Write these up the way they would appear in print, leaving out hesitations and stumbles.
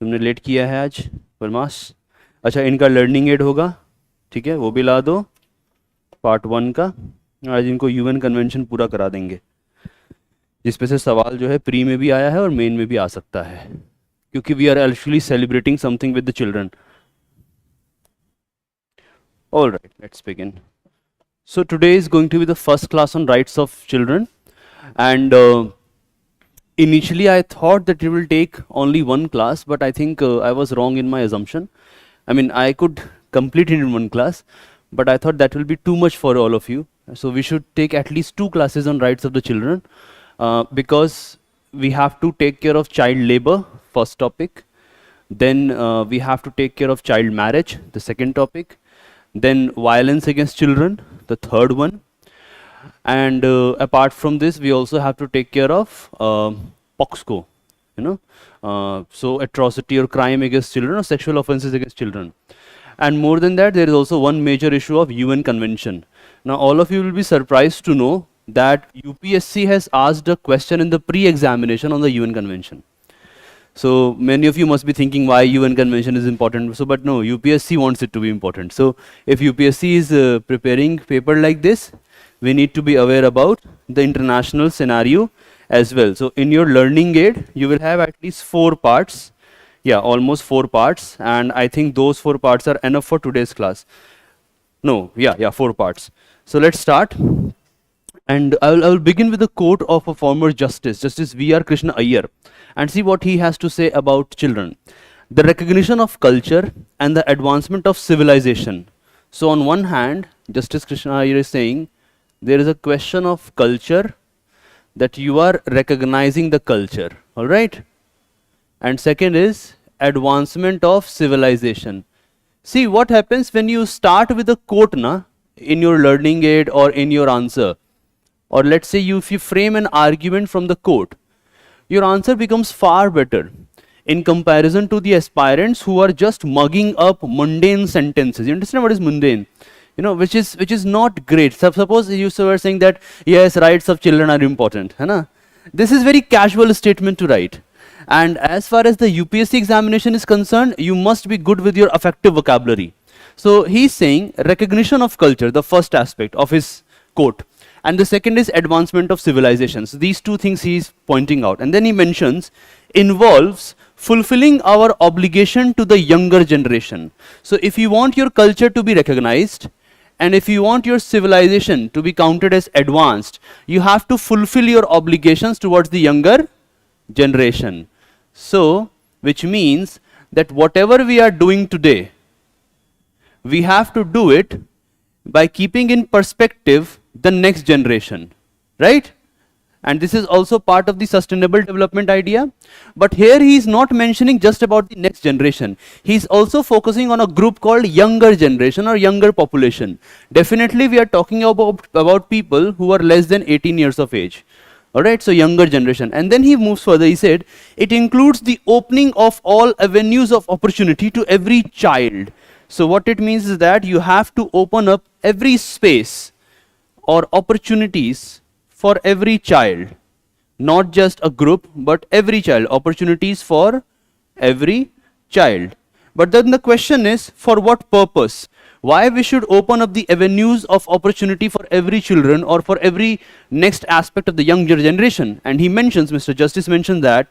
तुमने लेट किया है आज परमास। अच्छा, इनका लर्निंग एड होगा, ठीक है, वो भी ला दो पार्ट 1 का। आज इनको यूएन कन्वेंशन पूरा करा देंगे, जिसपे से सवाल जो है प्री में भी आया है और मेन में भी आ सकता है, क्योंकि we are actually celebrating something with the children. All right, let's begin. So today is going to be the first class on rights of children, and initially I thought that it will take only one class, but I think I was wrong in my assumption. I mean, I could complete it in one class, but I thought that will be too much for all of you. So we should take at least 2 classes on rights of the children, because we have to take care of child labor, first topic. Then we have to take care of child marriage, the second topic. Then violence against children, the third one. And apart from this, we also have to take care of POXCO, you know, so atrocity or crime against children or sexual offenses against children. And more than that, there is also one major issue of UN Convention. Now, all of you will be surprised to know that UPSC has asked a question in the pre-examination on the UN Convention. So many of you must be thinking why UN Convention is important. So, but no, UPSC wants it to be important. So if UPSC is preparing paper like this, we need to be aware about the international scenario as well. So in your learning aid, you will have at least 4 parts. Yeah, almost 4 parts. And I think those 4 parts are enough for today's class. No, yeah, 4 parts. So let's start. And I will begin with a quote of a former Justice V.R. Krishna Iyer, and see what he has to say about children. The recognition of culture and the advancement of civilization. So on one hand, Justice Krishna Iyer is saying there is a question of culture, that you are recognizing the culture, all right? And second is advancement of civilization. See what happens when you start with a quote in your learning aid or in your answer. Or let's say if you frame an argument from the quote, your answer becomes far better in comparison to the aspirants who are just mugging up mundane sentences. You understand what is mundane? You know, which is not great. So suppose you were saying that yes, rights of children are important, है ना? This is very casual statement to write. And as far as the UPSC examination is concerned, you must be good with your effective vocabulary. So he's saying recognition of culture, the first aspect of his quote. And the second is advancement of civilizations. These 2 things he is pointing out. And then he mentions involves fulfilling our obligation to the younger generation. So if you want your culture to be recognized, and if you want your civilization to be counted as advanced, you have to fulfill your obligations towards the younger generation. So, which means that whatever we are doing today, we have to do it by keeping in perspective the next generation, right? And this is also part of the sustainable development idea. But here he is not mentioning just about the next generation. He is also focusing on a group called younger generation or younger population. Definitely we are talking about people who are less than 18 years of age. Alright, so younger generation. And then he moves further, he said, it includes the opening of all avenues of opportunity to every child. So what it means is that you have to open up every space or opportunities for every child, not just a group, but every child, opportunities for every child. But then the question is, for what purpose? Why we should open up the avenues of opportunity for every children or for every next aspect of the younger generation? And he mentions, Mr. Justice mentioned that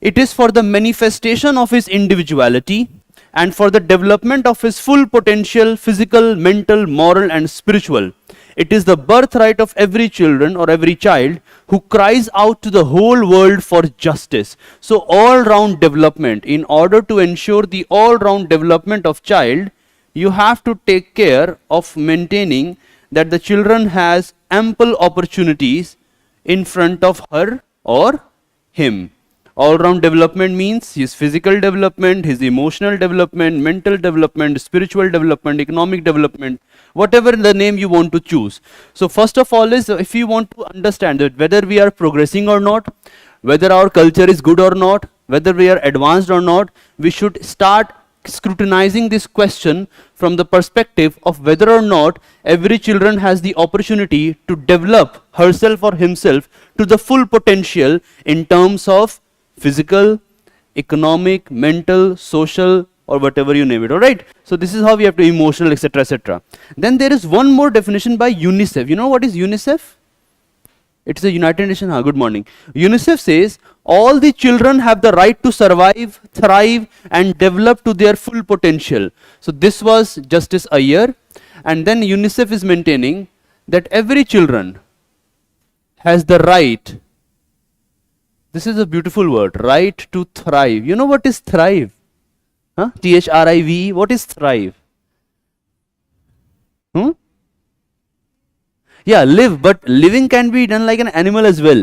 it is for the manifestation of his individuality and for the development of his full potential, physical, mental, moral and spiritual. It is the birthright of every children or every child who cries out to the whole world for justice. So all-round development, in order to ensure the all-round development of child, you have to take care of maintaining that the children has ample opportunities in front of her or him. All-round development means his physical development, his emotional development, mental development, spiritual development, economic development, whatever the name you want to choose. So first of all is, if you want to understand that whether we are progressing or not, whether our culture is good or not, whether we are advanced or not, we should start scrutinizing this question from the perspective of whether or not every children has the opportunity to develop herself or himself to the full potential in terms of physical, economic, mental, social, or whatever you name it, all right? So this is how we have to emotional, etc., etc. Then there is one more definition by UNICEF. You know what is UNICEF? It's a United Nations. Good morning. UNICEF says all the children have the right to survive, thrive, and develop to their full potential. So this was Justice Iyer, and then UNICEF is maintaining that every children has the right. This is a beautiful word, right to thrive. You know what is thrive? Huh? THRIVE. What is thrive? Yeah, live, but living can be done like an animal as well.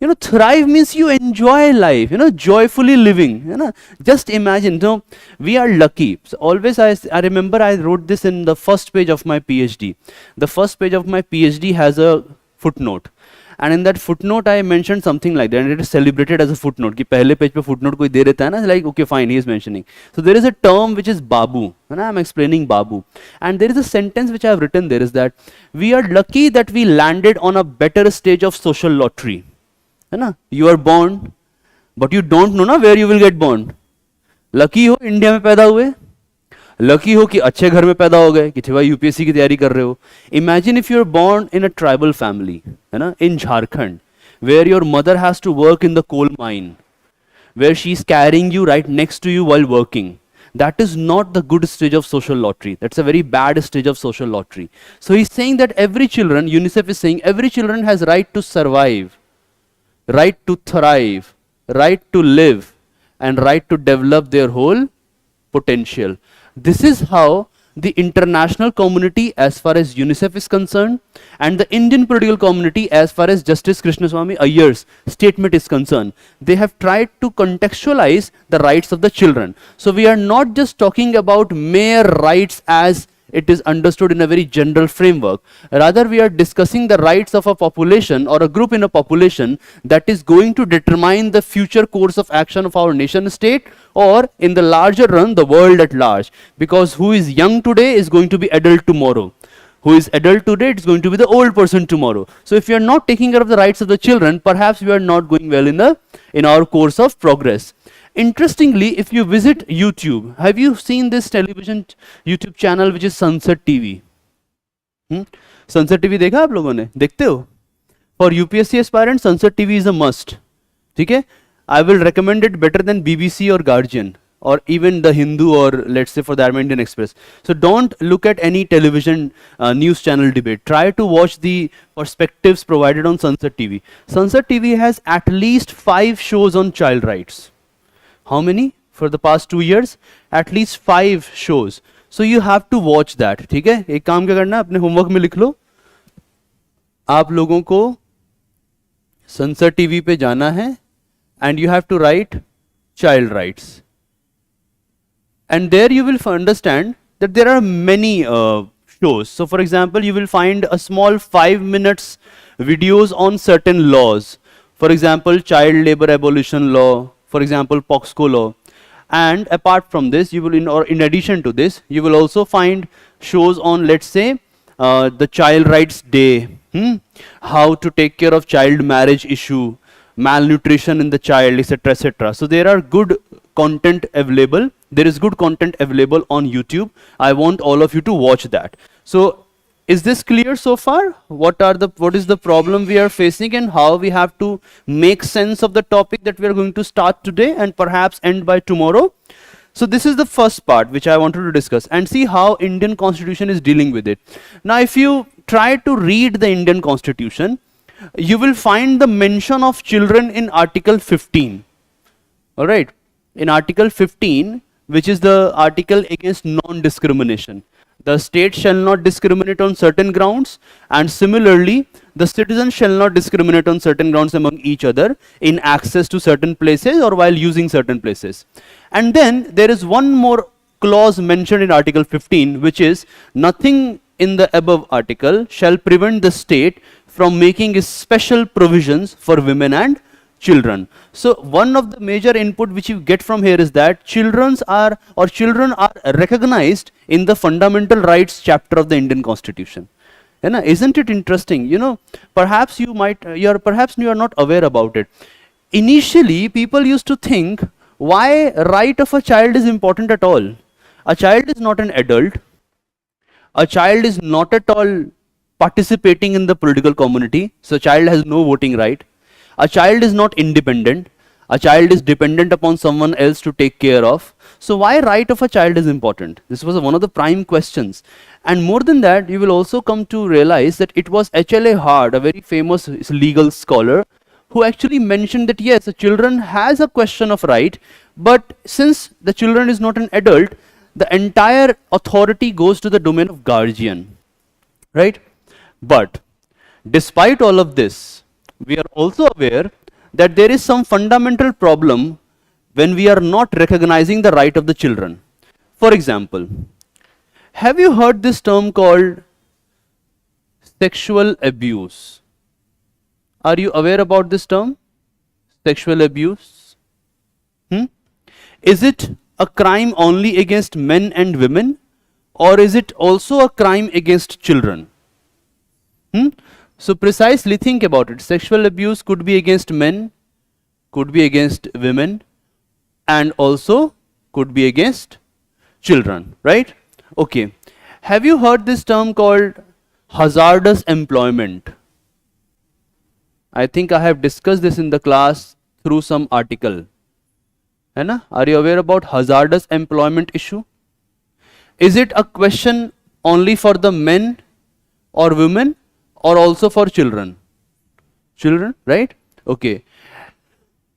You know, thrive means you enjoy life, you know, joyfully living. You know, just imagine, so we are lucky. So always I remember I wrote this in the first page of my PhD. The first page of my PhD has a footnote. And in that footnote, I mentioned something like that, and it is celebrated as a footnote. कि पहले page पे footnote कोई दे रहता है ना, like okay fine, he is mentioning. So there is a term which is babu, and I am explaining babu. And there is a sentence which I have written there is that we are lucky that we landed on a better stage of social lottery. है ना? You are born, but you don't know ना where you will get born. Lucky हो India में पैदा हुए. Lucky हो कि अच्छे घर में पैदा हो गए, कि भाई यूपीएससी की तैयारी कर रहे हो. Imagine if you are born in a tribal family, है ना, in Jharkhand, where your mother has to work in the coal mine, where she is carrying you right next to you while working. That is not the good stage of social lottery. That's a very bad stage of social lottery. So he's saying that every children, UNICEF is saying, every children has right to survive, right to thrive, right to live, and right to develop their whole potential. This is how the international community as far as UNICEF is concerned and the Indian political community as far as Justice Krishnaswamy Iyer's statement is concerned, they have tried to contextualize the rights of the children. So we are not just talking about mere rights as it is understood in a very general framework. Rather, we are discussing the rights of a population or a group in a population that is going to determine the future course of action of our nation state, or in the larger run, the world at large. Because who is young today is going to be adult tomorrow. Who is adult today is going to be the old person tomorrow. So if you are not taking care of the rights of the children, perhaps we are not going well in our course of progress. Interestingly, if you visit YouTube, have you seen this television YouTube channel which is Sunset TV? Sunset TV देखा आप लोगों ने? देखते हो? For UPSC aspirants, Sunset TV is a must. ठीक है? I will recommend it better than BBC or Guardian or even the Hindu or let's say for the Indian Express. So don't look at any television news channel debate. Try to watch the perspectives provided on Sunset TV. Sunset TV has at least 5 shows on child rights. How many? For the past 2 years? At least 5 shows. So you have to watch that. ठीक है? एक काम क्या करना है, अपने homework में लिख लो. आप लोगों को सनसेट टीवी पे जाना है and you have to write child rights. And there you will understand that there are many shows. So for example, you will find a small 5 minutes videos on certain laws. For example, child labor abolition law, for example, POXCO law. And apart from this, you will, in addition to this, you will also find shows on, let's say, the Child Rights Day, how to take care of child marriage issue, malnutrition in the child, etc., etc. So there are good content available. There is good content available on YouTube. I want all of you to watch that. So is this clear so far? What is the problem we are facing and how we have to make sense of the topic that we are going to start today and perhaps end by tomorrow? So this is the first part which I wanted to discuss and see how Indian Constitution is dealing with it. Now if you try to read the Indian Constitution, you will find the mention of children in Article 15. All right. In Article 15, which is the article against non-discrimination. The state shall not discriminate on certain grounds, and similarly, the citizens shall not discriminate on certain grounds among each other in access to certain places or while using certain places. And then there is one more clause mentioned in Article 15, which is nothing in the above article shall prevent the state from making special provisions for women and children. So one of the major input which you get from here is that children are recognized in the fundamental rights chapter of the Indian Constitution. Isn't it interesting? You know, perhaps you are not aware about it. initially people used to think why right of a child is important at all. A child is not an adult. A child is not at all participating in the political community. So child has no voting right. A child is not independent. A child is dependent upon someone else to take care of. So why right of a child is important? This was one of the prime questions. And more than that, you will also come to realize that it was H.L.A. Hard, a very famous legal scholar, who actually mentioned that yes, a children has a question of right, but since the children is not an adult, the entire authority goes to the domain of guardian, right? But despite all of this, we are also aware that there is some fundamental problem when we are not recognizing the right of the children. For example, have you heard this term called sexual abuse? Are you aware about this term? Sexual abuse? Is it a crime only against men and women, or is it also a crime against children? So precisely think about it. Sexual abuse could be against men, could be against women, and also could be against children, right? Okay. Have you heard this term called hazardous employment? I think I have discussed this in the class through some article. Are you aware about hazardous employment issue? Is it a question only for the men or women, or also for children? Children, right? Okay.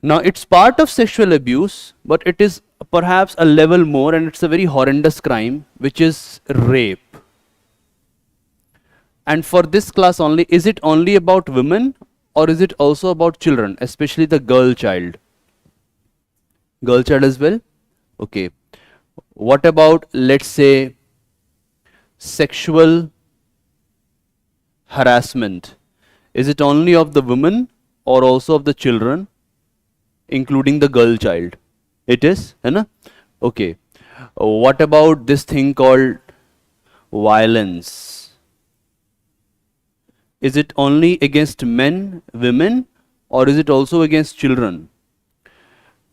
Now it's part of sexual abuse, but it is perhaps a level more, and it's a very horrendous crime, which is rape. And for this class only, is it only about women, or is it also about children, especially the girl child? Girl child as well? Okay. What about, let's say, sexual harassment? Is it only of the women or also of the children, including the girl child? It is, okay. What about this thing called violence? Is it only against men, women, or is it also against children?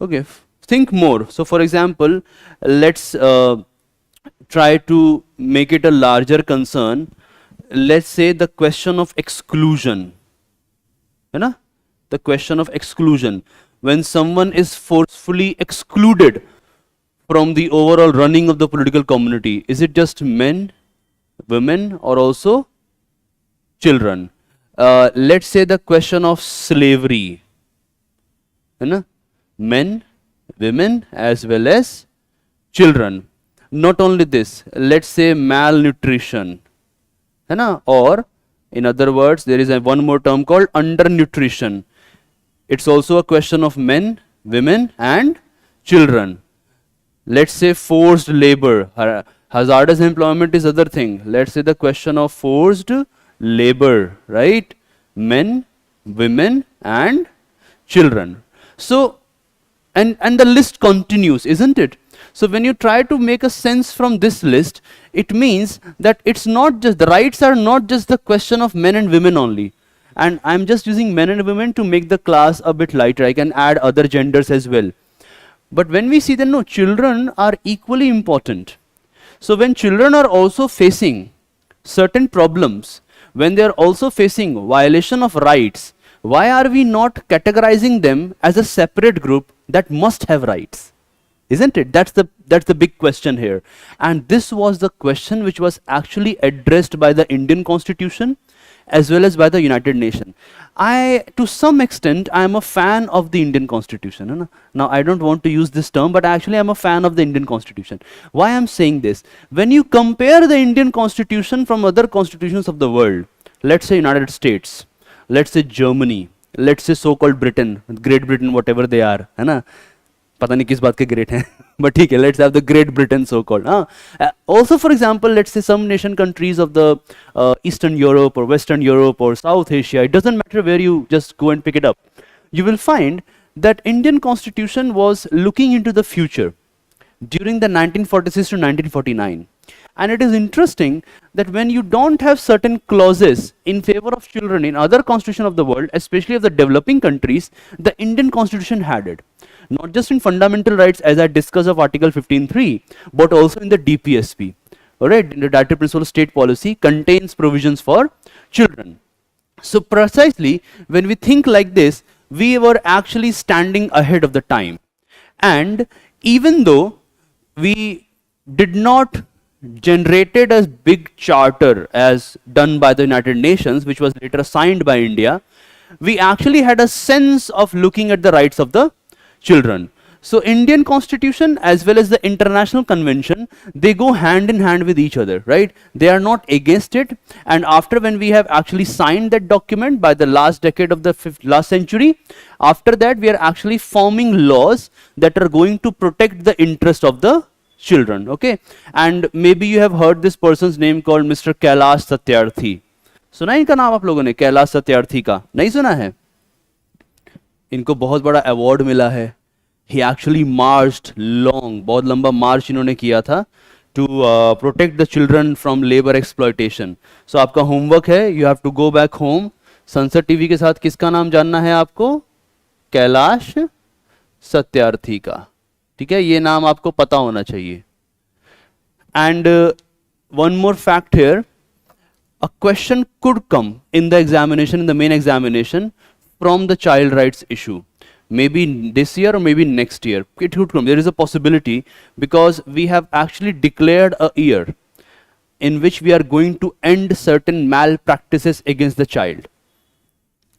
Okay, think more. So for example, let's try to make it a larger concern. Let's say the question of exclusion. The question of exclusion. When someone is forcefully excluded from the overall running of the political community, is it just men, women, or also children? Let's say the question of slavery. Men, women, as well as children. Not only this, let's say malnutrition. Or in other words, there is one more term called undernutrition. It's also a question of men, women, and children. Let's say forced labor. Hazardous employment is other thing. Let's say the question of forced labor, right? Men, women, and children. So, and the list continues, isn't it? So when you try to make a sense from this list, it means that it's not just, the rights are not just the question of men and women only. And I'm just using men and women to make the class a bit lighter. I can add other genders as well. But when we see that no, children are equally important. So when children are also facing certain problems, when they are also facing violation of rights, why are we not categorizing them as a separate group that must have rights? Isn't it? That's the big question here. And this was the question which was actually addressed by the Indian Constitution as well as by the United Nations. To some extent, I am a fan of the Indian Constitution. Now, I don't want to use this term, but actually I am a fan of the Indian Constitution. Why I am saying this? When you compare the Indian Constitution from other constitutions of the world, let's say United States, let's say Germany, let's say so-called Britain, Great Britain, whatever they are, पता नहीं किस बात के great हैं, but ठीक है, let's have the Great Britain so-called. Also, for example, let's say some nation countries of the Eastern Europe or Western Europe or South Asia, it doesn't matter where you just go and pick it up. You will find that Indian Constitution was looking into the future during the 1946 to 1949. And it is interesting that when you don't have certain clauses in favor of children in other constitution of the world, especially of the developing countries, the Indian constitution had it. Not just in fundamental rights as I discussed of Article 15.3, but also in the DPSP. Alright, the Directive Principle of State Policy contains provisions for children. So precisely when we think like this, we were actually standing ahead of the time. And even though we did not generated a big charter as done by the United Nations, which was later signed by India, we actually had a sense of looking at the rights of the children. So Indian constitution as well as the international convention, they go hand in hand with each other, right? They are not against it. And after when we have actually signed that document by the last decade of the last century, after that we are actually forming laws that are going to protect the interest of the children, okay? And maybe you have heard this person's name called Mr. Kailash Satyarthi. सुना इनका नाम आप लोगों ने, कैलाश सत्यार्थी का? नहीं सुना है? इनको बहुत बड़ा अवार्ड मिला है. He actually marched long, बहुत लंबा मार्च इन्होंने किया था to protect the children from labor exploitation. So आपका होमवर्क है, you have to go back home. संसद टीवी के साथ किसका नाम जानना है आपको? कैलाश सत्यार्थी का. ठीक है, ये नाम आपको पता होना चाहिए. And one more fact here, a question could come in the examination, in the main examination, from the child rights issue. Maybe this year or maybe next year. It could come. There is a possibility because we have actually declared a year in which we are going to end certain malpractices against the child.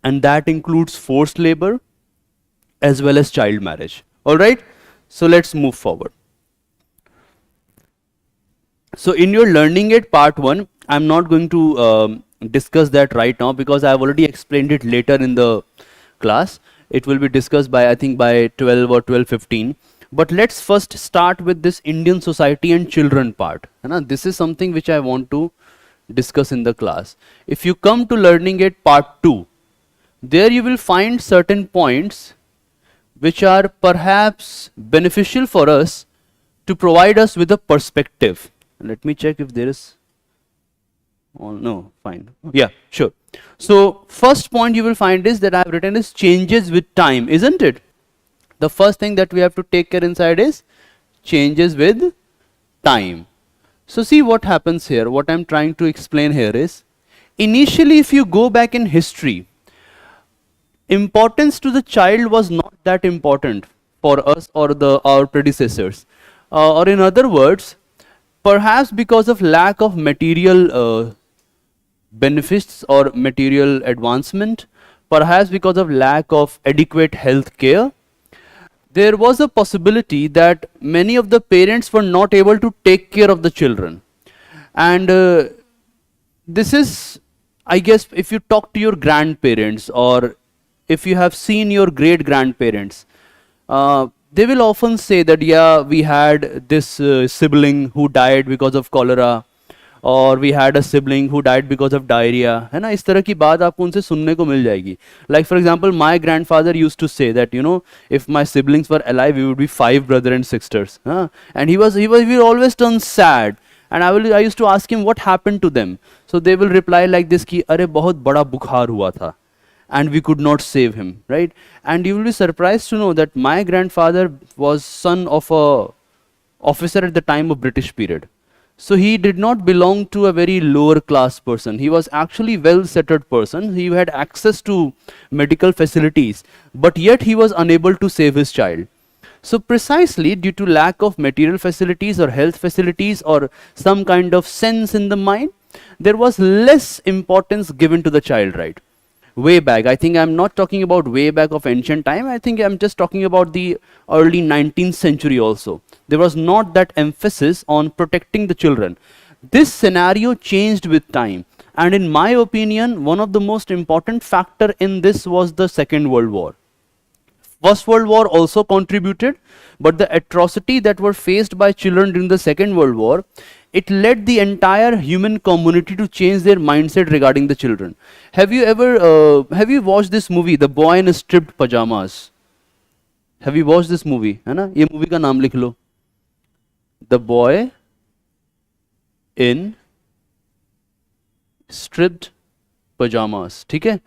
And that includes forced labor as well as child marriage. All right? So let's move forward. So in your learning aid part 1, I'm not going to discuss that right now because I've already explained it later in the class. It will be discussed by, I think, by 12 or 12:15. But let's first start with this Indian society and children part. This is something which I want to discuss in the class. If you come to learning aid part 2, there you will find certain points which are perhaps beneficial for us to provide us with a perspective. Let me check if there is. Oh, no, fine. Yeah, sure. So first point you will find is that I have written is changes with time, isn't it? The first thing that we have to take care inside is changes with time. So see what happens here. What I'm trying to explain here is, initially if you go back in history, importance to the child was not that important for us or our predecessors. Or in other words, perhaps because of lack of material benefits or material advancement, perhaps because of lack of adequate health care, there was a possibility that many of the parents were not able to take care of the children. And this is, I guess, if you talk to your grandparents or if you have seen your great grandparents, they will often say that, yeah, we had this sibling who died because of cholera, or we had a sibling who died because of diarrhea. है ना, इस तरह की बात आपको उनसे सुनने को मिल जाएगी. Like for example, my grandfather used to say that, you know, if my siblings were alive, we would be 5 brothers and sisters. And he will always turn sad. And I used to ask him what happened to them. So they will reply like this कि अरे बहुत बड़ा बुखार हुआ था, and we could not save him, right? And you will be surprised to know that my grandfather was son of a officer at the time of British period. So he did not belong to a very lower class person. He was actually well-settled person. He had access to medical facilities, but yet he was unable to save his child. So precisely due to lack of material facilities or health facilities or some kind of sense in the mind, there was less importance given to the child right. Way back, I think I'm not talking about way back of ancient time, I think I'm just talking about the early 19th century also. There was not that emphasis on protecting the children. This scenario changed with time, and in my opinion, one of the most important factor in this was the Second World War. First World War also contributed, but the atrocity that were faced by children during the Second World War, it led the entire human community to change their mindset regarding the children. Have you ever, have you watched this movie, The Boy in Stripped Pajamas? Have you watched this movie? है ना? ये movie का नाम लिख लो. The Boy in stripped pajamas. ठीक है,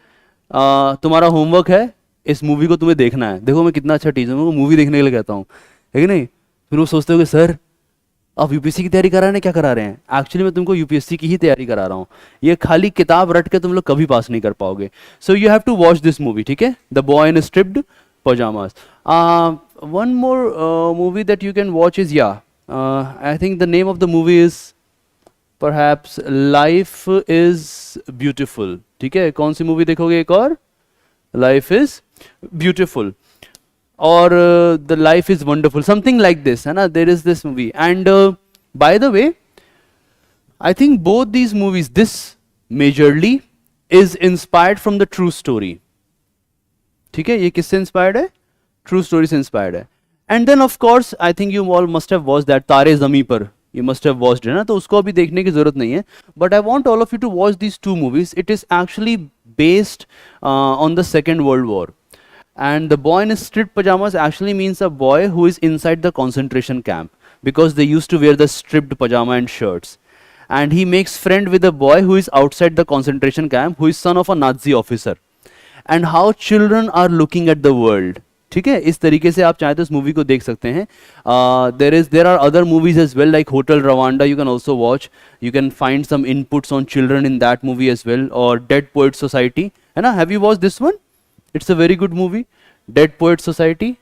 तुम्हारा homework है, इस मूवी को तुम्हें देखना है. देखो मैं कितना अच्छा टीचर हूँ, मूवी देखने के लिए कहता हूँ, है कि नहीं. फिर वो सोचते हो कि सर आप यूपीएससी की तैयारी करा रहे हैं, क्या करा रहे हैं. एक्चुअली मैं तुमको यूपीएससी की ही तैयारी करा रहा हूँ. ये खाली किताब रट के तुम लोग कभी पास नहीं कर पाओगे. So you have to watch this movie. ठीक है, the boy in striped pajamas. One more movie that you can watch is, I think the name of the movie is perhaps Life is Beautiful. ठीक है, कौन सी movie देखोगे एक और? Life is Beautiful or The Life is Wonderful, something like this, है ना. There is this movie, and by the way, I think both these movies, this majorly is inspired from the true story. ठीक है, ये किससे inspired है? True story से inspired है. And then of course I think you all must have watched that Taare Zameen पर. You must have watched है ना, तो उसको अभी देखने की जरूरत नहीं है. But I want all of you to watch these two movies. It is actually based on the Second World War. And the boy in stripped pajamas actually means a boy who is inside the concentration camp, because they used to wear the stripped pajama and shirts. And he makes friend with a boy who is outside the concentration camp, who is son of a Nazi officer. And how children are looking at the world. ठीक है, इस तरीके से आप चाहे तो इस movie को देख सकते हैं. There are other movies as well, like Hotel Rwanda. You can also watch. You can find some inputs on children in that movie as well, or Dead Poets Society. है ना? Have you watched this one? It's a very good movie, Dead Poets Society.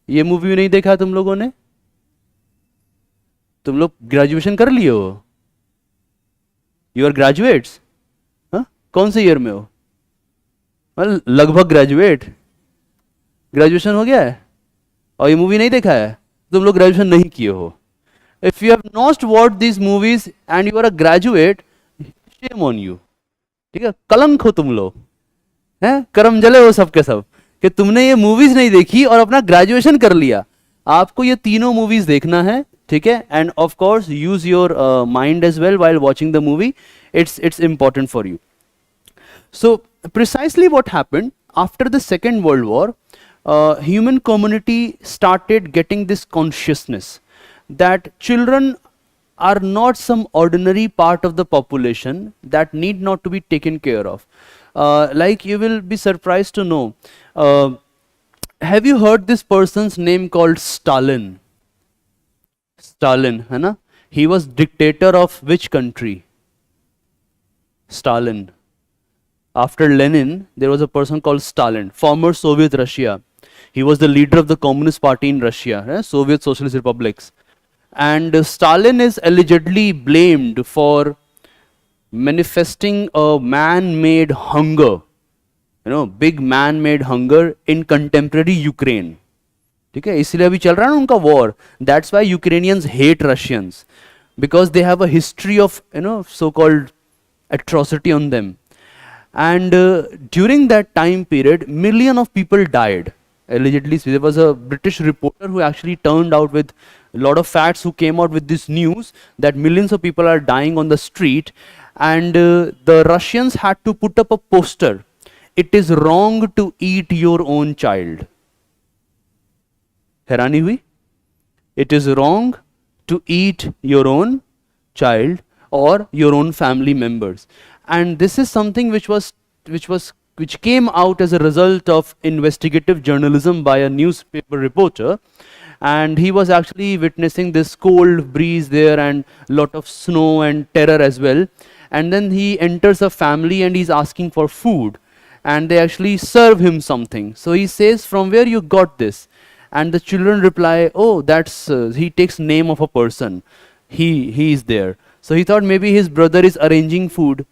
ये movie नहीं देखा तुम लोगों ने? तुम लोग ग्रेजुएशन कर लिए हो? You are graduates? हाँ? कौन से ईयर में हो? लगभग ग्रेजुएशन हो गया है और ये मूवी नहीं देखा है, तुम लोग ग्रेजुएशन नहीं किए हो. If you have not watched this movies and you are a graduate, shame on you. ठीक है, कलंक हो तुम लोग, हैं, करम जले हो सबके सब कि तुमने ये मूवीज नहीं देखी और अपना ग्रेजुएशन कर लिया. आपको ये तीनों मूवीज देखना है. ठीक है, and of course use your mind as well while watching the movie. It's important for you. So precisely what happened after the Second World War, human community started getting this consciousness that children are not some ordinary part of the population that need not to be taken care of. Like you will be surprised to know, have you heard this person's name called Stalin? Stalin, है ना? He was dictator of which country? Stalin. After Lenin, there was a person called Stalin, former Soviet Russia. He was the leader of the Communist Party in Russia, Soviet Socialist Republics. And Stalin is allegedly blamed for manifesting a man-made hunger, big man-made hunger in contemporary Ukraine. ठीक है, इसलिए अभी चल रहा है ना उनका war. That's why Ukrainians hate Russians, because they have a history of, so-called atrocity on them. And during that time period, million of people died. Allegedly, there was a British reporter who actually turned out with a lot of facts, who came out with this news that millions of people are dying on the street. And the Russians had to put up a poster. It is wrong to eat your own child. हैरानी हुई? It is wrong to eat your own child or your own family members. And this is something which came out as a result of investigative journalism by a newspaper reporter. And he was actually witnessing this cold breeze there and lot of snow and terror as well. And then he enters a family and he's asking for food, and they actually serve him something. So he says, "From where you got this?" And the children reply, "Oh, that's he takes name of a person. He is there." So he thought maybe his brother is arranging food.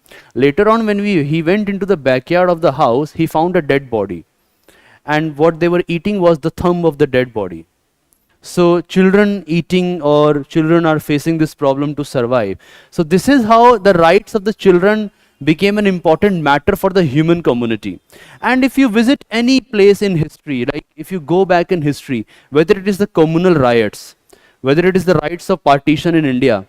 Later on, when he went into the backyard of the house, he found a dead body. And what they were eating was the thumb of the dead body. So children eating, or children are facing this problem to survive. So this is how the rights of the children became an important matter for the human community. And if you visit any place in history, like if you go back in history, whether it is the communal riots, whether it is the rights of partition in India,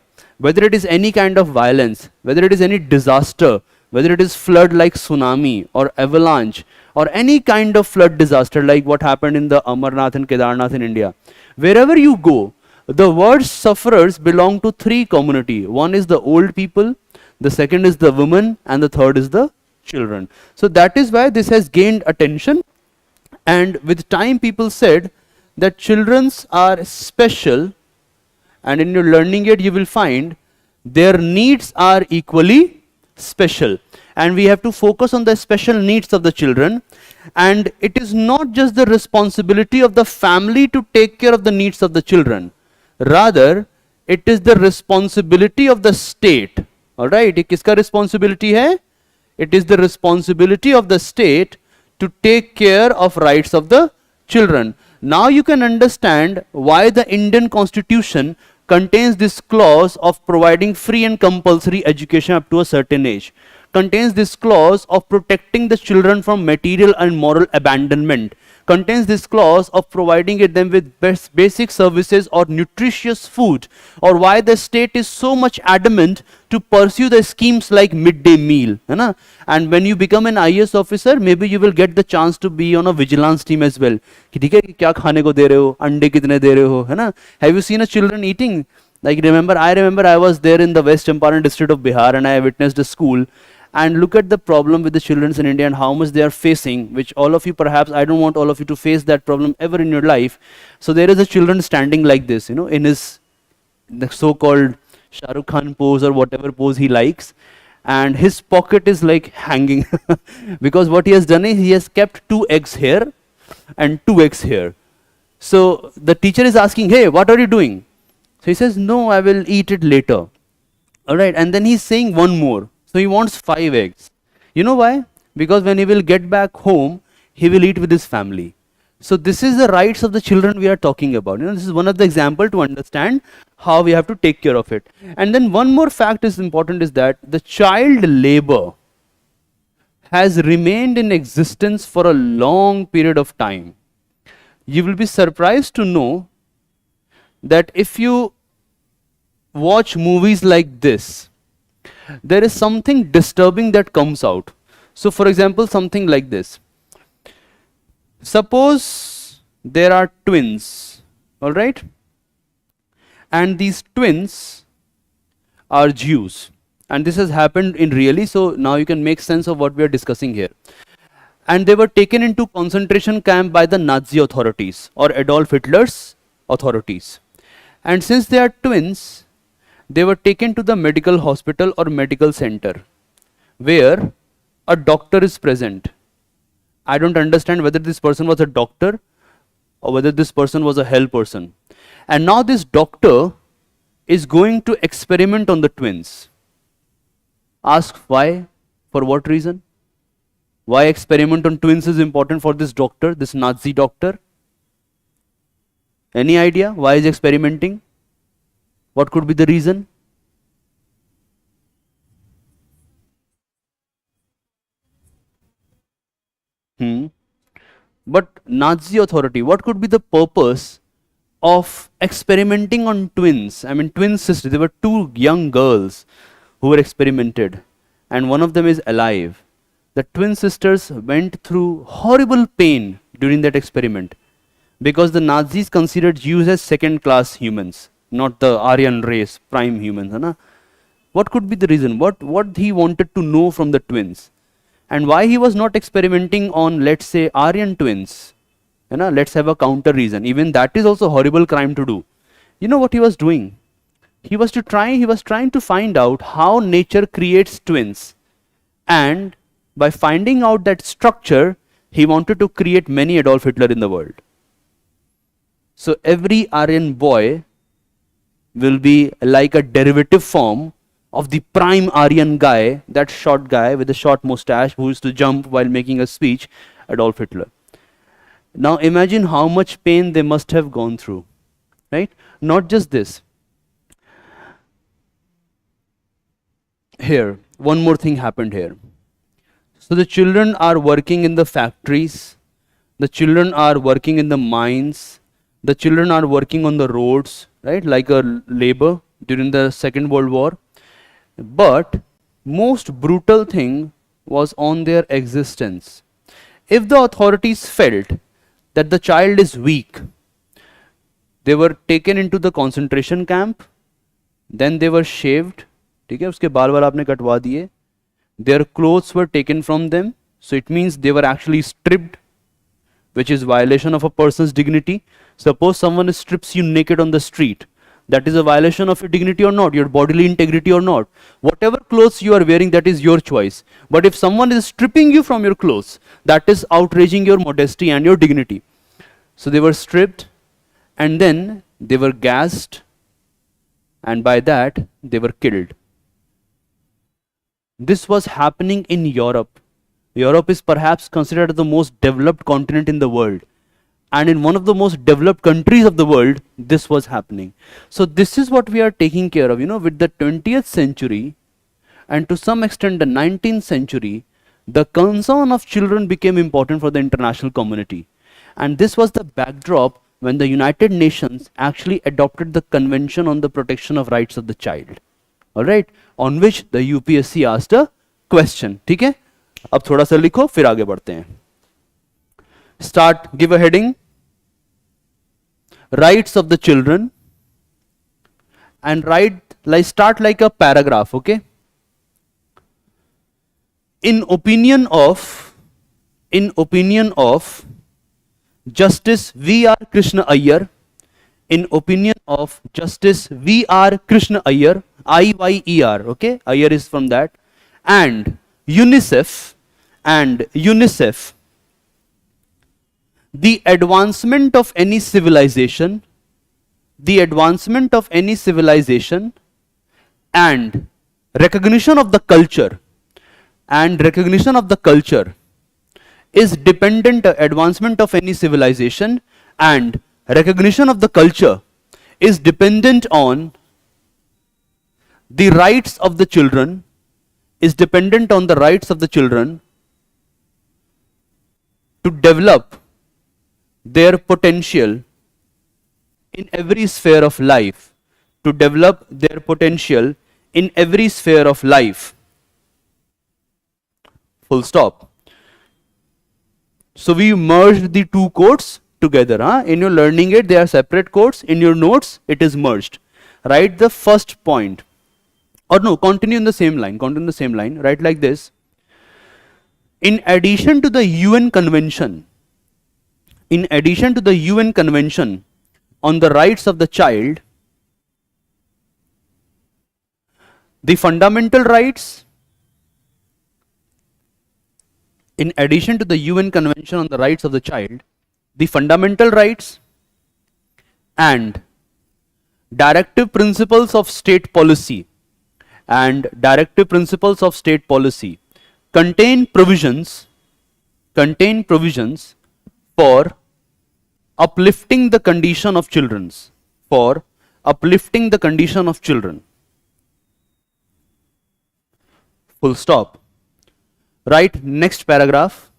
whether it is any kind of violence, whether it is any disaster, whether it is flood like tsunami or avalanche, or any kind of flood disaster like what happened in the Amarnath and Kedarnath in India, wherever you go, The word sufferers belong to three community. One is the old people, the second is the women, and the third is the children. So that is why this has gained attention, and with time people said that children's are special, and in your learning aid you will find their needs are equally special, and we have to focus on the special needs of the children. And it is not just the responsibility of the family to take care of the needs of the children, rather it is the responsibility of the state. All right, ये किसका responsibility है? It is the responsibility of the state to take care of rights of the children. Now you can understand why the Indian Constitution contains this clause of providing free and compulsory education up to a certain age, contains this clause of protecting the children from material and moral abandonment, contains this clause of providing them with basic services or nutritious food, or why the state is so much adamant to pursue the schemes like midday meal, है ना? And when you become an IAS officer, maybe you will get the chance to be on a vigilance team as well. कि ठीक है क्या खाने को दे रहे हो, अंडे कितने दे रहे हो, है ना? Have you seen a children eating? Like I remember I was there in the West Champaran district of Bihar, and I witnessed a school. And look at the problem with the children in India and how much they are facing, which all of you perhaps, I don't want all of you to face that problem ever in your life. So there is a children standing like this, you know, in his the so-called Shah Rukh Khan pose or whatever pose he likes, and his pocket is like hanging because what he has done is he has kept 2 eggs here and 2 eggs here. So the teacher is asking, hey, what are you doing? So he says, no, I will eat it later. All right, and then he's saying one more. So he wants 5 eggs. You know why? Because when he will get back home, he will eat with his family. So this is the rights of the children we are talking about. You know, this is one of the example to understand how we have to take care of it. And then one more fact is important, is that the child labor has remained in existence for a long period of time. You will be surprised to know that if you watch movies like this, there is something disturbing that comes out. So for example, something like this. Suppose there are twins, all right? And these twins are Jews. And this has happened in really, so now you can make sense of what we are discussing here. And they were taken into concentration camp by the Nazi authorities or Adolf Hitler's authorities. And since they are twins, they were taken to the medical hospital or medical center where a doctor is present. I don't understand whether this person was a doctor or whether this person was a hell person. And now this doctor is going to experiment on the twins. Ask why? For what reason? Why experiment on twins is important for this doctor, this Nazi doctor? Any idea why is experimenting? What could be the reason? But Nazi authority, what could be the purpose of experimenting on twins? I mean, twin sisters, there were 2 young girls who were experimented, and one of them is alive. The twin sisters went through horrible pain during that experiment because the Nazis considered Jews as second-class humans, not the Aryan race, prime humans. है ना? What could be the reason? What he wanted to know from the twins? And why he was not experimenting on, let's say, Aryan twins? है ना? Let's have a counter reason. Even that is also a horrible crime to do. You know what he was doing? He was trying to find out how nature creates twins. And by finding out that structure, he wanted to create many Adolf Hitler in the world. So every Aryan boy will be like a derivative form of the prime Aryan guy, that short guy with a short mustache who used to jump while making a speech, Adolf Hitler. Now imagine how much pain they must have gone through, right? Not just this. Here, one more thing happened here. So the children are working in the factories, the children are working in the mines, the children are working on the roads, right, like a labor during the Second World War. But most brutal thing was on their existence. If the authorities felt that the child is weak, they were taken into the concentration camp, then they were shaved, ठीक है, उसके बाल आपने कटवा दिए, their clothes were taken from them, so it means they were actually stripped, which is violation of a person's dignity. Suppose someone strips you naked on the street, that is a violation of your dignity or not, your bodily integrity or not. Whatever clothes you are wearing, that is your choice. But if someone is stripping you from your clothes, that is outraging your modesty and your dignity. So they were stripped, and then they were gassed, and by that they were killed. This was happening in Europe. Europe is perhaps considered the most developed continent in the world. And in one of the most developed countries of the world, this was happening. So this is what we are taking care of, with the 20th century and to some extent the 19th century, the concern of children became important for the international community. And this was the backdrop when the United Nations actually adopted the Convention on the Protection of Rights of the Child. Alright, on which the UPSC asked a question. ठीक है, अब थोड़ा सा लिखो फिर आगे बढ़ते हैं. Start, give a heading, rights of the children, and start like a paragraph, okay? In opinion of Justice V.R. Krishna Iyer, in opinion of Justice V.R. Krishna Iyer, I-Y-E-R, okay? Iyer is from that, and UNICEF, the advancement of any civilization, and recognition of the culture, is dependent, advancement of any civilization and recognition of the culture is dependent on the rights of the children, to develop their potential in every sphere of life, full stop. So we merged the two quotes together. In your learning aid they are separate quotes, in your notes it is merged. Write the first point, or no, continue in the same line, write like this. In addition to the UN Convention on the rights of the child, the fundamental rights, in addition to the UN Convention on the rights of the child, the fundamental rights and directive principles of state policy contain provisions for uplifting the condition of children, full stop. Right, next paragraph.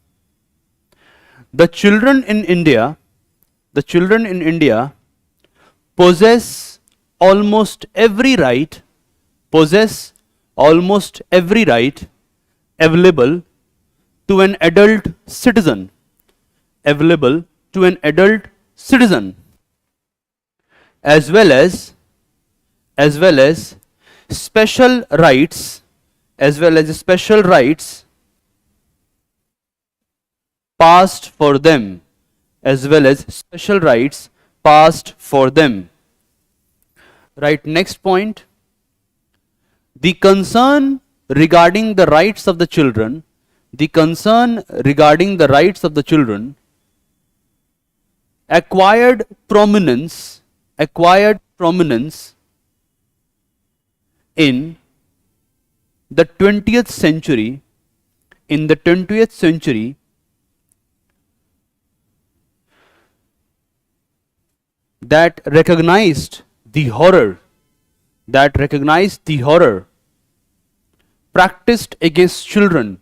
The children in India possess almost every right available to an adult citizen, as well as special rights passed for them, Right, next point. The concern regarding the rights of the children, acquired prominence in the 20th century, that recognized the horror practiced against children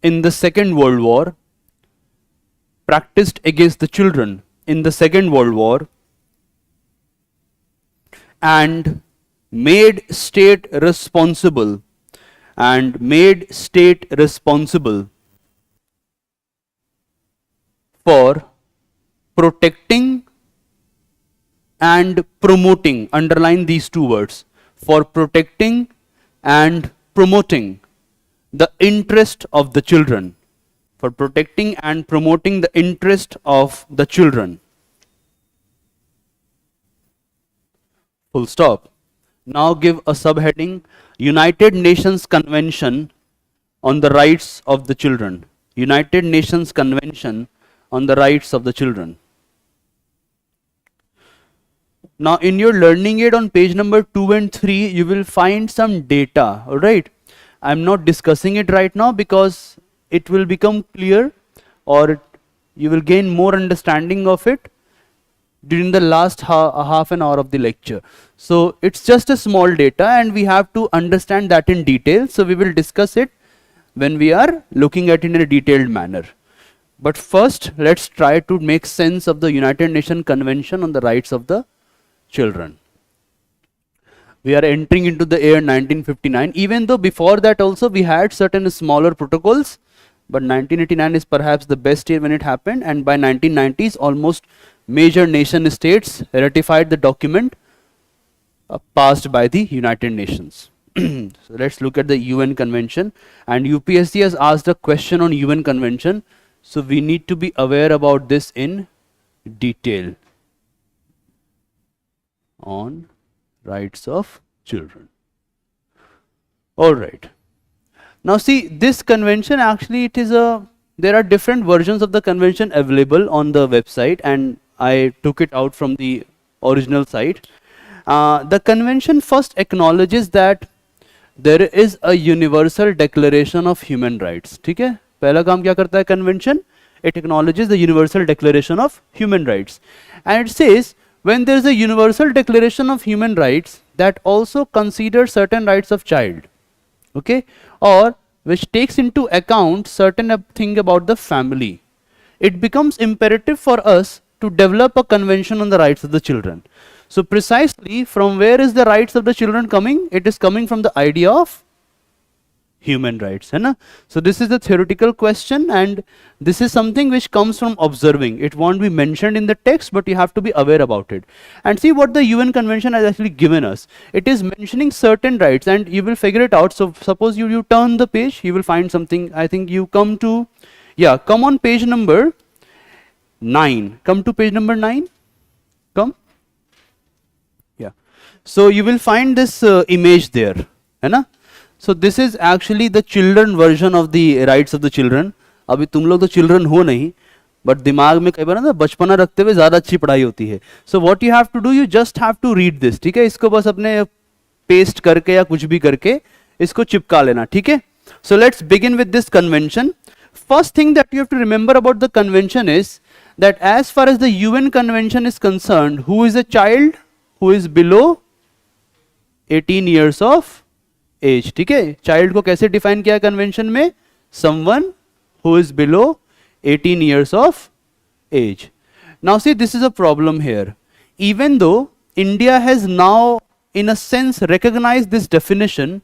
in the Second World War, and made state responsible for protecting and promoting, underline these two words, for protecting and promoting the interest of the children, for protecting and promoting the interest of the children. Full stop. Now give a subheading, United Nations Convention on the Rights of the Children. United Nations Convention on the Rights of the Children. Now in your learning aid on page number 2 and 3, you will find some data, alright. I'm not discussing it right now because it will become clear, or you will gain more understanding of it during the last half an hour of the lecture. So it's just a small data and we have to understand that in detail. So we will discuss it when we are looking at it in a detailed manner. But first, let's try to make sense of the United Nations Convention on the Rights of the Children. We are entering into the year 1959, even though before that also we had certain smaller protocols, but 1989 is perhaps the best year when it happened, and by 1990s almost major nation states ratified the document passed by the United Nations. So let's look at the UN Convention, and UPSC has asked a question on UN Convention, so we need to be aware about this in detail. On rights of children. Alright. Now see, this convention actually there are different versions of the convention available on the website, and I took it out from the original site. The convention first acknowledges that there is a universal declaration of human rights. ठीक है? पहला काम क्या करता है convention? It acknowledges the universal declaration of human rights, and it says when there is a universal declaration of human rights that also considers certain rights of child, okay, or which takes into account certain thing about the family, it becomes imperative for us to develop a convention on the rights of the children. So precisely from where is the rights of the children coming? It is coming from the idea of human rights, है ना? So this is the theoretical question, and this is something which comes from observing. It won't be mentioned in the text, but you have to be aware about it. And see what the UN Convention has actually given us. It is mentioning certain rights, and you will figure it out. So suppose you turn the page, you will find something. I think you come to, yeah, come on page number 9. Come to page number 9. Come. Yeah. So you will find this image there, है ना? So this is actually the children version of the rights of the children. अभी तुम लोग तो children हो नहीं, but दिमाग में कई बार ना बचपना रखते हुए ज़्यादा अच्छी पढ़ाई होती है. So what you have to do, you just have to read this, ठीक है? इसको बस अपने paste करके या कुछ भी करके इसको चिपका लेना, ठीक है? So let's begin with this convention. First thing that you have to remember about the convention is that as far as the UN convention is concerned, who is a child who is below 18 years of age, ठीक है? Child को कैसे define किया convention में? Someone who is below 18 years of age. Now see, this is a problem here. Even though India has now in a sense recognized this definition,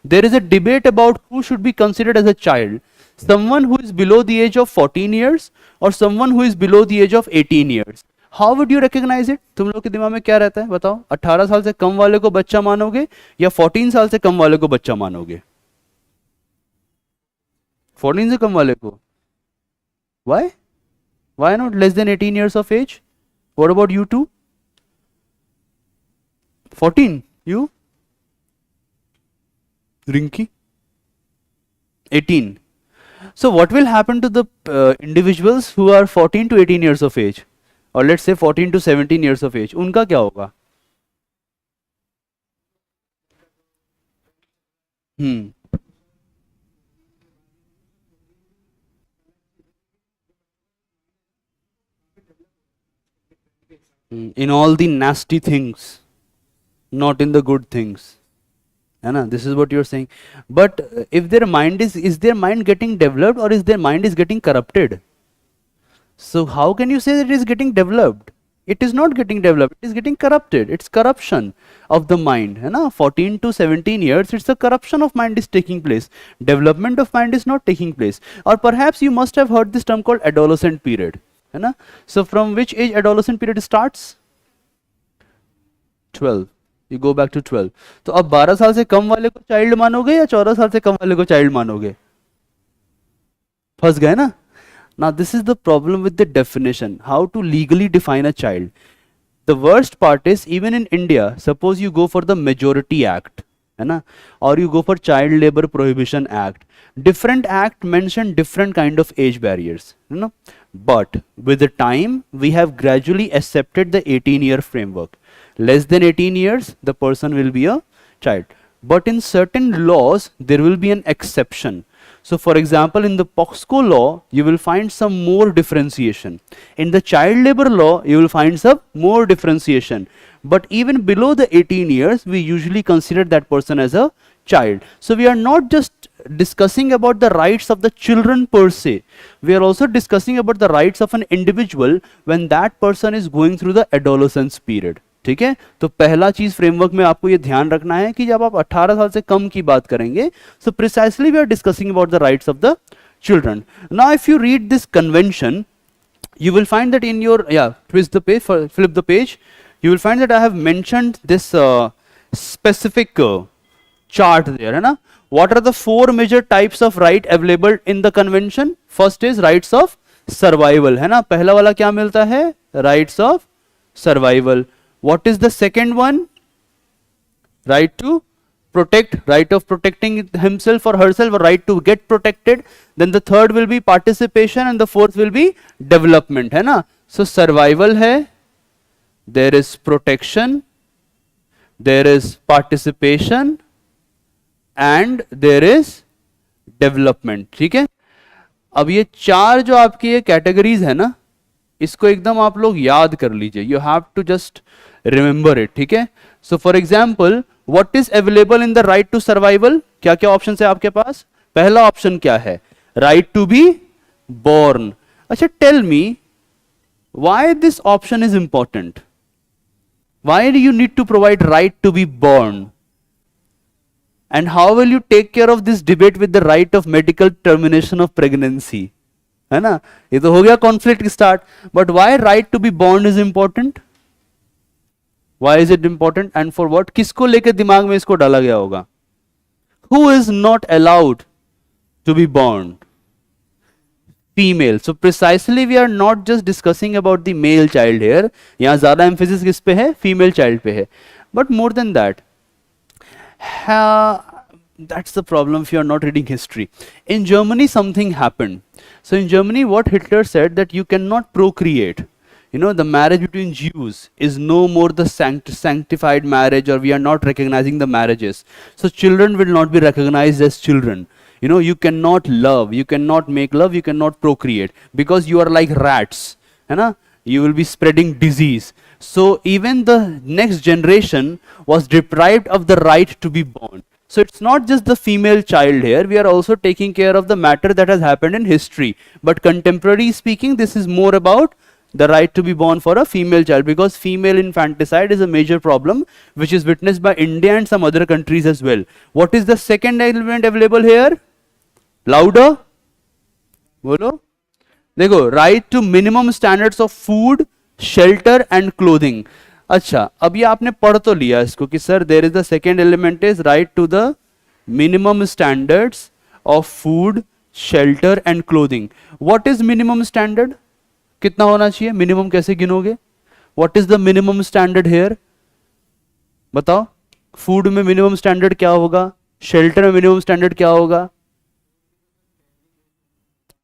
there is a debate about who should be considered as a child. Someone who is below the age of 14 years or someone who is below the age of 18 years. How would you recognize it? तुम लोग के दिमाग में क्या रहता है बताओ? 18 साल से कम वाले को बच्चा मानोगे या 14 साल से कम वाले को बच्चा मानोगे? 14 से कम वाले को. Why? Why not less than 18 years of age? What about you two? 14. You? Rinky? 18. So what will happen to the individuals who are 14 to 18 years of age? Or let's say 14 to 17 years of age, उनका क्या होगा? In all the nasty things, not in the good things. This is what you're saying. But if their mind is their mind getting developed or is their mind is getting corrupted? So how can you say that it is getting developed? It is not getting developed, it is getting corrupted. It's corruption of the mind. 14 to 17 years, it's a corruption of mind is taking place. Development of mind is not taking place. Or perhaps you must have heard this term called adolescent period. So from which age adolescent period starts? 12, you go back to 12. तो अब 12 साल से कम वाले को child मानोगे या 14 साल से कम वाले को चाइल्ड मानोगे? फंस गए ना? Now this is the problem with the definition, how to legally define a child. The worst part is, even in India, suppose you go for the Majority Act, है ना, or you go for Child Labor Prohibition Act, different act mention different kind of age barriers, you know, but with the time we have gradually accepted the 18-year framework. Less than 18 years, the person will be a child. But in certain laws, there will be an exception. So for example, in the POXCO law, you will find some more differentiation. In the child labor law, you will find some more differentiation. But even below the 18 years, we usually consider that person as a child. So we are not just discussing about the rights of the children per se. We are also discussing about the rights of an individual when that person is going through the adolescence period. ठीक है, तो पहला चीज framework में आपको ये ध्यान रखना है कि जब आप 18 साल से कम की बात करेंगे, so precisely we are discussing about the rights of the children. Now if you read this convention, you will find that in your, twist the page, flip the page, you will find that I have mentioned this specific chart there, है ना. What are the four major types of right available in the convention? First is rights of survival, है ना. पहला वाला क्या मिलता है? Rights of survival. What is the second one? Right to protect, right of protecting himself or herself, or right to get protected. Then the third will be participation and the fourth will be development, है ना. So survival है, there is protection, there is participation and there is development. ठीक है, अब ये चार जो आपकी ये कैटेगरीज है ना, इसको एकदम आप लोग याद कर लीजिए. You have to just remember it. ठीक है, so for example, what is available in the right to survival? क्या क्या ऑप्शन है आपके पास? पहला ऑप्शन क्या है? Right to be born. अच्छा, tell me why this option is important? Why do you need to provide right to be born? And how will you take care of this debate with the right of medical termination of pregnancy? है ना, ये तो हो गया conflict start. But why right to be born is important? Why is it important and for what? किसको लेकर दिमाग में इसको डाला गया होगा? Who is not allowed to be born? Female. So precisely we are not just discussing about the male child here. यहां ज्यादा एम्फेसिस किस पे है? फीमेल चाइल्ड पे है. But more than that, that's the problem if you are not reading history. In Germany, something happened. So in Germany, what Hitler said, that you cannot procreate. You know, the marriage between Jews is no more the sanctified marriage, or we are not recognizing the marriages. So children will not be recognized as children. You know, you cannot love, you cannot make love, you cannot procreate, because you are like rats. You know, you will be spreading disease. So even the next generation was deprived of the right to be born. So it's not just the female child here, we are also taking care of the matter that has happened in history. But contemporary speaking, this is more about the right to be born for a female child, because female infanticide is a major problem which is witnessed by India and some other countries as well. What is the second element available here? Louder? Bolo? देखो, right to minimum standards of food, shelter and clothing. अच्छा, अब ये आपने पढ़ तो लिया इसको कि sir there is the second element is right to the minimum standards of food, shelter and clothing. What is minimum standard? कितना होना चाहिए? मिनिमम कैसे गिनोगे? What is the minimum standard here? बताओ. फूड में मिनिमम स्टैंडर्ड क्या होगा? Shelter में मिनिमम स्टैंडर्ड क्या होगा?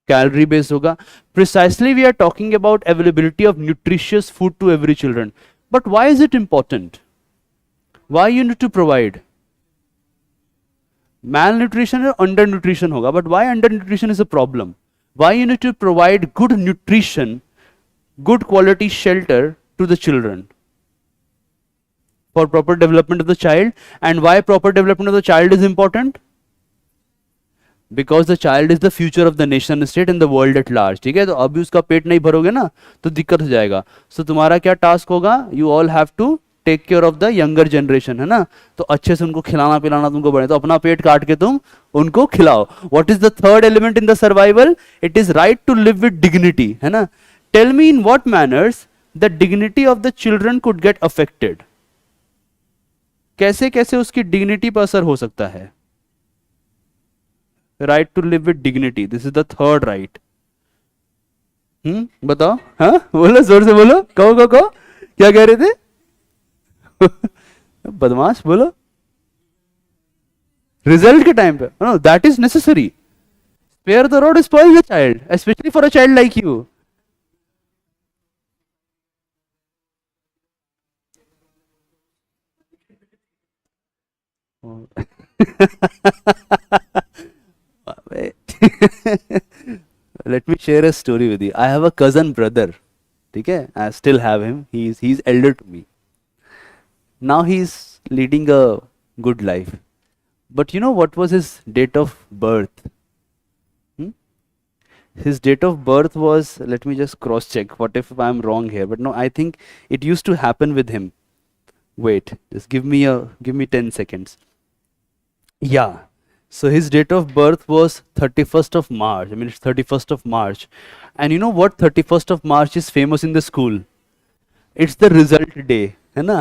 कैलोरी बेस्ड होगा. Precisely we are talking about availability of nutritious food to every children. But why is it important? Why you need to provide? Malnutrition or undernutrition होगा, but why undernutrition is a problem? Why you need to provide good nutrition, good quality shelter to the children for proper development of the child? And why proper development of the child is important? Because the child is the future of the nation state and the world at large. ठीक है, तो अभी उसका पेट नहीं भरोगे ना तो दिक्कत हो जाएगा. सो तुम्हारा क्या टास्क होगा? You all have to take care of the younger generation, है ना. तो अच्छे से उनको खिलाना पिलाना तुमको बढ़े, तो अपना पेट काट के तुम उनको खिलाओ. What is the third element in the survival? It is right to live with dignity, है ना. Tell me in what manners the dignity of the children could get affected. कैसे कैसे उसकी डिग्निटी पर असर हो सकता है? Right to live with dignity, this is the third right. बताओ. हाँ बोलो, जोर से बोलो, कहो क्या कह रहे थे? बदमाश, बोलो. रिजल्ट के टाइम पे, no that is necessary. Spare the rod spoil the child, specially for a child like you. Let me share a story with you. I have a cousin brother. ठीक है, I still have him. He's elder to me. Now he's leading a good life. But you know what was his date of birth? His date of birth was, let me just cross check. What if I'm wrong here? But no, I think it used to happen with him. Wait, just give me 10 seconds. Yeah. So his date of birth was 31st of March. I mean, it's 31st of March. And you know what 31st of March is famous in the school? It's the result day. है ना?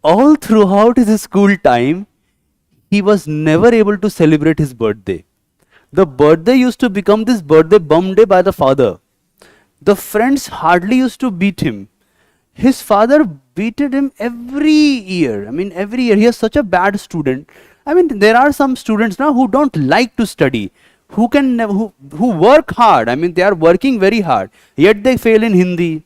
All throughout his school time, he was never able to celebrate his birthday. The birthday used to become this birthday bum day by the father. The friends hardly used to beat him. His father beated him every year. I mean, every year. He is such a bad student. I mean, there are some students now who don't like to study, who work hard. I mean, they are working very hard, yet they fail in Hindi,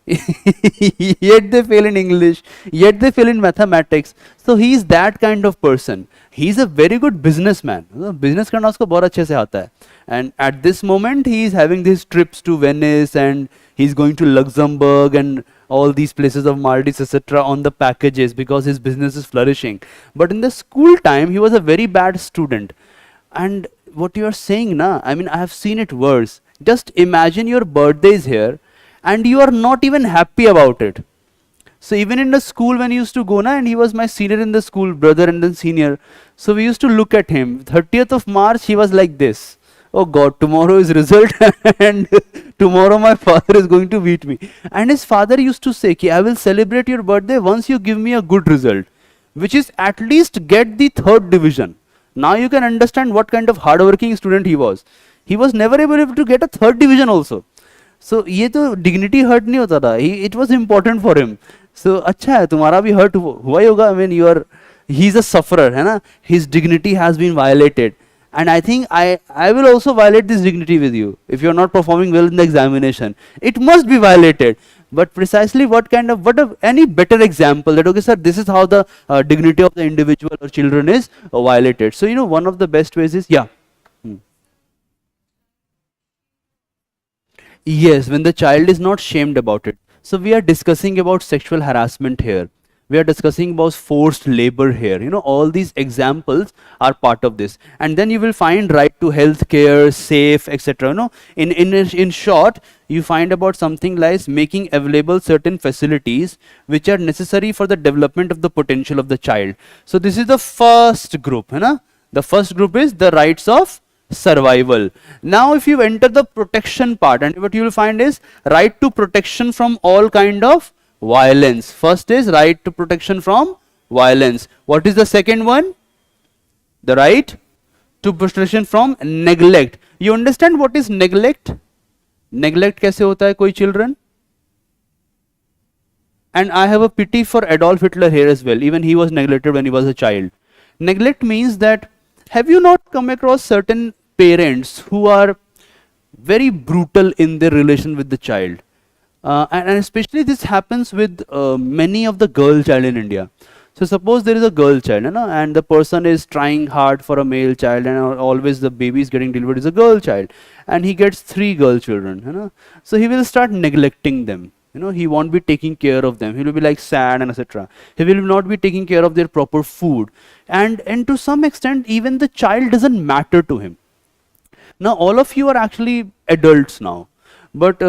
yet they fail in English, yet they fail in mathematics. So he is that kind of person. He is a very good businessman. Business करना उसको बहुत अच्छे से आता है. And at this moment, he is having these trips to Venice, and he is going to Luxembourg and all these places of Maldives, etc. on the packages because his business is flourishing. But in the school time, he was a very bad student. And what you are saying, na, I mean, I have seen it worse. Just imagine your birthday is here, and you are not even happy about it. So even in the school when he used to go, na, and he was my senior in the school, brother and then senior. So we used to look at him. 30th of March, he was like this. Oh God, tomorrow is result and tomorrow my father is going to beat me. And his father used to say, I will celebrate your birthday once you give me a good result, which is at least get the 3rd division. Now you can understand what kind of hardworking student he was. He was never able to get a 3rd division also. So ये तो dignity hurt नहीं होता था. It was important for him. So अच्छा है, तुम्हारा भी hurt हुआ ही होगा. I mean, he's a sufferer, है ना? His dignity has been violated. And I think I will also violate this dignity with you if you are not performing well in the examination. It must be violated. But precisely any better example that, okay sir, this is how the dignity of the individual or children is violated. So, you know, one of the best ways is, yeah. Yes, when the child is not shamed about it. So we are discussing about sexual harassment here. We are discussing about forced labor here. You know, all these examples are part of this. And then you will find right to health care, safe, etc. You know, in short, you find about something like making available certain facilities which are necessary for the development of the potential of the child. So this is the first group. You know? The first group is the rights of survival. Now if you enter the protection part, and what you will find is right to protection from all kind of violence. First is right to protection from violence. What is the second one? The right to protection from neglect. You understand what is neglect? Neglect कैसे होता है कोई children? And I have a pity for Adolf Hitler here as well. Even he was neglected when he was a child. Neglect means that, have you not come across certain parents who are very brutal in their relation with the child? And especially this happens with many of the girl child in India. So suppose there is a girl child, you know, and the person is trying hard for a male child, and always the baby is getting delivered is a girl child, and he gets 3 girl children, you know. So he will start neglecting them. You know, he won't be taking care of them. He will be like sad and etc. He will not be taking care of their proper food, and to some extent even the child doesn't matter to him. Now all of you are actually adults now, but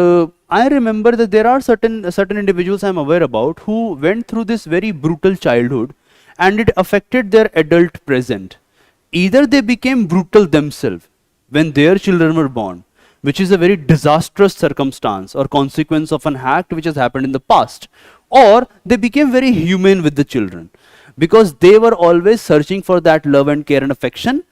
I remember that there are certain individuals I am aware about who went through this very brutal childhood, and it affected their adult present. Either they became brutal themselves when their children were born, which is a very disastrous circumstance or consequence of an act which has happened in the past, or they became very humane with the children because they were always searching for that love and care and affection,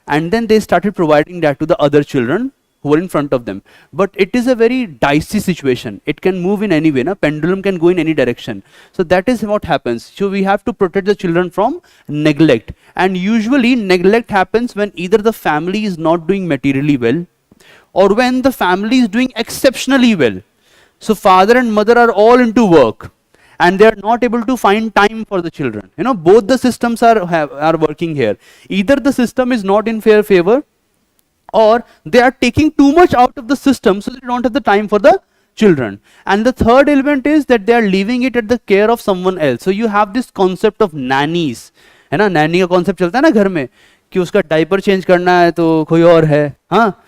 and then they started providing that to the other children who were in front of them. But it is a very dicey situation. It can move in any way. Na? Pendulum can go in any direction. So that is what happens. So we have to protect the children from neglect. And usually neglect happens when either the family is not doing materially well, or when the family is doing exceptionally well. So father and mother are all into work, and they are not able to find time for the children. You know, both the systems are working here. Either the system is not in fair favor, or they are taking too much out of the system, so they don't have the time for the children. And the third element is that they are leaving it at the care of someone else. So you have this concept of nannies, है ना, nanny का concept चलता है ना घर में कि उसका diaper change करना है तो कोई और है, हाँ,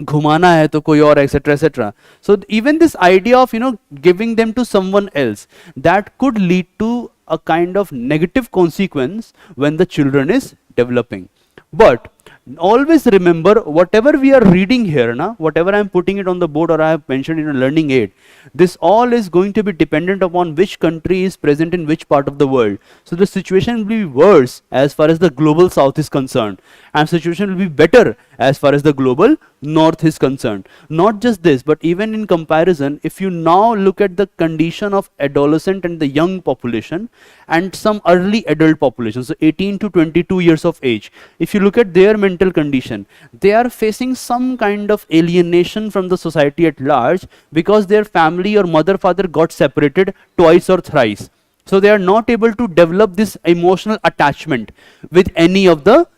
घुमाना है तो कोई और, etc, etc. So even this idea of, you know, giving them to someone else, that could lead to a kind of negative consequence when the children is developing. But always remember, whatever we are reading here, na, whatever I am putting it on the board or I have mentioned in a learning aid, this all is going to be dependent upon which country is present in which part of the world. So the situation will be worse as far as the global south is concerned, and situation will be better as far as the global north is concerned. Not just this, but even in comparison, if you now look at the condition of adolescent and the young population and some early adult population, so 18 to 22 years of age, if you look at their mental condition, they are facing some kind of alienation from the society at large because their family or mother father got separated twice or thrice. So they are not able to develop this emotional attachment with any of the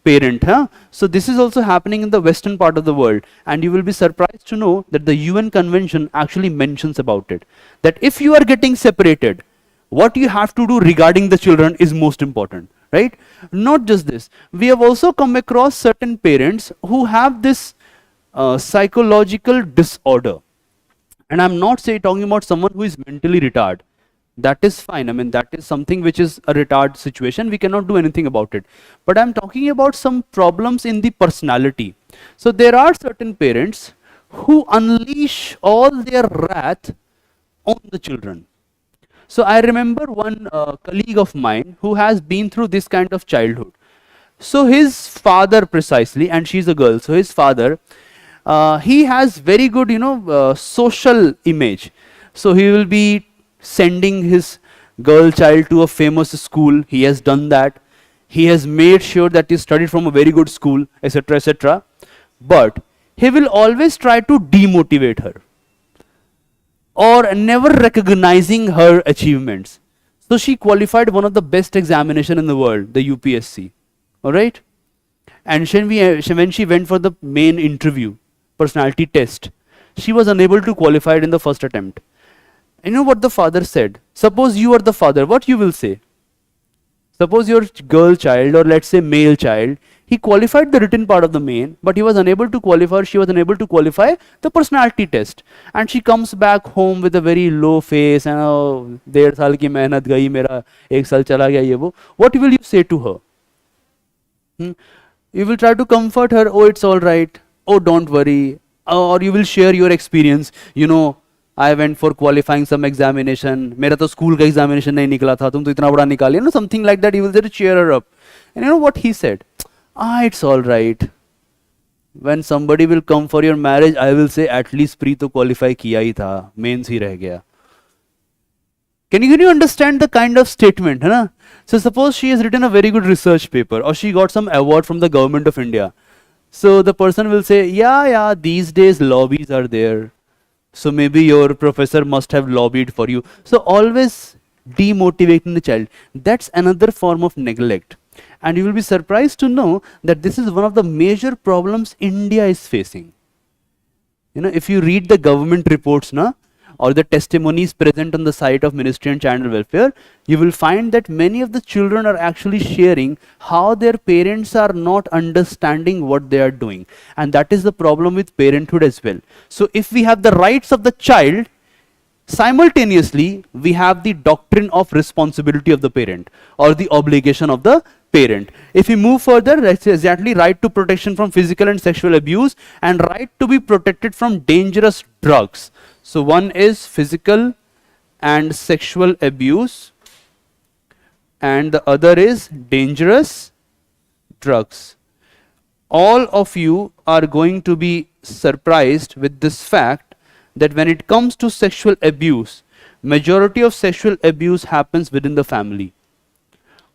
parent. Huh? So this is also happening in the western part of the world, and you will be surprised to know that the UN convention actually mentions about it, that if you are getting separated, what you have to do regarding the children is most important, right? Not just this, we have also come across certain parents who have this psychological disorder, and I'm not talking about someone who is mentally retarded. That is fine. I mean, that is something which is a retard situation. We cannot do anything about it. But I'm talking about some problems in the personality. So there are certain parents who unleash all their wrath on the children. So I remember one colleague of mine who has been through this kind of childhood. So his father precisely, and she's a girl, so his father, he has very good, you know, social image. So he will be sending his girl child to a famous school. He has done that. He has made sure that he studied from a very good school, etc, etc. But he will always try to demotivate her, or never recognizing her achievements. So she qualified one of the best examination in the world, the UPSC. Alright? And when she went for the main interview, personality test, she was unable to qualify it in the first attempt. You know what the father said? Suppose you are the father, what you will say? Suppose your girl child, or let's say male child, he qualified the written part of the main, but he was unable to qualify, she was unable to qualify the personality test. And she comes back home with a very low face, and oh, 1.5 साल की मेहनत गई, मेरा 1 साल चला गया ये वो. What will you say to her? You will try to comfort her, oh it's all right, oh don't worry, or you will share your experience, you know, I went for qualifying some examination, मेरा तो school का examination नहीं निकला था, तुम तो इतना बड़ा निकाली, you know, something like that. You will just cheer her up. And you know what he said? It's all right. When somebody will come for your marriage, I will say at least pre तो qualify किया ही था, mains ही रह गया. Can you understand the kind of statement? है ना? So suppose she has written a very good research paper, or she got some award from the government of India. So the person will say, yeah, these days lobbies are there. So maybe your professor must have lobbied for you. So always demotivating the child. That's another form of neglect. And you will be surprised to know that this is one of the major problems India is facing. You know, if you read the government reports, or the testimonies present on the site of Ministry and Child Welfare, you will find that many of the children are actually sharing how their parents are not understanding what they are doing. And that is the problem with parenthood as well. So if we have the rights of the child, simultaneously we have the doctrine of responsibility of the parent, or the obligation of the parent. If we move further, that's exactly right to protection from physical and sexual abuse, and right to be protected from dangerous drugs. So one is physical and sexual abuse, and the other is dangerous drugs. All of you are going to be surprised with this fact that when it comes to sexual abuse, majority of sexual abuse happens within the family,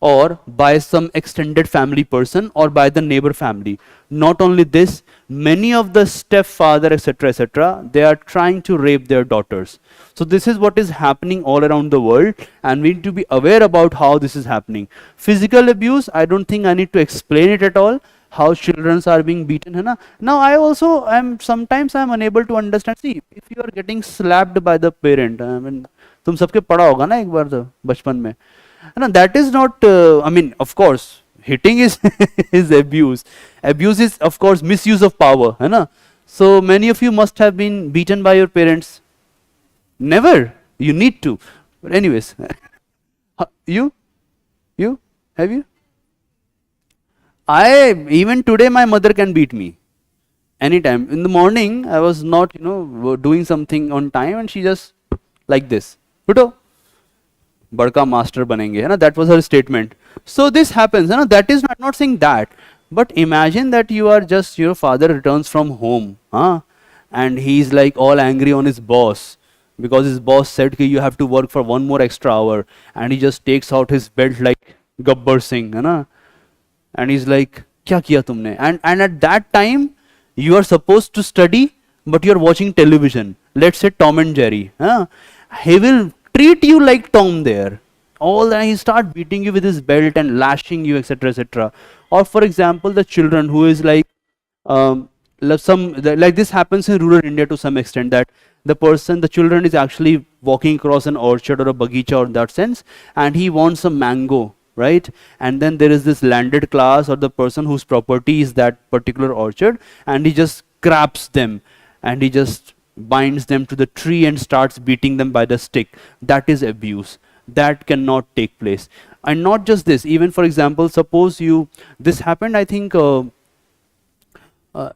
or by some extended family person, or by the neighbor family. Not only this, many of the stepfather, etc., they are trying to rape their daughters. So this is what is happening all around the world, and we need to be aware about how this is happening. Physical abuse, I don't think I need to explain it at all, how children are being beaten, है ना? Now I also sometimes I'm unable to understand. See, if you are getting slapped by the parent, I mean, तुम सबके पढ़ा होगा ना एक बार तो बचपन में, है ना? That is not, I mean, of course, hitting is is abuse. Abuse is, of course, misuse of power, है ना? So many of you must have been beaten by your parents. Never. You need to. But anyways, you have you? Even today my mother can beat me anytime. In the morning I was not, doing something on time, and she just like this, Uto, badka master banenge, hai na? That was her statement. So this happens, that is, I'm not saying that, but imagine that you are just, your father returns from home, and he's like all angry on his boss because his boss said that you have to work for one more extra hour, and he just takes out his belt like Gabbar Singh, hai na? And he's like, kya kiya tumne? And at that time, you are supposed to study, but you are watching television. Let's say Tom and Jerry. He will treat you like Tom there. All that, he start beating you with his belt and lashing you, etc., Or for example, the children who is like, like this happens in rural India to some extent, that the children is actually walking across an orchard or a bagicha or that sense, and he wants a mango. Right? And then there is this landed class or the person whose property is that particular orchard, and he just grabs them and he just binds them to the tree and starts beating them by the stick. That is abuse. That cannot take place. And not just this, even for example, suppose this happened, I think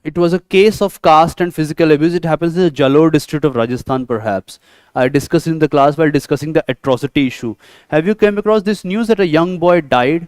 it was a case of caste and physical abuse. It happens in the Jalore district of Rajasthan perhaps. I discussed in the class while discussing the atrocity issue. Have you come across this news that a young boy died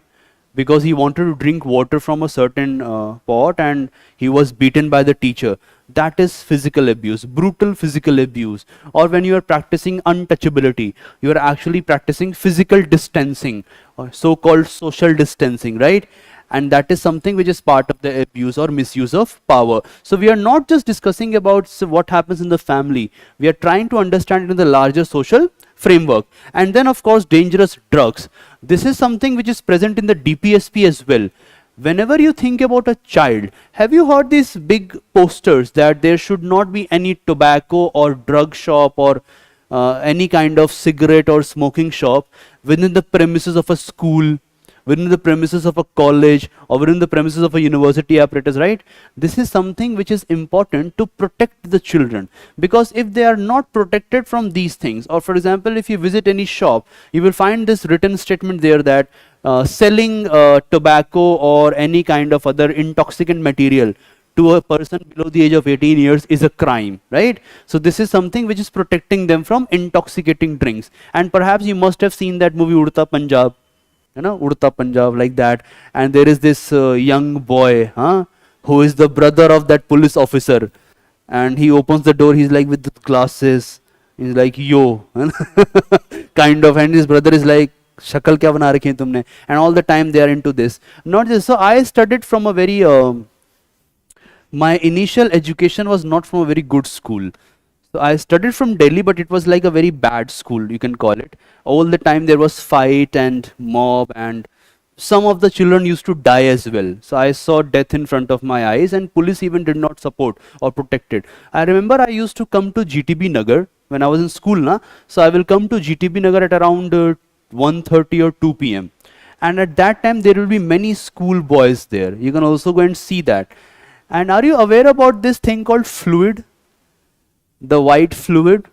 because he wanted to drink water from a certain pot, and he was beaten by the teacher? That is physical abuse, brutal physical abuse. Or when you are practicing untouchability, you are actually practicing physical distancing, or so-called social distancing, right? And that is something which is part of the abuse or misuse of power. So we are not just discussing about what happens in the family. We are trying to understand it in the larger social framework. And then of course dangerous drugs. This is something which is present in the DPSP as well. Whenever you think about a child, have you heard these big posters that there should not be any tobacco or drug shop or any kind of cigarette or smoking shop within the premises of a school, within the premises of a college, or within the premises of a university apparatus, right? This is something which is important to protect the children, because if they are not protected from these things, or for example, if you visit any shop, you will find this written statement there that selling tobacco or any kind of other intoxicant material to a person below the age of 18 years is a crime, right? So this is something which is protecting them from intoxicating drinks. And perhaps you must have seen that movie Udta Punjab, Udta Punjab, like that. And there is this young boy, who is the brother of that police officer. And he opens the door, he's like with the glasses, he's like, yo, kind of, and his brother is like, shakal kya bana rakhi hai tumne? And all the time they are into this. Not just, so I studied from a very, my initial education was not from a very good school. So I studied from Delhi, but it was like a very bad school, you can call it. All the time there was fight and mob, and some of the children used to die as well. So I saw death in front of my eyes, and police even did not support or protect it. I remember I used to come to GTB Nagar when I was in school, so I will come to GTB Nagar at around 1:30 or 2 p.m. And at that time there will be many school boys there. You can also go and see that. And are you aware about this thing called fluid? The white fluid,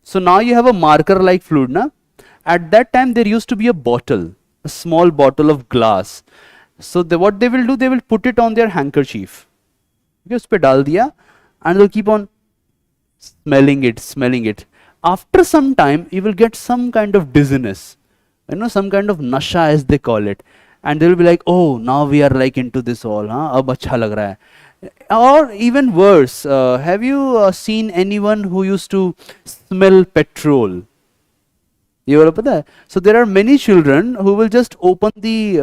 So now you have a marker like fluid, At that time there used to be a bottle, a small bottle of glass. So what they will do, they will put it on their handkerchief. Uspe dal diya, and they'll keep on smelling it. After some time, you will get some kind of dizziness, you know, some kind of nasha as they call it. And they will be like, oh, now we are like into this all, huh? Ab acha lag raha hai. Or even worse, have you seen anyone who used to smell petrol? So there are many children who will just open the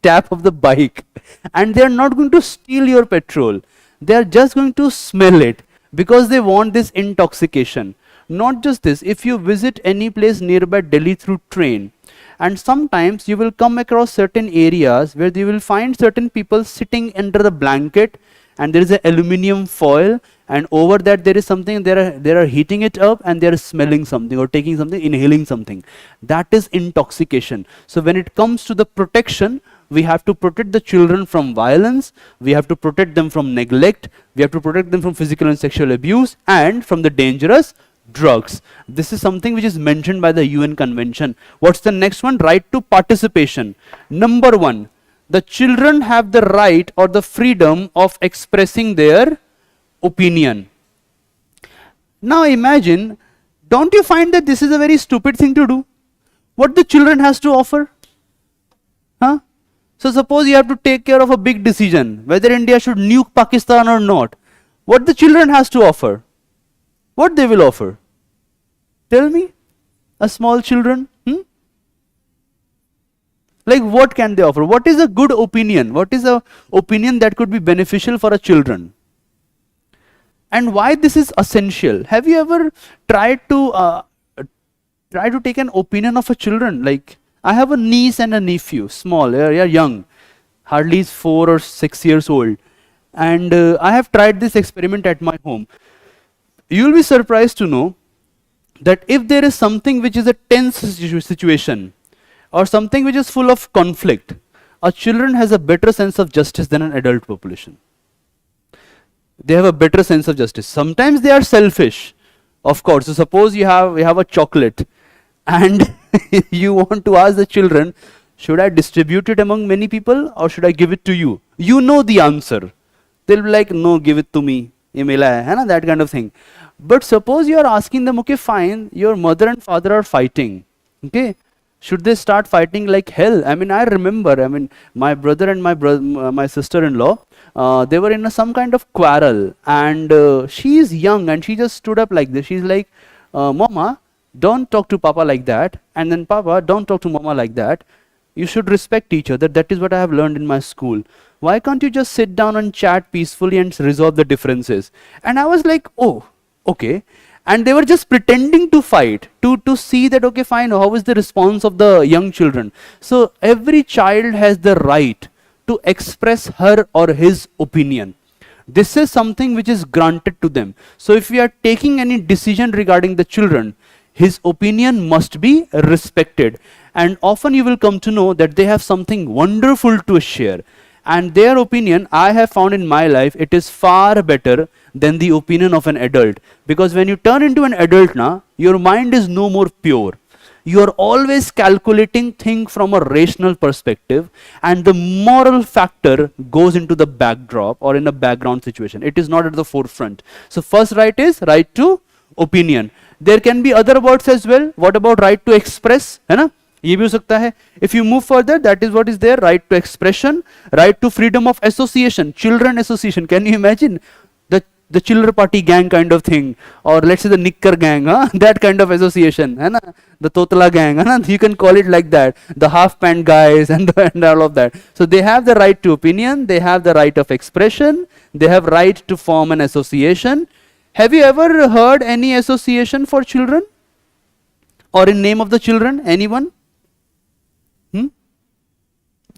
tap of the bike, and they are not going to steal your petrol. They are just going to smell it because they want this intoxication. Not just this, if you visit any place nearby Delhi through train, and sometimes you will come across certain areas where you will find certain people sitting under the blanket, and there is an aluminium foil, and over that there is something, they are heating it up, and they are smelling something or taking something, inhaling something. That is intoxication. So when it comes to the protection, we have to protect the children from violence, we have to protect them from neglect, we have to protect them from physical and sexual abuse, and from the dangerous drugs. This is something which is mentioned by the UN Convention. What's the next one? Right to participation. Number 1, the children have the right or the freedom of expressing their opinion. Now imagine, don't you find that this is a very stupid thing to do? What the children has to offer? Huh? So suppose you have to take care of a big decision, whether India should nuke Pakistan or not. What the children has to offer? What they will offer? Tell me, a small children. Like what can they offer? What is a good opinion? What is a opinion that could be beneficial for a children? And why this is essential? Have you ever tried to take an opinion of a children? Like I have a niece and a nephew, small, they are young, hardly 4 or 6 years old, and I have tried this experiment at my home. You will be surprised to know that if there is something which is a tense situation or something which is full of conflict, a children has a better sense of justice than an adult population. They have a better sense of justice. Sometimes they are selfish, of course. So suppose you have a chocolate and you want to ask the children, should I distribute it among many people or should I give it to you? You know the answer. They'll be like, no, give it to me. That kind of thing. But suppose you are asking them, okay, fine, your mother and father are fighting. Okay, should they start fighting like hell? I mean, I remember, my brother and my sister-in-law, they were in some kind of quarrel, and she is young and she just stood up like this. She's like, Mama, don't talk to Papa like that, and then Papa, don't talk to Mama like that. You should respect each other. That is what I have learned in my school. Why can't you just sit down and chat peacefully and resolve the differences? And I was like, oh, okay. And they were just pretending to fight, to see that, okay, fine, how is the response of the young children? So every child has the right to express her or his opinion. This is something which is granted to them. So if we are taking any decision regarding the children, his opinion must be respected. And often you will come to know that they have something wonderful to share. And their opinion, I have found in my life, it is far better than the opinion of an adult. Because when you turn into an adult now, your mind is no more pure. You are always calculating things from a rational perspective, and the moral factor goes into the backdrop or in a background situation. It is not at the forefront. So first right is right to opinion. There can be other words as well. What about right to express? है ना? ये भी हो सकता है. If you move further, that is what is there. Right to expression, right to freedom of association, children association. Can you imagine the chiller party gang kind of thing, or let's say the knicker gang, that kind of association, है ना? The totala gang, है ना? You can call it like that. The half pant guys and all of that. So they have the right to opinion, they have the right of expression, they have right to form an association. Have you ever heard any association for children? Or in name of the children? Anyone?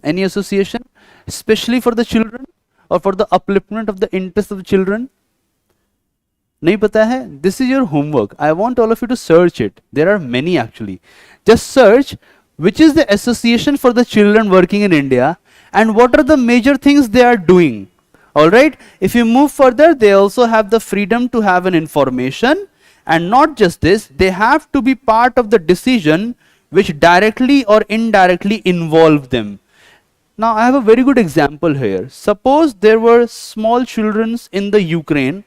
Any association? Especially for the children? Or for the upliftment of the interests of the children? नहीं पता है? This is your homework. I want all of you to search it. There are many actually. Just search which is the association for the children working in India and what are the major things they are doing. Alright? If you move further, they also have the freedom to have an information, and not just this, they have to be part of the decision which directly or indirectly involve them. Now I have a very good example here. Suppose there were small children in the Ukraine,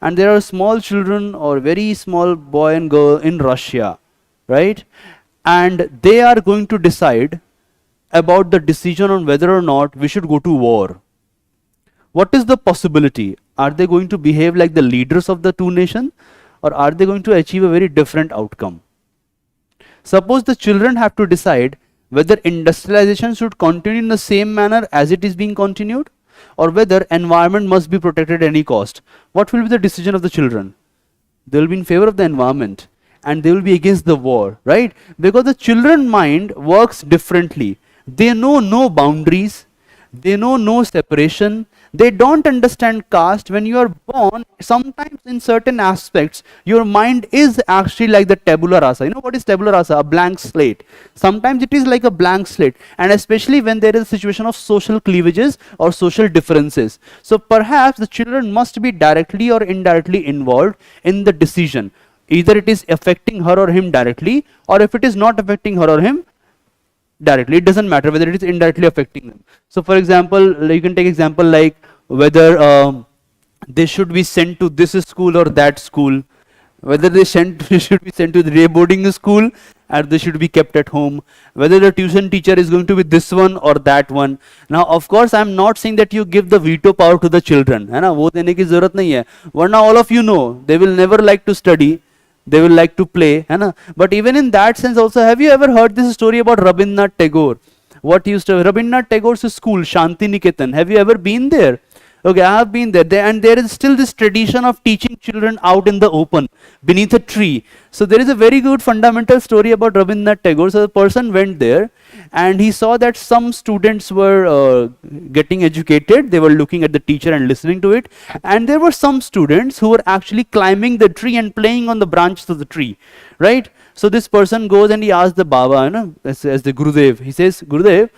and there are small children or very small boy and girl in Russia, right? And they are going to decide about the decision on whether or not we should go to war. What is the possibility? Are they going to behave like the leaders of the two nations, or are they going to achieve a very different outcome? Suppose the children have to decide whether industrialization should continue in the same manner as it is being continued, or whether environment must be protected at any cost. What will be the decision of the children? They will be in favor of the environment, and they will be against the war, right? Because the children mind works differently. They know no boundaries, they know no separation, they don't understand caste. When you are born, sometimes in certain aspects, your mind is actually like the tabula rasa. You know what is tabula rasa? A blank slate. Sometimes it is like a blank slate, and especially when there is a situation of social cleavages or social differences. So perhaps the children must be directly or indirectly involved in the decision. Either it is affecting her or him directly, or if it is not affecting her or him directly, it doesn't matter whether it is indirectly affecting them. So for example, you can take example like whether they should be sent to this school or that school, whether they should be sent to the day boarding school or they should be kept at home, whether the tuition teacher is going to be this one or that one. Now of course I am not saying that you give the veto power to the children, है ना, वो देने की जरूरत नहीं है, वरना all of you know they will never like to study, they will like to play, है ना. But even in that sense also, have you ever heard this story about Rabindranath Tagore? What used to Rabindranath Tagore's school, Shanti Niketan? Have you ever been there? Okay, I have been there. And there is still this tradition of teaching children out in the open, beneath a tree. So there is a very good fundamental story about Rabindranath Tagore. So the person went there and he saw that some students were getting educated. They were looking at the teacher and listening to it. And there were some students who were actually climbing the tree and playing on the branches of the tree, right? So this person goes and he asks the Baba, you know, as the Gurudev. He says, Gurudev,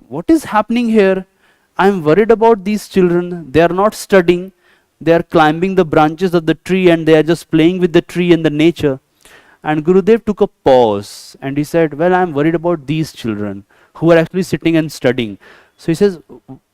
what is happening here? I am worried about these children. They are not studying. They are climbing the branches of the tree and they are just playing with the tree and the nature. And Gurudev took a pause and he said, well, I am worried about these children who are actually sitting and studying. So he says,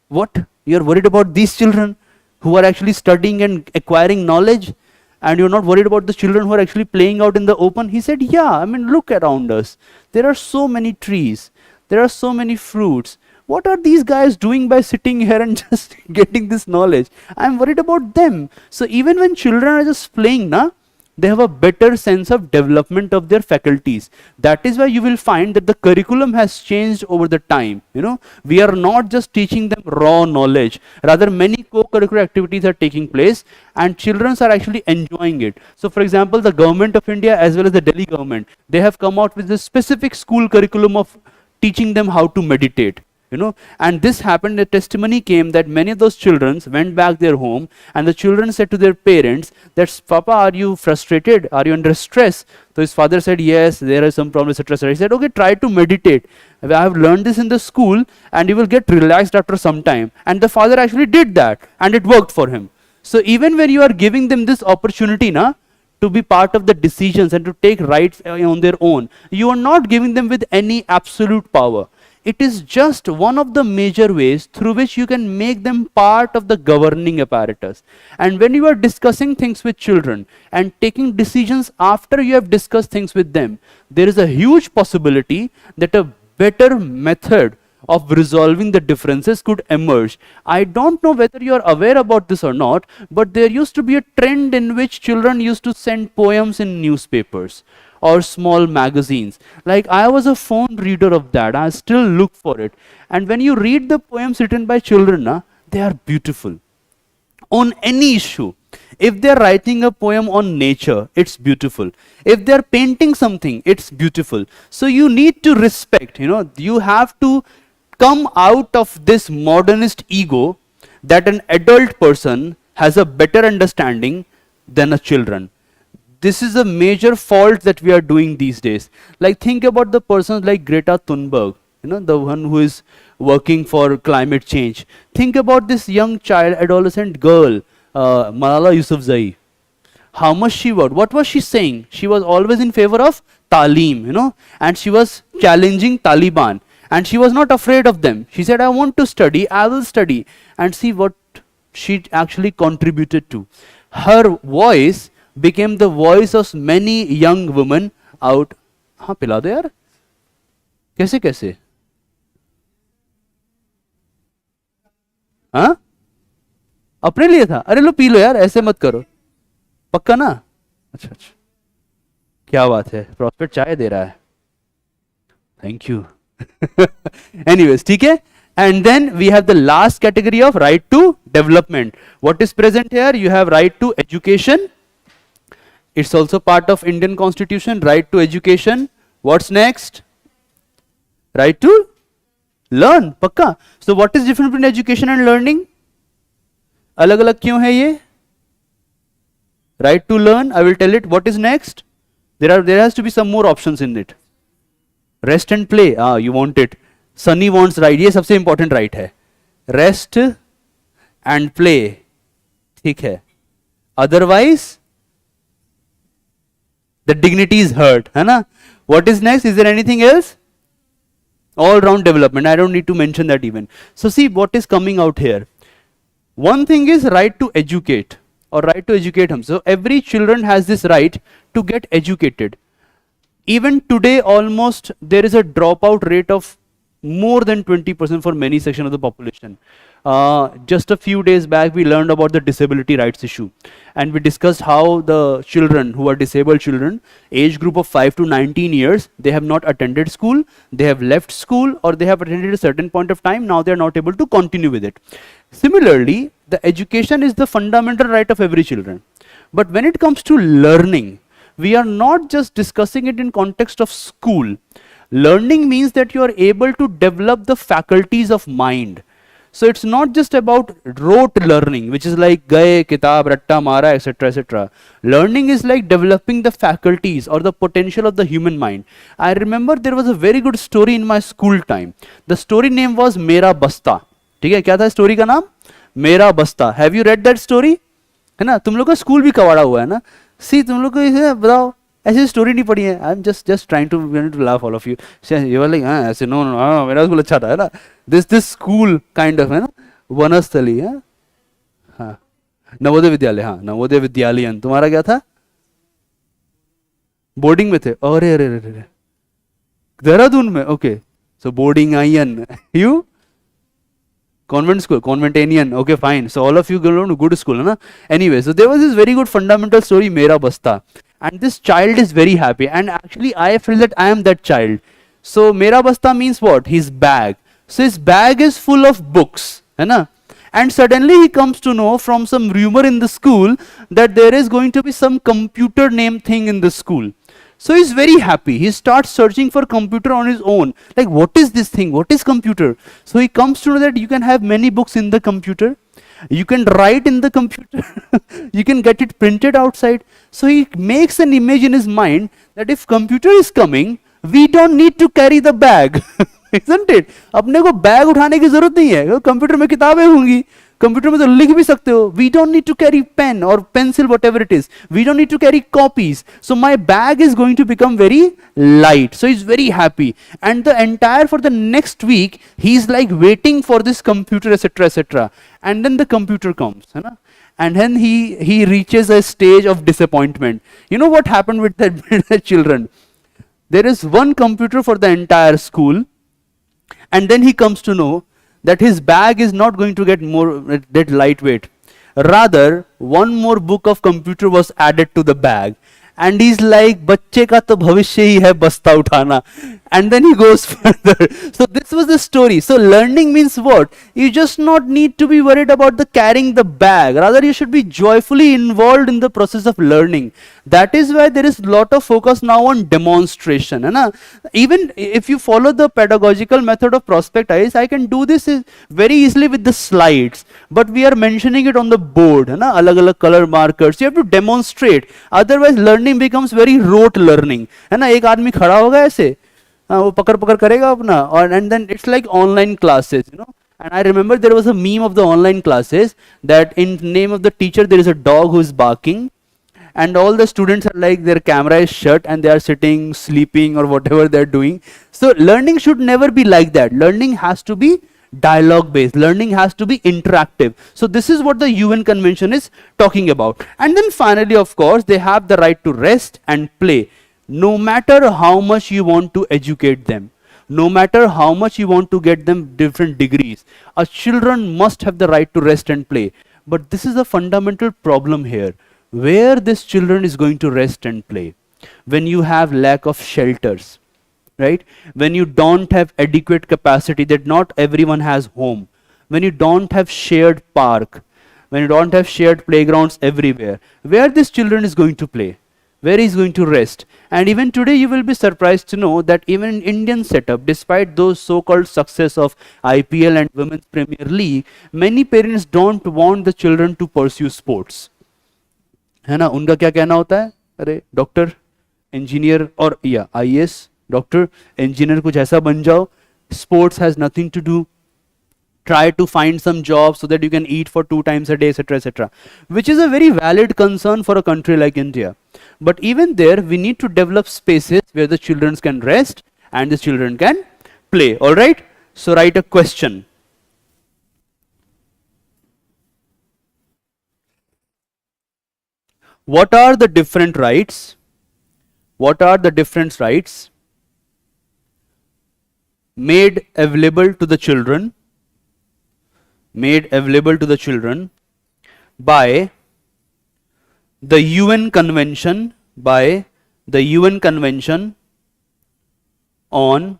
what? You are worried about these children who are actually studying and acquiring knowledge, and you're not worried about the children who are actually playing out in the open? He said, yeah, I mean, look around us. There are so many trees. There are so many fruits. What are these guys doing by sitting here and just getting this knowledge? I'm worried about them. So even when children are just playing, they have a better sense of development of their faculties. That is why you will find that the curriculum has changed over the time. You know, we are not just teaching them raw knowledge. Rather, many co-curricular activities are taking place and children are actually enjoying it. So for example, the government of India as well as the Delhi government, they have come out with a specific school curriculum of teaching them how to meditate. You know, and this happened, a testimony came that many of those children went back their home and the children said to their parents that, Papa, are you frustrated? Are you under stress? So his father said, yes, there are some problems, etc. He said, okay, try to meditate. I have learned this in the school and you will get relaxed after some time. And the father actually did that and it worked for him. So even when you are giving them this opportunity, to be part of the decisions and to take rights on their own, you are not giving them with any absolute power. It is just one of the major ways through which you can make them part of the governing apparatus. And when you are discussing things with children and taking decisions after you have discussed things with them, there is a huge possibility that a better method of resolving the differences could emerge. I don't know whether you are aware about this or not, but there used to be a trend in which children used to send poems in newspapers or small magazines. Like, I was a fond reader of that. I still look for it. And when you read the poems written by children, they are beautiful. On any issue. If they are writing a poem on nature, it's beautiful. If they are painting something, it's beautiful. So you need to respect, you have to come out of this modernist ego that an adult person has a better understanding than a children. This is a major fault that we are doing these days. Like, think about the persons like Greta Thunberg, the one who is working for climate change. Think about this young child, adolescent girl, Malala Yousafzai. How much she worked. What was she saying? She was always in favor of Talim, and she was challenging Taliban. And she was not afraid of them. She said, I want to study, I will study. And see what she actually contributed to. her voice became the voice of many young women out. हाँ पिला दो यार, कैसे कैसे, हाँ अपने लिए था, अरे लो पी लो यार, ऐसे मत करो, पक्का ना, अच्छा अच्छा, क्या बात है, प्रॉस्पेक्ट चाय दे रहा है, थैंक यू। एनीवेज ठीक है, and then we have the last category of right to development. What is present here? You have right to education. It's also part of Indian Constitution, right to education. What's next? Right to learn, पक्का. So what is different between education and learning? अलग अलग क्यों है ये? Right to learn, I will tell it. What is next? There has to be some more options in it. Rest and play, you want it. Sunny wants right, ये सबसे important right है, rest and play, ठीक है, otherwise the dignity is hurt, है ना. What is next? Is there anything else? All round development, I don't need to mention that even. So see what is coming out here. One thing is right to educate, और right to educate हम, so every children has this right to get educated. Even today almost there is a dropout rate of more than 20% for many sections of the population. Just a few days back we learned about the disability rights issue, and we discussed how the children who are disabled children, age group of 5 to 19 years, they have not attended school, they have left school, or they have attended a certain point of time, now they are not able to continue with it. Similarly, the education is the fundamental right of every children, but when it comes to learning, we are not just discussing it in context of school. Learning means that you are able to develop the faculties of mind. So it's not just about rote learning, which is like gaye kitab ratta mara etc etc. Learning is like developing the faculties or the potential of the human mind. I remember there was a very good story in my school time. The story name was Mera Basta. ठीक है, क्या था story का नाम? मेरा बस्ता. Have you read that story? है ना, तुम लोग का स्कूल भी कवाड़ा हुआ है ना. सी तुम लोग को इसे बताओ, ऐसी स्टोरी नहीं पढ़ी है. I am just trying to laugh all of you. ये वाले हाँ ऐसे, नो नो हाँ मेरा स्कूल अच्छा था, है ना, दिस स्कूल काइंड ऑफ, है ना, वनस्थली है, हाँ नवोदय विद्यालय, हाँ नवोदय विद्यालयन. तुम्हारा क्या था? बोर्डिंग में थे? अरे अरे अरे, देहरादून में, okay, so boarding ion, you convent school, conventanian, okay fine, so all of you go to good school, na. Anyway, so there was this very good fundamental story, Mera Basta, and this child is very happy, and actually I feel that I am that child. So Mera Basta means what? His bag. So his bag is full of books, है ना, and suddenly he comes to know from some rumor in the school that there is going to be some computer name thing in the school. So he's very happy. He starts searching for computer on his own. Like, what is this thing? What is computer? So he comes to know that you can have many books in the computer. You can write in the computer. You can get it printed outside. So he makes an image in his mind that if computer is coming, we don't need to carry the bag. Isn't it? अपने को bag उठाने की जरूरत नहीं है, computer में किताबें होंगी, कंप्यूटर में तो लिख भी सकते हो. We don't need to carry pen or pencil, whatever it is. We don't need to carry copies. So my bag is going to become very light. So he's very happy, and the entire for the next week he's like waiting for this computer, etc etc. And then the computer comes, है ना? And then he reaches a stage of disappointment. You know what happened with the children? There is one computer for the entire school, and then he comes to know that his bag is not going to get more that lightweight. Rather, one more book of computer was added to the bag, and he's like, बच्चे का तो भविष्य ही है बस्ता उठाना. And then he goes further. So this was the story. So learning means what? You just not need to be worried about the carrying the bag. Rather, you should be joyfully involved in the process of learning. That is why there is lot of focus now on demonstration. है ना? Even if you follow the pedagogical method of prospectize, I can do this very easily with the slides. But we are mentioning it on the board. है ना? अलग-अलग color markers. You have to demonstrate. Otherwise, learning becomes very rote learning. है ना? एक आदमी खड़ा होगा ऐसे, वो पकड़ पकड़ करेगा अपना, और and then it's like online classes, you know. And I remember there was a meme of the online classes that in name of the teacher there is a dog who is barking, and all the students are like their camera is shut and they are sitting, sleeping or whatever they are doing. So learning should never be like that. Learning has to be dialogue based. Learning has to be interactive. So this is what the UN Convention is talking about. And then finally, of course, they have the right to rest and play, no matter how much you want to educate them, no matter how much you want to get them different degrees. A children must have the right to rest and play. But this is a fundamental problem here. Where this children is going to rest and play? When you have lack of shelters, right? When you don't have adequate capacity, that not everyone has home. When you don't have shared park, when you don't have shared playgrounds everywhere, where this children is going to play? Where is going to rest? And even today you will be surprised to know that even in Indian setup, despite those so-called success of IPL and Women's Premier League, many parents don't want the children to pursue sports. है ना, उनका क्या कहना होता है, अरे doctor engineer और या IAS डॉक्टर इंजीनियर कुछ ऐसा बन जाओ, sports has nothing to do, try to find some job so that you can eat for 2 times a day, etc., etc., which is a very valid concern for a country like India. But even there we need to develop spaces where the children can rest and the children can play. All right, so write a question. What are the different rights? What are the different rights made available to the children, made available to the children by the UN Convention, by the UN Convention on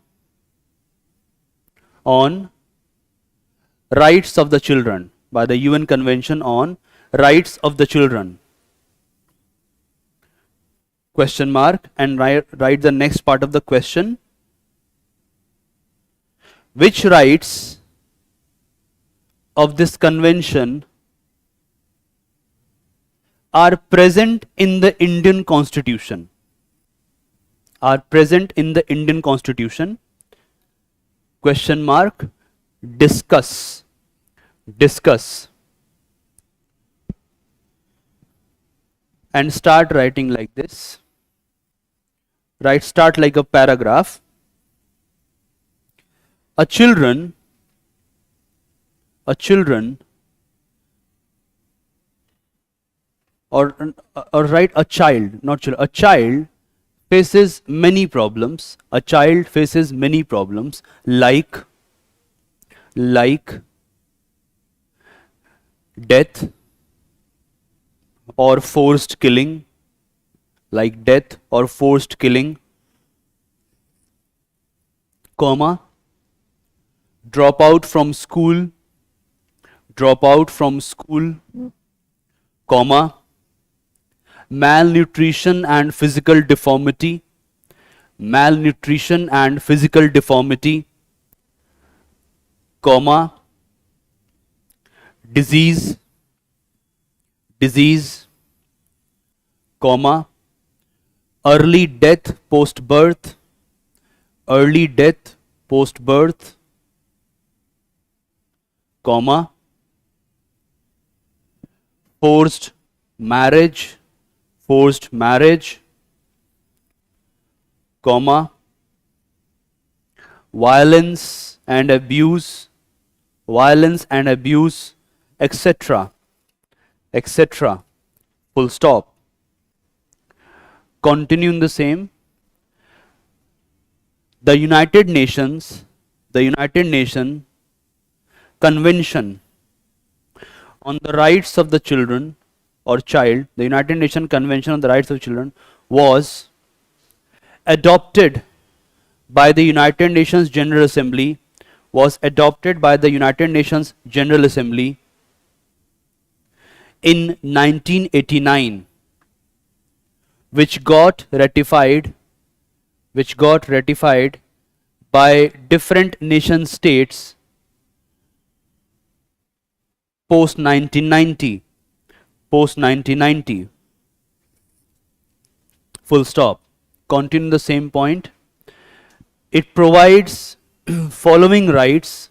rights of the children, by the UN Convention on rights of the children? Question mark, and write the next part of the question. Which rights of this convention are present in the Indian Constitution? Are present in the Indian Constitution? Question mark, discuss. Discuss. And start writing like this. Right, start like a paragraph. A children or write a child, not children, a child faces many problems. A child faces many problems like death or forced killing, like death or forced killing, comma, drop out from school, comma, malnutrition and physical deformity, comma, disease, comma, early death post birth, comma, forced marriage, comma, violence and abuse, etc., full stop. Continue in the same. The United Nations Convention on the Rights of the Children or Child, the United Nations Convention on the Rights of Children was adopted by the United Nations General Assembly, in 1989, which got ratified by different nation states post 1990, full stop. Continue the same point. It provides following rights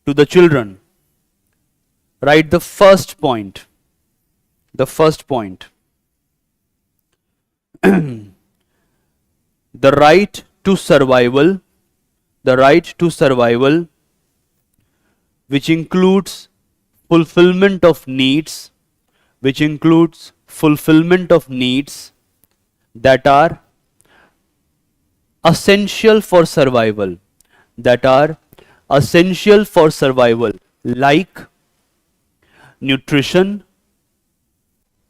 to the children. Write the first point. The right to survival, the right to survival, which includes fulfillment of needs, which includes fulfillment of needs that are essential for survival, that are essential for survival, like nutrition,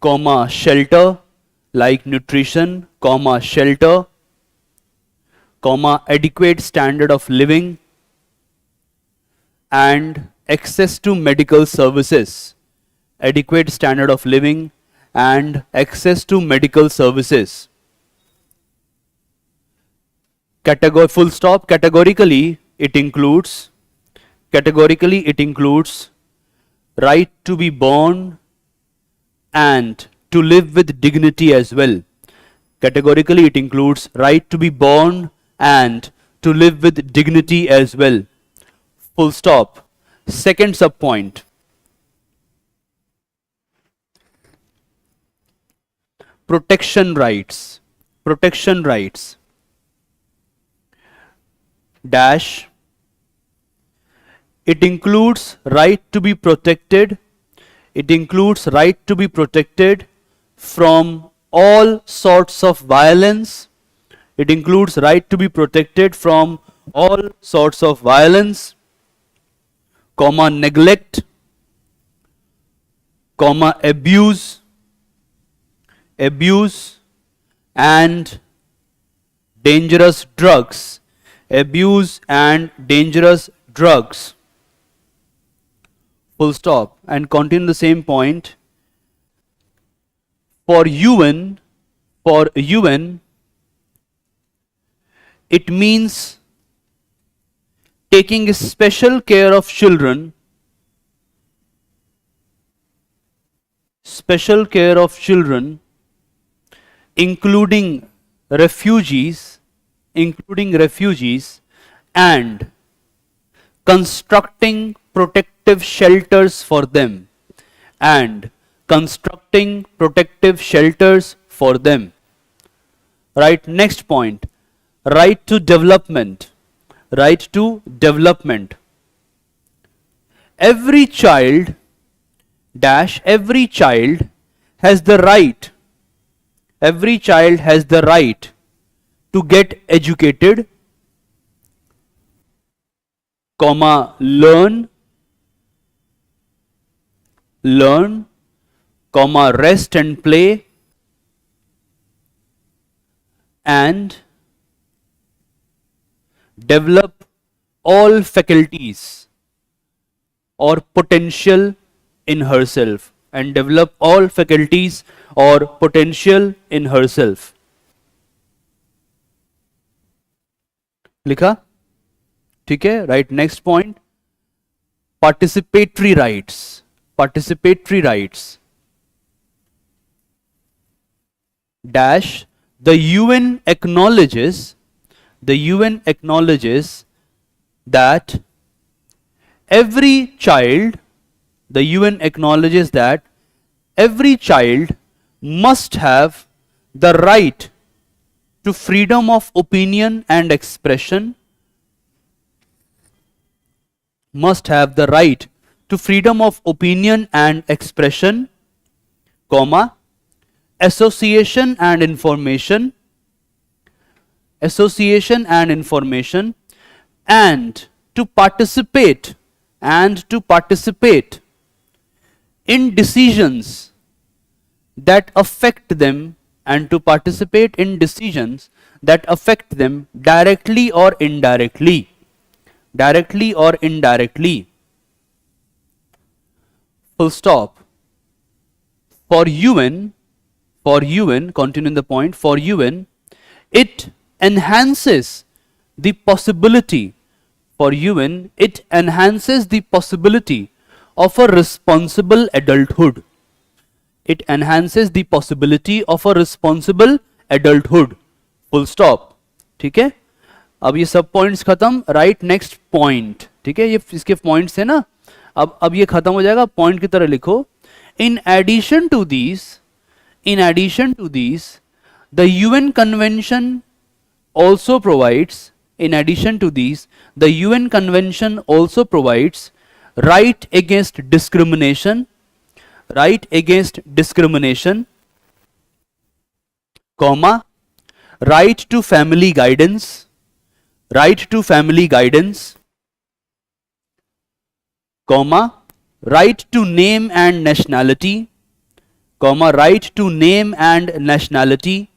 comma, shelter, like nutrition, comma, shelter, comma, adequate standard of living, and access to medical services, adequate standard of living and access to medical services. Full stop. Categorically it includes right to be born and to live with dignity as well. Categorically it includes right to be born and to live with dignity as well. Full stop. Second sub point. Protection rights. Protection rights. Dash. It includes right to be protected. It includes right to be protected from all sorts of violence. It includes right to be protected from all sorts of violence, comma, neglect, comma, abuse and dangerous drugs, abuse and dangerous drugs. Full stop. And continue the same point. For UN, it means taking special care of children, including refugees, and constructing protective shelters for them, Right, next point. Right to development. Every child has the right to get educated, comma, learn, comma, rest and play, and develop all faculties or potential in herself, लिखा? ठीक है. Right, next point. Participatory rights. Dash. The UN acknowledges that every child must have the right to freedom of opinion and expression, comma, association and information, and to participate in decisions that affect them, directly or indirectly. Full stop. For UN, continuing the point, for UN, it enhances the possibility of a responsible adulthood. Full stop. ठीक है. अब ये सब points खत्म. Right, next point. ठीक है, ये इसके पॉइंट्स है ना. अब ये खत्म हो जाएगा. पॉइंट की तरह लिखो. In addition to these, the UN Convention also provides in addition to these, the UN Convention also provides right against discrimination, comma, right to family guidance, comma, right to name and nationality, comma, right to name and nationality,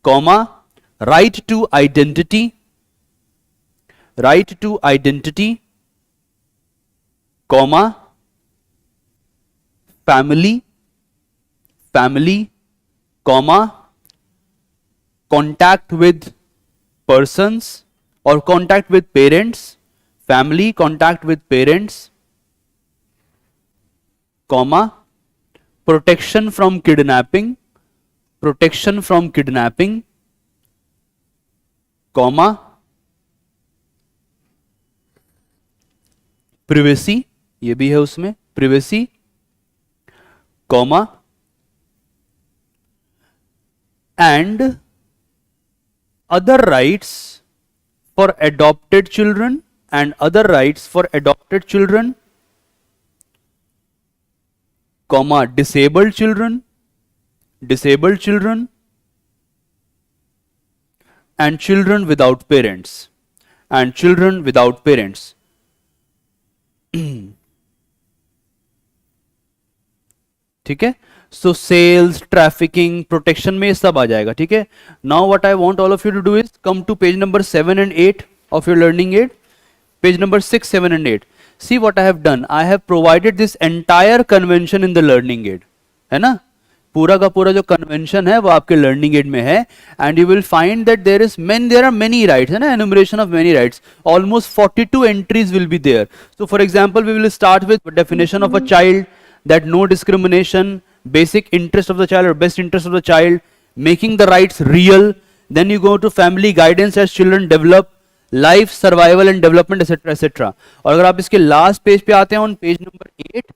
comma, right to identity, comma, family, comma, contact with persons or contact with parents, family, contact with parents, comma, protection from kidnapping, comma, privacy, ये भी है उसमें privacy, comma, and other rights for adopted children comma, disabled children and children without parents ठीक है. सो sales, trafficking, protection में ये सब आ जाएगा. ठीक है. Now what I want all of you to do is come to page number 7 and 8 of your learning aid. Page number 6, 7 and 8. See what I have done. I have provided this entire convention in the learning aid. है ना. पूरा का पूरा जो convention है वो आपके learning aid में है. And you will find that there are many rights, है ना, enumeration of many rights. Almost 42 entries will be there. So for example we will start with definition of a child, that no discrimination, basic interest of the child or best interest of the child, making the rights real. Then you go to family guidance as children develop, life, survival and development, etc. etc. और अगर आप इसके last page पे आते हैं on page number 8,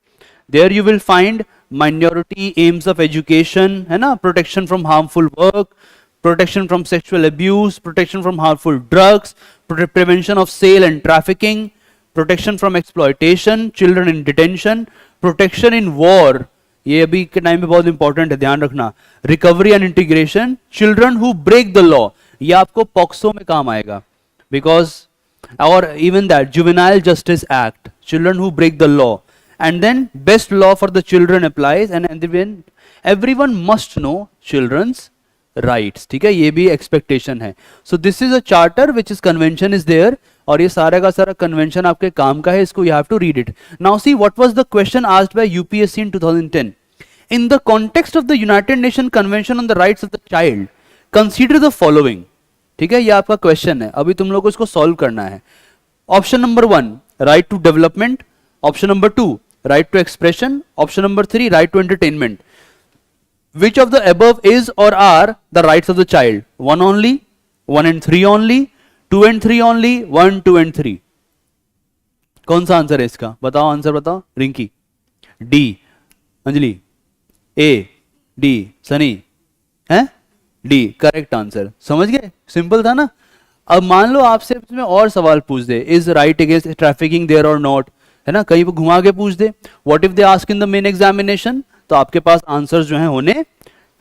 there you will find minority aims of education, है ना, protection from harmful work, protection from sexual abuse, protection from harmful drugs, prevention of sale and trafficking, protection from exploitation, children in detention, protection in war, ये अभी के time पे बहुत important है, ध्यान रखना, recovery and integration, children who break the law, ये आपको पॉक्सो में काम आएगा, बिकॉज और even that juvenile justice act, children who break the law, and then best law for the children applies, and everyone must know children's rights. ठीक है, ये भी एक्सपेक्टेशन है. So this is a charter which is convention is there, और ये सारा का सारा कन्वेंशन आपके काम का है. इसको you have to read it. Now see what was the question asked by UPSC in 2010. In the context of the United Nation Convention on the Rights of the Child consider the following. ठीक है, ये आपका question है, अभी तुम लोग को इसको सॉल्व करना है. Option number 1 right to development, option number 2 right to expression, option number 3 right to entertainment. Which of the above is or are the rights of the child? 1 only, 1 and 3 only, 2 and 3 only, 1, 2 and 3. कौन सा answer है इसका? बताओ, answer बताओ. Rinki, D. Anjali, ए. D. Sunny, है D. Correct answer. समझ गए? Simple था ना. अब मान लो आपसे इसमें और सवाल पूछ दे, is right against trafficking there और नॉट, है ना, कहीं पर घुमा के पूछ दे. What if they ask in the main examination, तो आपके पास आंसर्स जो हैं होने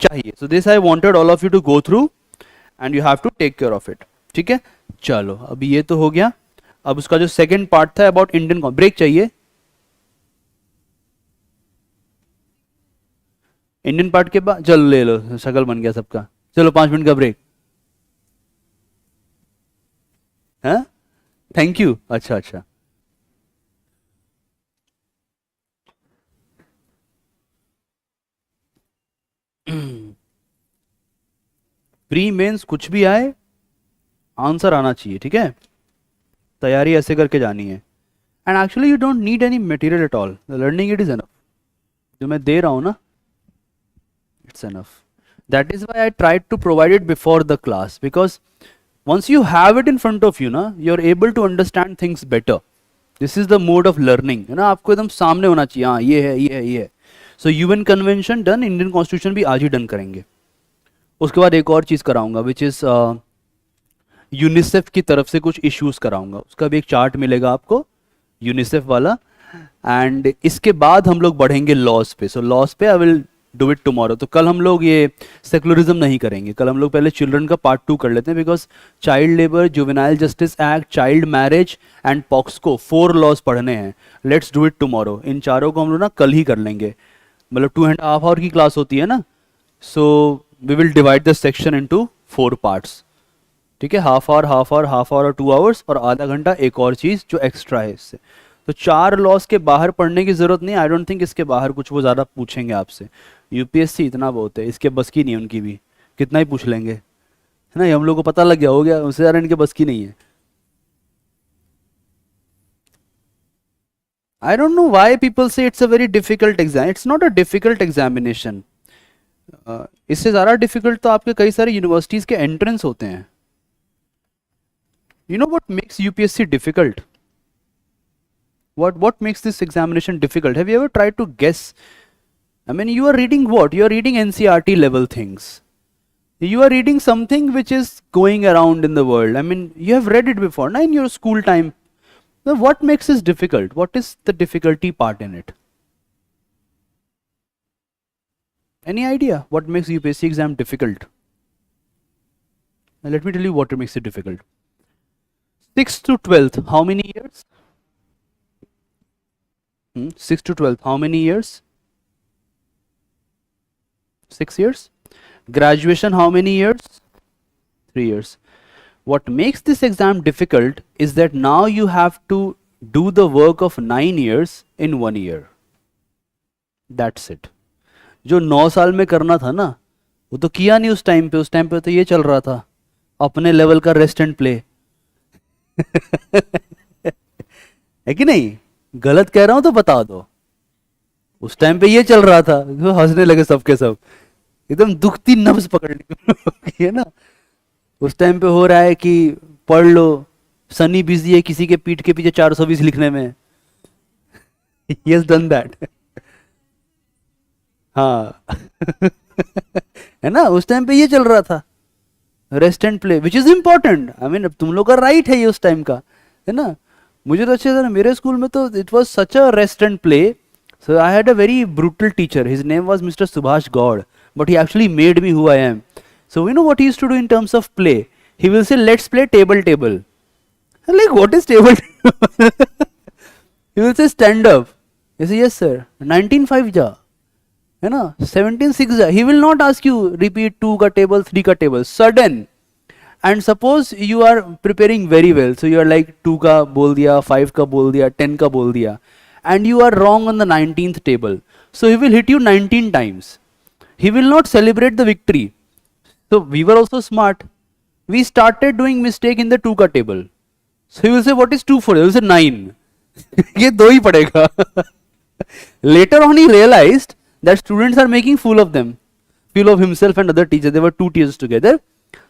चाहिए. So this I wanted all of you to go through and you have to take care of it. ठीक है, चलो अभी ये तो हो गया. अब उसका जो सेकंड पार्ट था अबाउट इंडियन, ब्रेक चाहिए इंडियन पार्ट के बाद, चलो ले लो, शक्ल बन गया सबका. चलो 5 मिनट का ब्रेक. हाँ, थैंक यू. अच्छा अच्छा, प्री मेंस कुछ भी आए आंसर आना चाहिए. ठीक है, तैयारी ऐसे करके जानी है. And actually you don't need any material at all, the learning it is enough. जो मैं दे रहा हूं ना, it's enough. That is why I tried to provide it before the class, because once you have it in front of you ना, you're able to understand things better. This is the mode of learning, है ना, आपको एकदम सामने होना चाहिए. हाँ, ये है, ये है, ये है. So UN convention done, Indian constitution भी आज ही डन करेंगे. उसके बाद एक और चीज कराऊंगा, विच इज यूनिसेफ की तरफ से कुछ इश्यूज कराऊंगा, उसका भी एक चार्ट मिलेगा आपको, यूनिसेफ वाला। एंड इसके बाद हम लोग बढ़ेंगे लॉज पे। सो लॉज पे I will do it tomorrow. तो कल हम लोग ये सेकुलरिज्म नहीं करेंगे, कल हम लोग पहले चिल्ड्रन का पार्ट 2 कर लेते हैं, because child labour, juvenile justice act, child marriage and POCSO 4 laws पढ़ने हैं। Let's do it tomorrow. इन चारों को हम लोग ना कल ही कर लेंगे, मतलब 2.5 आवर की क्लास होती है ना, so we will divide the section into 4 parts. ठीक है, half hour half hour half hour और 2 आवर्स, और आधा घंटा एक और चीज़ जो एक्स्ट्रा है इससे। तो 4 लॉस के बाहर पढ़ने की जरूरत नहीं, आई डोंट थिंक इसके बाहर कुछ वो ज़्यादा पूछेंगे आपसे। यूपीएससी इतना बहुत है, इसके बस की नहीं है उनकी भी, कितना ही पूछ लेंगे, है ना, ये हम लोग को पता लग गया, हो गया, उससे ज़्यादा इनके बस की नहीं है। I don't know why people say it's a very difficult exam. It's not a difficult examination. इससे ज़्यादा डिफिकल्ट तो आपके कई सारे यूनिवर्सिटीज़ के एंट्रेंस होते हैं। You know what makes UPSC difficult? What makes this examination difficult? Have you ever tried to guess? I mean, you are reading what? You are reading NCERT level things. You are reading something which is going around in the world. I mean, you have read it before, na, in your school time. So what makes this difficult? What is the difficulty part in it? Any idea what makes UPSC exam difficult? Now, let me tell you what makes it difficult. 6th to 12th, how many years? 6th to 12th, how many years? 6 years. Graduation, how many years? 3 years. What makes this exam difficult is that now you have to do the work of 9 years in 1 year. That's it. जो 9 साल में करना था ना, वो तो किया नहीं उस टाइम पे। उस टाइम पे तो ये चल रहा था, अपने लेवल का रेस्ट एंड प्ले। है कि नहीं? गलत कह रहा हूं तो बता दो। उस टाइम पे ये चल रहा था, हंसने लगे सबके सब, एकदम दुखती नब्ज पकड़ ली है ना। उस टाइम पे हो रहा है कि पढ़ लो, सनी बिजी है किसी के पीठ के पीछे 420 लिखने में। He has done that. हाँ है ना, उस टाइम पे ये चल रहा था, rest and play, which is important. I mean तुम लोग का राइट है ये उस टाइम का, है ना। मुझे तो अच्छे से, मेरे स्कूल में तो it was such a rest and play. So I had a very brutal teacher, his name was Mister Subhash Gaur, but he actually made me who I am. So we know what he used to do in terms of play, he will say let's play table table. Like what is table? He will say stand up, yes sir 19-5 जा, है ना, 17-6 जा। He will not ask you repeat 2 का table 3 का table, sudden. And suppose you are preparing very well, so you are like 2 का बोल दिया, 5 का बोल दिया, 10 का बोल दिया, and you are wrong on the 19th table, so he will hit you 19 times. He will not celebrate the victory. So we were also smart. We started doing mistake in the 2 का table. So he will say what is 2 for? He will say 9. ये 2 ही पड़ेगा. Later on he realized that students are making fool of them, fool of himself and other teachers. There were 2 teachers together.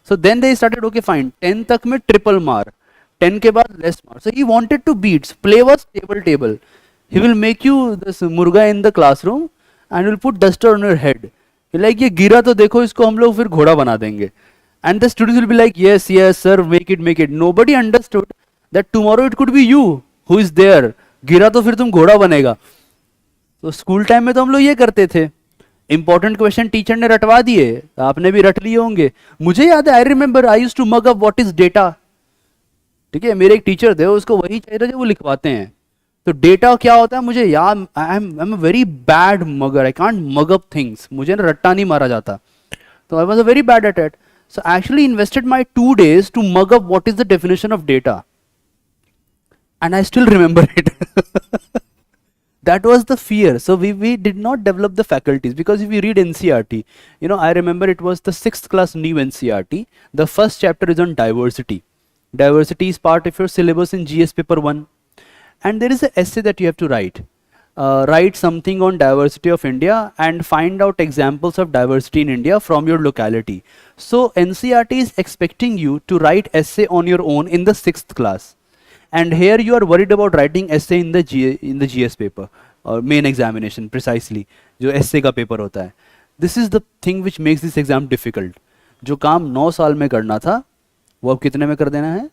So then they started, okay fine, 10 तक में triple mark, 10 के बाद less mark. So he wanted to beat. Play was table. He will make you this murga in the classroom and will put duster on your head. Like ये गिरा तो देखो इसको हम लोग फिर घोड़ा बना देंगे. And the students will be like, yes sir, make it. Nobody understood that tomorrow it could be you who is there. गिरा तो फिर तुम घोड़ा बनेगा. तो स्कूल टाइम में तो हम लोग ये करते थे, इंपॉर्टेंट क्वेश्चन टीचर ने रटवा दिए, आपने भी रट लिए होंगे. मुझे याद है, I remember I used to mug up what is data. ठीक है, मेरे एक टीचर थे, उसको वही चाहिए था जो वो लिखवाते हैं. तो डेटा क्या होता है मुझे याद, I am a very bad mugger, I can't mug up things, मुझे ना रट्टा नहीं मारा जाता, तो I was a very bad at it. So actually invested my 2 days to mug up what is the definition of data, and I still remember it. That was the fear. So we did not develop the faculties, because if you read NCERT, you know, I remember it was the 6th class new NCERT. The first chapter is on diversity. Diversity is part of your syllabus in GS Paper 1. And there is an essay that you have to write. Write something on diversity of India and find out examples of diversity in India from your locality. So NCERT is expecting you to write essay on your own in the 6th class. And here you are worried about writing essay in the GS paper or main examination, precisely जो essay का paper होता है. This is the thing which makes this exam difficult. जो काम 9 साल में करना था वो अब कितने में कर देना है,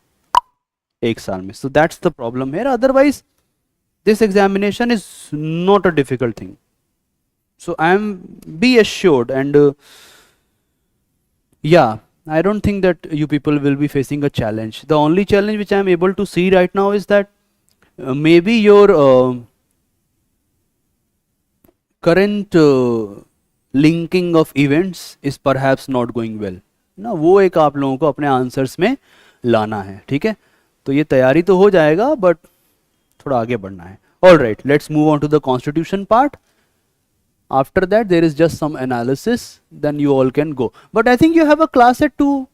1 साल में. So that's the problem here. Otherwise this examination is not a difficult thing. So be assured, and yeah, I don't think that you people will be facing a challenge. The only challenge which I am able to see right now is that maybe your current linking of events is perhaps not going well ना, वो एक आप लोगों को अपने answers में लाना है. ठीक है, तो ये तैयारी तो हो जाएगा बट थोड़ा आगे बढ़ना है. All right, let's move on to the constitution part. After that there is just some analysis, then you all can go. But I think you have a class at 2.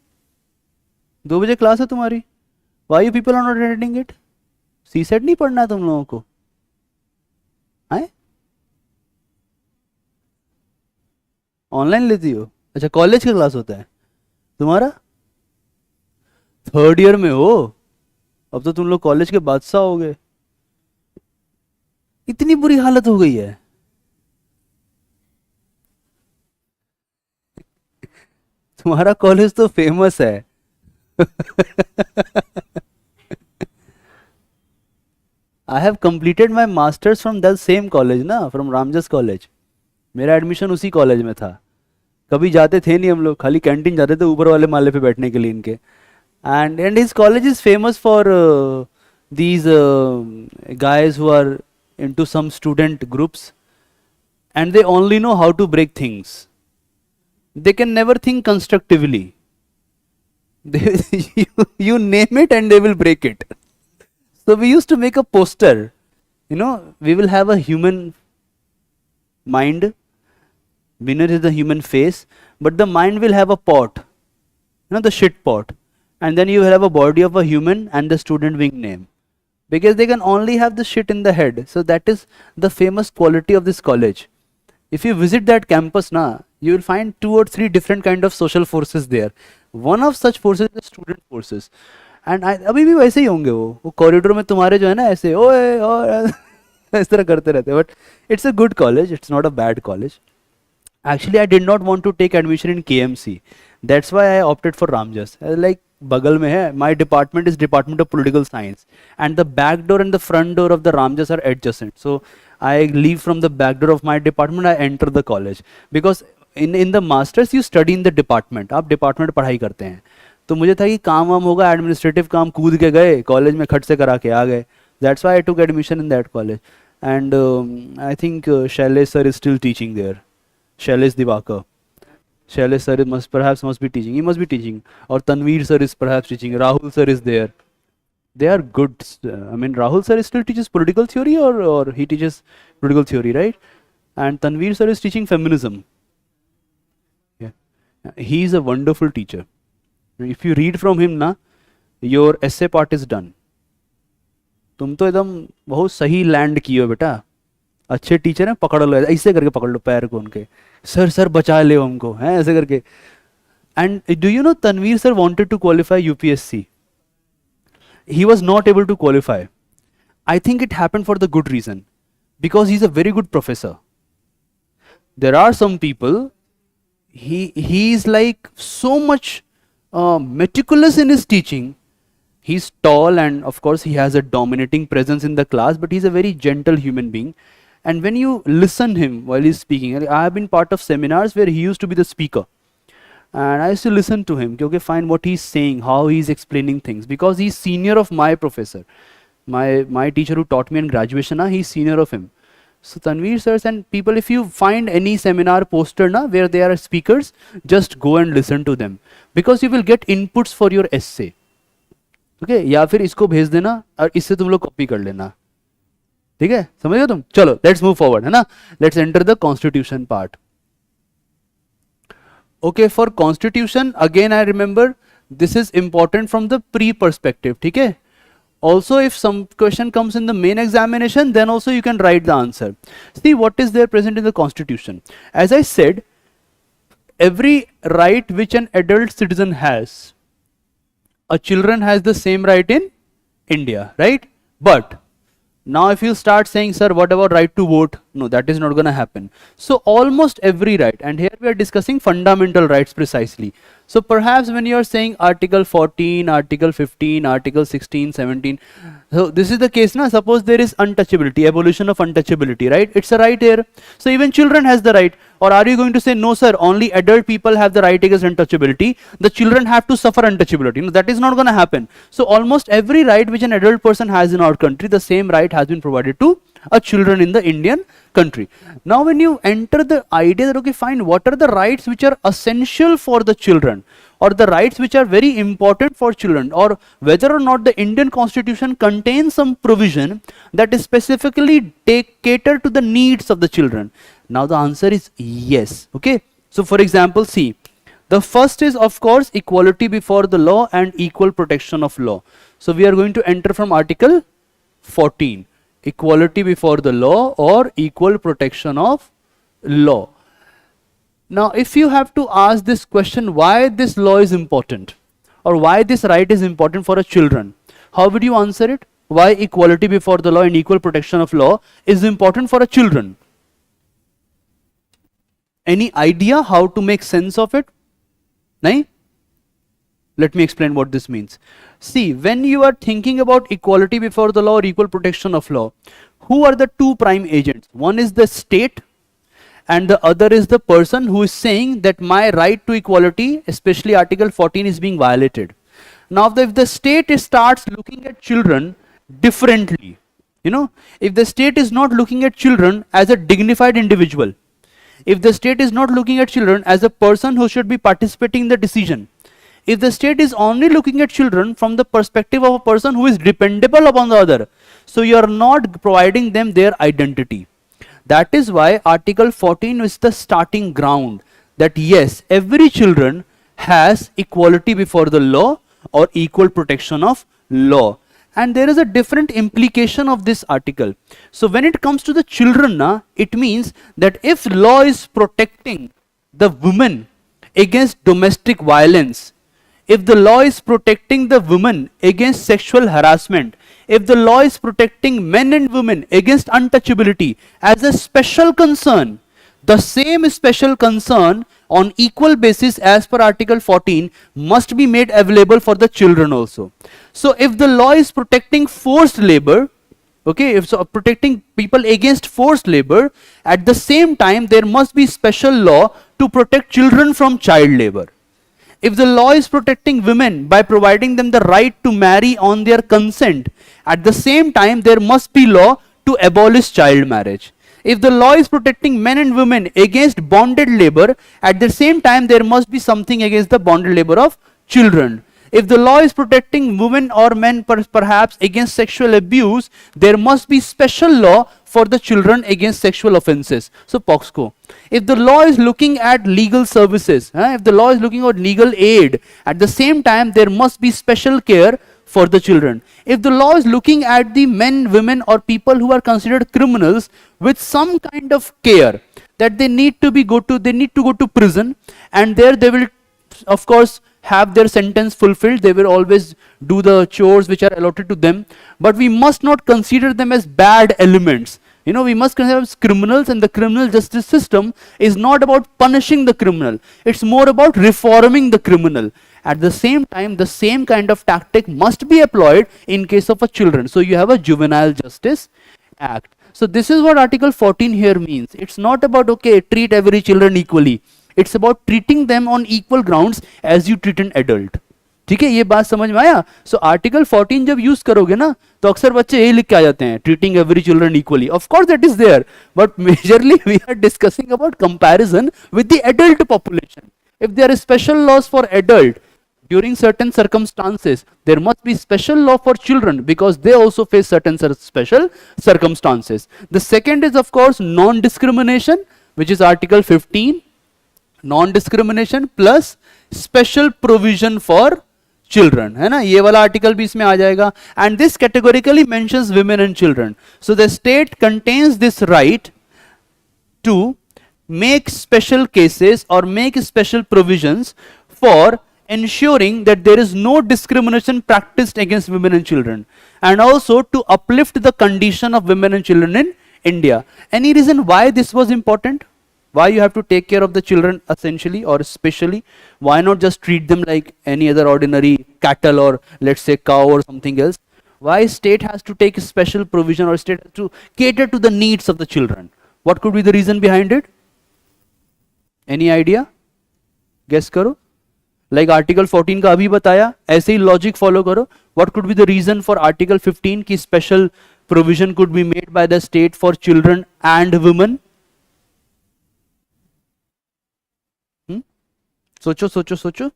2 बजे क्लास है तुम्हारी. Why you people are not attending it? CSET नहीं पढ़ना है तुम लोगों को, हैं? ऑनलाइन लेती हो? अच्छा, कॉलेज का क्लास होता है तुम्हारा? 3rd ईयर में हो, अब तो तुम लोग कॉलेज के बादशाह हो गए. इतनी बुरी हालत हो गई है. तुम्हारा कॉलेज तो फेमस है. I have completed my masters from that same college ना, फ्रॉम रामजस कॉलेज. मेरा एडमिशन उसी कॉलेज में था. कभी जाते थे नहीं हम लोग, खाली कैंटीन जाते थे ऊपर वाले माले पे बैठने के लिए इनके. And his college is famous for these guys who are into some student groups, and they only know how to break things. They can never think constructively. You name it and they will break it. So we used to make a poster, you know, we will have a human mind, winner is the human face, but the mind will have a pot, you know, the shit pot, and then you will have a body of a human and the student wing name, because they can only have the shit in the head. So that is the famous quality of this college. If you visit that campus na, you will find 2 or 3 different kind of social forces there. One of such forces is the student forces. And अभी भी वैसे ही होंगे वो corridor में तुम्हारे जो है ना ऐसे ओए और इस तरह करते रहते हैं. But it's a good college, it's not a bad college. Actually, I did not want to take admission in KMC. That's why I opted for Ramjas. Like बगल में है. My department is Department of Political Science, and the back door and the front door of the Ramjas are adjacent. So I leave from the back door of my department. I enter the college because in the masters you study in the department. आप department पढ़ाई करते हैं. तो मुझे था कि काम वाम होगा, एडमिनिस्ट्रेटिव काम कूद के गए, कॉलेज में खट से करा के आ गए. That's why I took admission in that college. And I think Shailesh sir is still teaching there. Shailesh Divakar. Shailesh sir must be teaching. He must be teaching. Or Tanveer sir is perhaps teaching. Rahul sir is there. They are good. I mean, Rahul sir still teaches political theory, or he teaches political theory, right? And Tanveer sir is teaching feminism. Yeah. He is a wonderful teacher. If you read from him ना, your essay part is done. तुम तो एकदम बहुत सही land किए हो बेटा. अच्छे टीचर हैं, पकड़ लो, ऐसे करके पकड़ लो पैर को उनके. सर बचा ले हमको, हैं ऐसे करके. And do you know Tanveer sir wanted to qualify UPSC. He was not able to qualify. I think it happened for the good reason, because he's a very good professor. There are some people, he is like so much meticulous in his teaching. He's tall, and of course he has a dominating presence in the class, but he's a very gentle human being. And when you listen him while he's speaking, I have been part of seminars where he used to be the speaker, and I used to listen to him, okay, find what he's saying, how he's explaining things, because he's senior of my professor, my teacher who taught me in graduation, he's senior of him. So Tanveer sirs and people, if you find any seminar poster where they are speakers, just go and listen to them, because you will get inputs for your essay. Okay, या फिर इसको भेज देना और इससे तुम लोग copy कर लेना. ठीक है, समझ गए तुम? चलो, लेट्स मूव फॉरवर्ड, है ना. Let's enter the constitution part. Okay, for constitution, again I remember this is important from the pre perspective. ठीक है. Also, if some question comes in the main examination, then also you can write the answer. See what is there present in the constitution. As I said, every right which an adult citizen has, a children has the same right in India, right? But Now if you start saying, sir, what about right to vote? No, that is not going to happen. So almost every right, and here we are discussing fundamental rights precisely. So perhaps when you are saying article 14, article 15, article 16, 17, so this is the case now. Suppose there is untouchability, abolition of untouchability, right? It's a right here. So even children has the right. Or are you going to say, no sir, only adult people have the right against untouchability, the children have to suffer untouchability? No, that is not going to happen. So almost every right which an adult person has in our country, the same right has been provided to a children in the Indian country. Now when you enter the idea that, okay fine, what are the rights which are essential for the children, or the rights which are very important for children, or whether or not the Indian constitution contains some provision that is specifically cater to the needs of the children. Now the answer is yes. Okay, so for example, see, the first is of course equality before the law and equal protection of law. So we are going to enter from article 14, equality before the law or equal protection of law. Now if you have to ask this question, why this law is important, or why this right is important for a children, how would you answer it? Why equality before the law and equal protection of law is important for a children? Any idea how to make sense of it? Nahin? Let me explain what this means. See, when you are thinking about equality before the law or equal protection of law, who are the two prime agents? One is the state, and the other is the person who is saying that my right to equality, especially article 14, is being violated. Now if the state starts looking at children differently, if the state is not looking at children as a dignified individual, if the state is not looking at children as a person who should be participating in the decision, if the state is only looking at children from the perspective of a person who is dependable upon the other, so you are not providing them their identity. That is why article 14 is the starting ground, that yes, every children has equality before the law or equal protection of law. And there is a different implication of this article. So when it comes to the children, it means that if law is protecting the women against domestic violence, if the law is protecting the women against sexual harassment, if the law is protecting men and women against untouchability as a special concern, the same special concern on equal basis as per article 14 must be made available for the children also. So if the law is protecting forced labor, okay, if so protecting people against forced labor, at the same time there must be special law to protect children from child labor. If the law is protecting women by providing them the right to marry on their consent, at the same time there must be law to abolish child marriage. If the law is protecting men and women against bonded labor, at the same time there must be something against the bonded labor of children. If the law is protecting women or men perhaps against sexual abuse, there must be special law for the children against sexual offenses. So POXCO. If the law is looking at legal services, if the law is looking at legal aid, at the same time there must be special care for the children. If the law is looking at the men, women or people who are considered criminals with some kind of care, that they need to go to prison, and there they will of course have their sentence fulfilled, they will always do the chores which are allotted to them, but we must not consider them as bad elements. We must consider them as criminals, and the criminal justice system is not about punishing the criminal, it's more about reforming the criminal. At the same time, the same kind of tactic must be employed in case of a children. So you have a Juvenile Justice Act. So this is what article 14 here means. It's not about, okay, treat every children equally. It's about treating them on equal grounds as you treat an adult. ठीक है, ये बात समझ में आया? So article 14 जब use करोगे ना, तो अक्सर बच्चे यही लिख के आ जाते हैं, treating every children equally. Of course that is there, but majorly we are discussing about comparison with the adult population. If there are special laws for adult, during certain circumstances, there must be special law for children because they also face certain special circumstances. The second is of course non-discrimination, which is article 15. Non-discrimination plus special provision for children, है ना, ये वाला article भी इसमें आ जाएगा. And this categorically mentions women and children. So the state contains this right to make special cases or make special provisions for ensuring that there is no discrimination practiced against women and children, and also to uplift the condition of women and children in India. Any reason why this was important? Why you have to take care of the children essentially or especially? Why not just treat them like any other ordinary cattle or let's say cow or something else? Why state has to take a special provision or state has to cater to the needs of the children? What could be the reason behind it? Any idea? Guess करो. Like Article 14 का अभी बताया, ऐसे ही logic follow करो. What could be the reason for Article 15 की special provision could be made by the state for children and women? सोचो सोचो सोचो.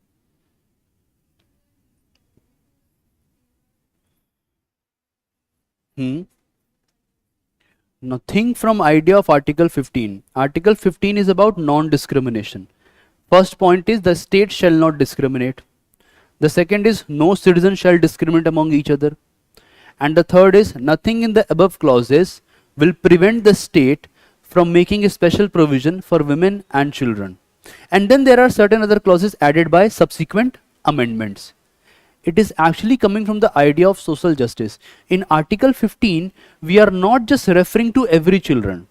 Now think from idea of Article 15. Article 15 is about non-discrimination. First point is the state shall not discriminate. The second is no citizen shall discriminate among each other. And the third is nothing in the above clauses will prevent the state from making a special provision for women and children. And then there are certain other clauses added by subsequent amendments. It is actually coming from the idea of social justice. In Article 15, we are not just referring to every children.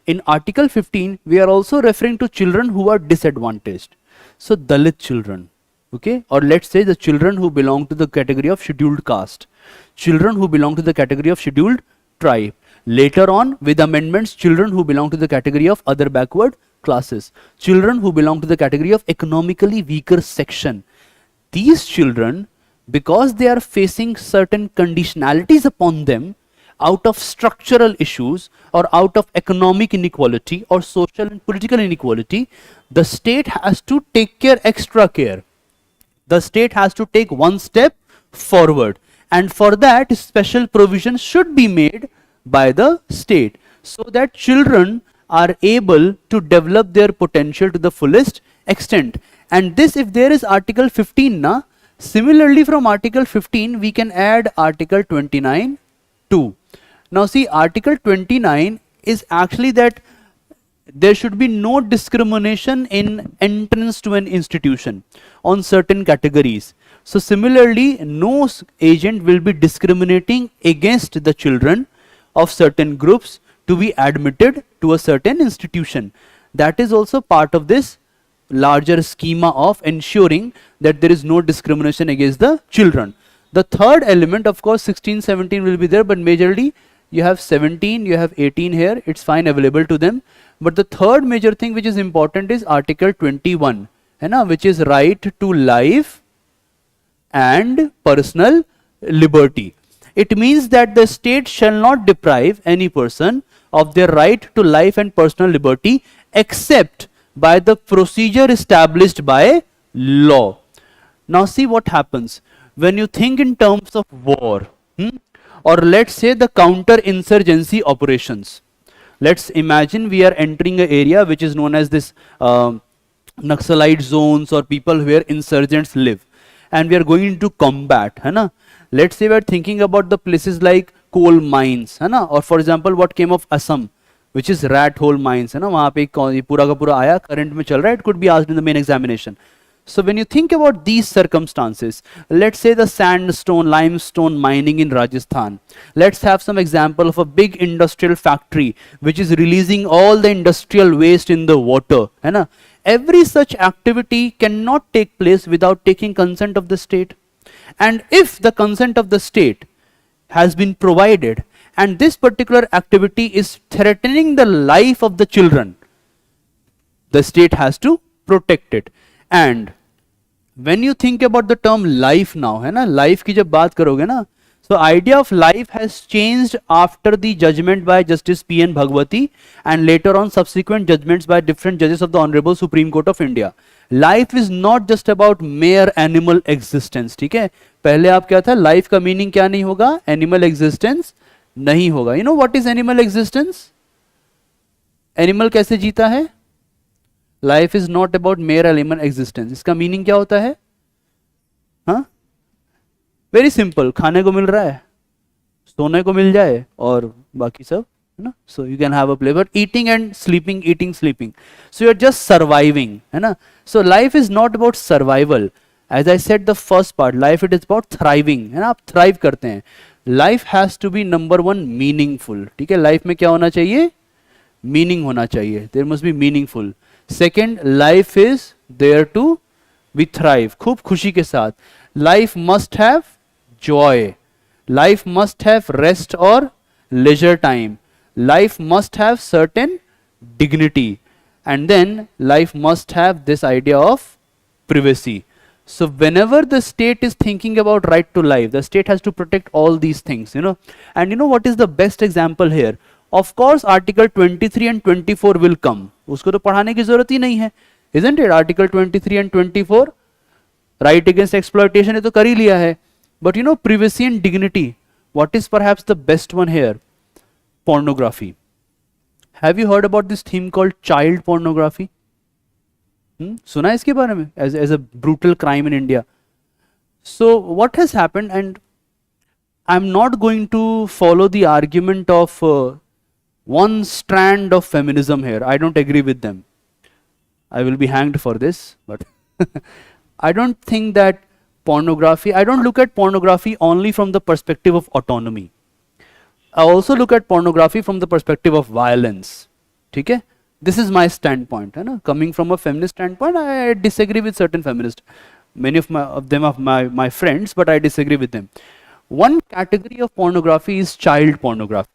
In Article 15, we are also referring to children who are disadvantaged. So Dalit children, okay, or let's say the children who belong to the category of scheduled caste, children who belong to the category of scheduled tribe. Later on, with amendments, children who belong to the category of other backward classes, children who belong to the category of economically weaker section. These children, because they are facing certain conditionalities upon them out of structural issues or out of economic inequality or social and political inequality, the state has to take extra care. The state has to take one step forward, and for that special provision should be made by the state so that children are able to develop their potential to the fullest extent. And this, if there is Article 15 na, similarly from Article 15 we can add Article 29 too. Now see, Article 29 is actually that there should be no discrimination in entrance to an institution on certain categories. So similarly, no agent will be discriminating against the children of certain groups to be admitted to a certain institution. That is also part of this larger schema of ensuring that there is no discrimination against the children. The third element, of course, 16, 17 will be there, but majorly you have 17, you have 18 here, it's fine, available to them. But the third major thing which is important is Article 21, which is right to life and personal liberty. It means that the state shall not deprive any person of their right to life and personal liberty except by the procedure established by law. Now see what happens when you think in terms of war, or let's say the counter-insurgency operations. Let's imagine we are entering an area which is known as this Naxalite zones or people where insurgents live, and we are going into combat. Let's say we are thinking about the places like coal mines, or for example what came of Assam, which is rat hole mines, वहाँ पे पूरा का पूरा आया, current में चल रहा है, it could be asked in the main examination. So when you think about these circumstances, let's say the sandstone, limestone mining in Rajasthan, let's have some example of a big industrial factory which is releasing all the industrial waste in the water. Every such activity cannot take place without taking consent of the state. And if the consent of the state has been provided and this particular activity is threatening the life of the children, the state has to protect it. And when you think about the term life now, life की जब बात करोगे ना, so idea of life has changed after the judgment by Justice P.N. Bhagwati and later on subsequent judgments by different judges of the Honorable Supreme Court of India. Life is not just about mere animal existence, ठीक है? पहले आप क्या था, life का meaning क्या नहीं होगा, animal existence नहीं होगा. You know what is animal existence? Animal कैसे जीता है? Life is not about mere animal existence. इसका मीनिंग क्या होता है? हाँ, वेरी सिंपल, खाने को मिल रहा है, सोने को मिल जाए और बाकी सब, है ना? So you can have a play, but eating and sleeping, eating, sleeping. So you are just surviving, है ना? So life is not about survival. As I said, the first part, life it is about thriving, है ना, आप thrive करते हैं. Life has to be number one meaningful. ठीक है, life में क्या होना चाहिए? Meaning होना चाहिए. There must be meaningful. Second, life is there to be thrive. खूब खुशी के साथ. Life must have joy. Life must have rest or leisure time. Life must have certain dignity. And then life must have this idea of privacy. So whenever the state is thinking about right to life, the state has to protect all these things, you know. And you know what is the best example here? Of course, Article 23 and 24 will come. उसको तो पढ़ाने की जरूरत ही नहीं है, isn't it? Article 23 and 24, right against exploitation, ये तो कर ही लिया है. But you know, privacy and dignity, what is perhaps the best one here? Pornography. Have you heard about this theme called child pornography? सुना है इसके बारे में? As a brutal crime in India. So what has happened, and I'm not going to follow the argument of one strand of feminism here. I don't agree with them. I will be hanged for this, but I don't think that pornography, I don't look at pornography only from the perspective of autonomy. I also look at pornography from the perspective of violence. ठीक है? This is my standpoint. है ना? Coming from a feminist standpoint, I disagree with certain feminists. Many of them are my friends, but I disagree with them. One category of pornography is child pornography.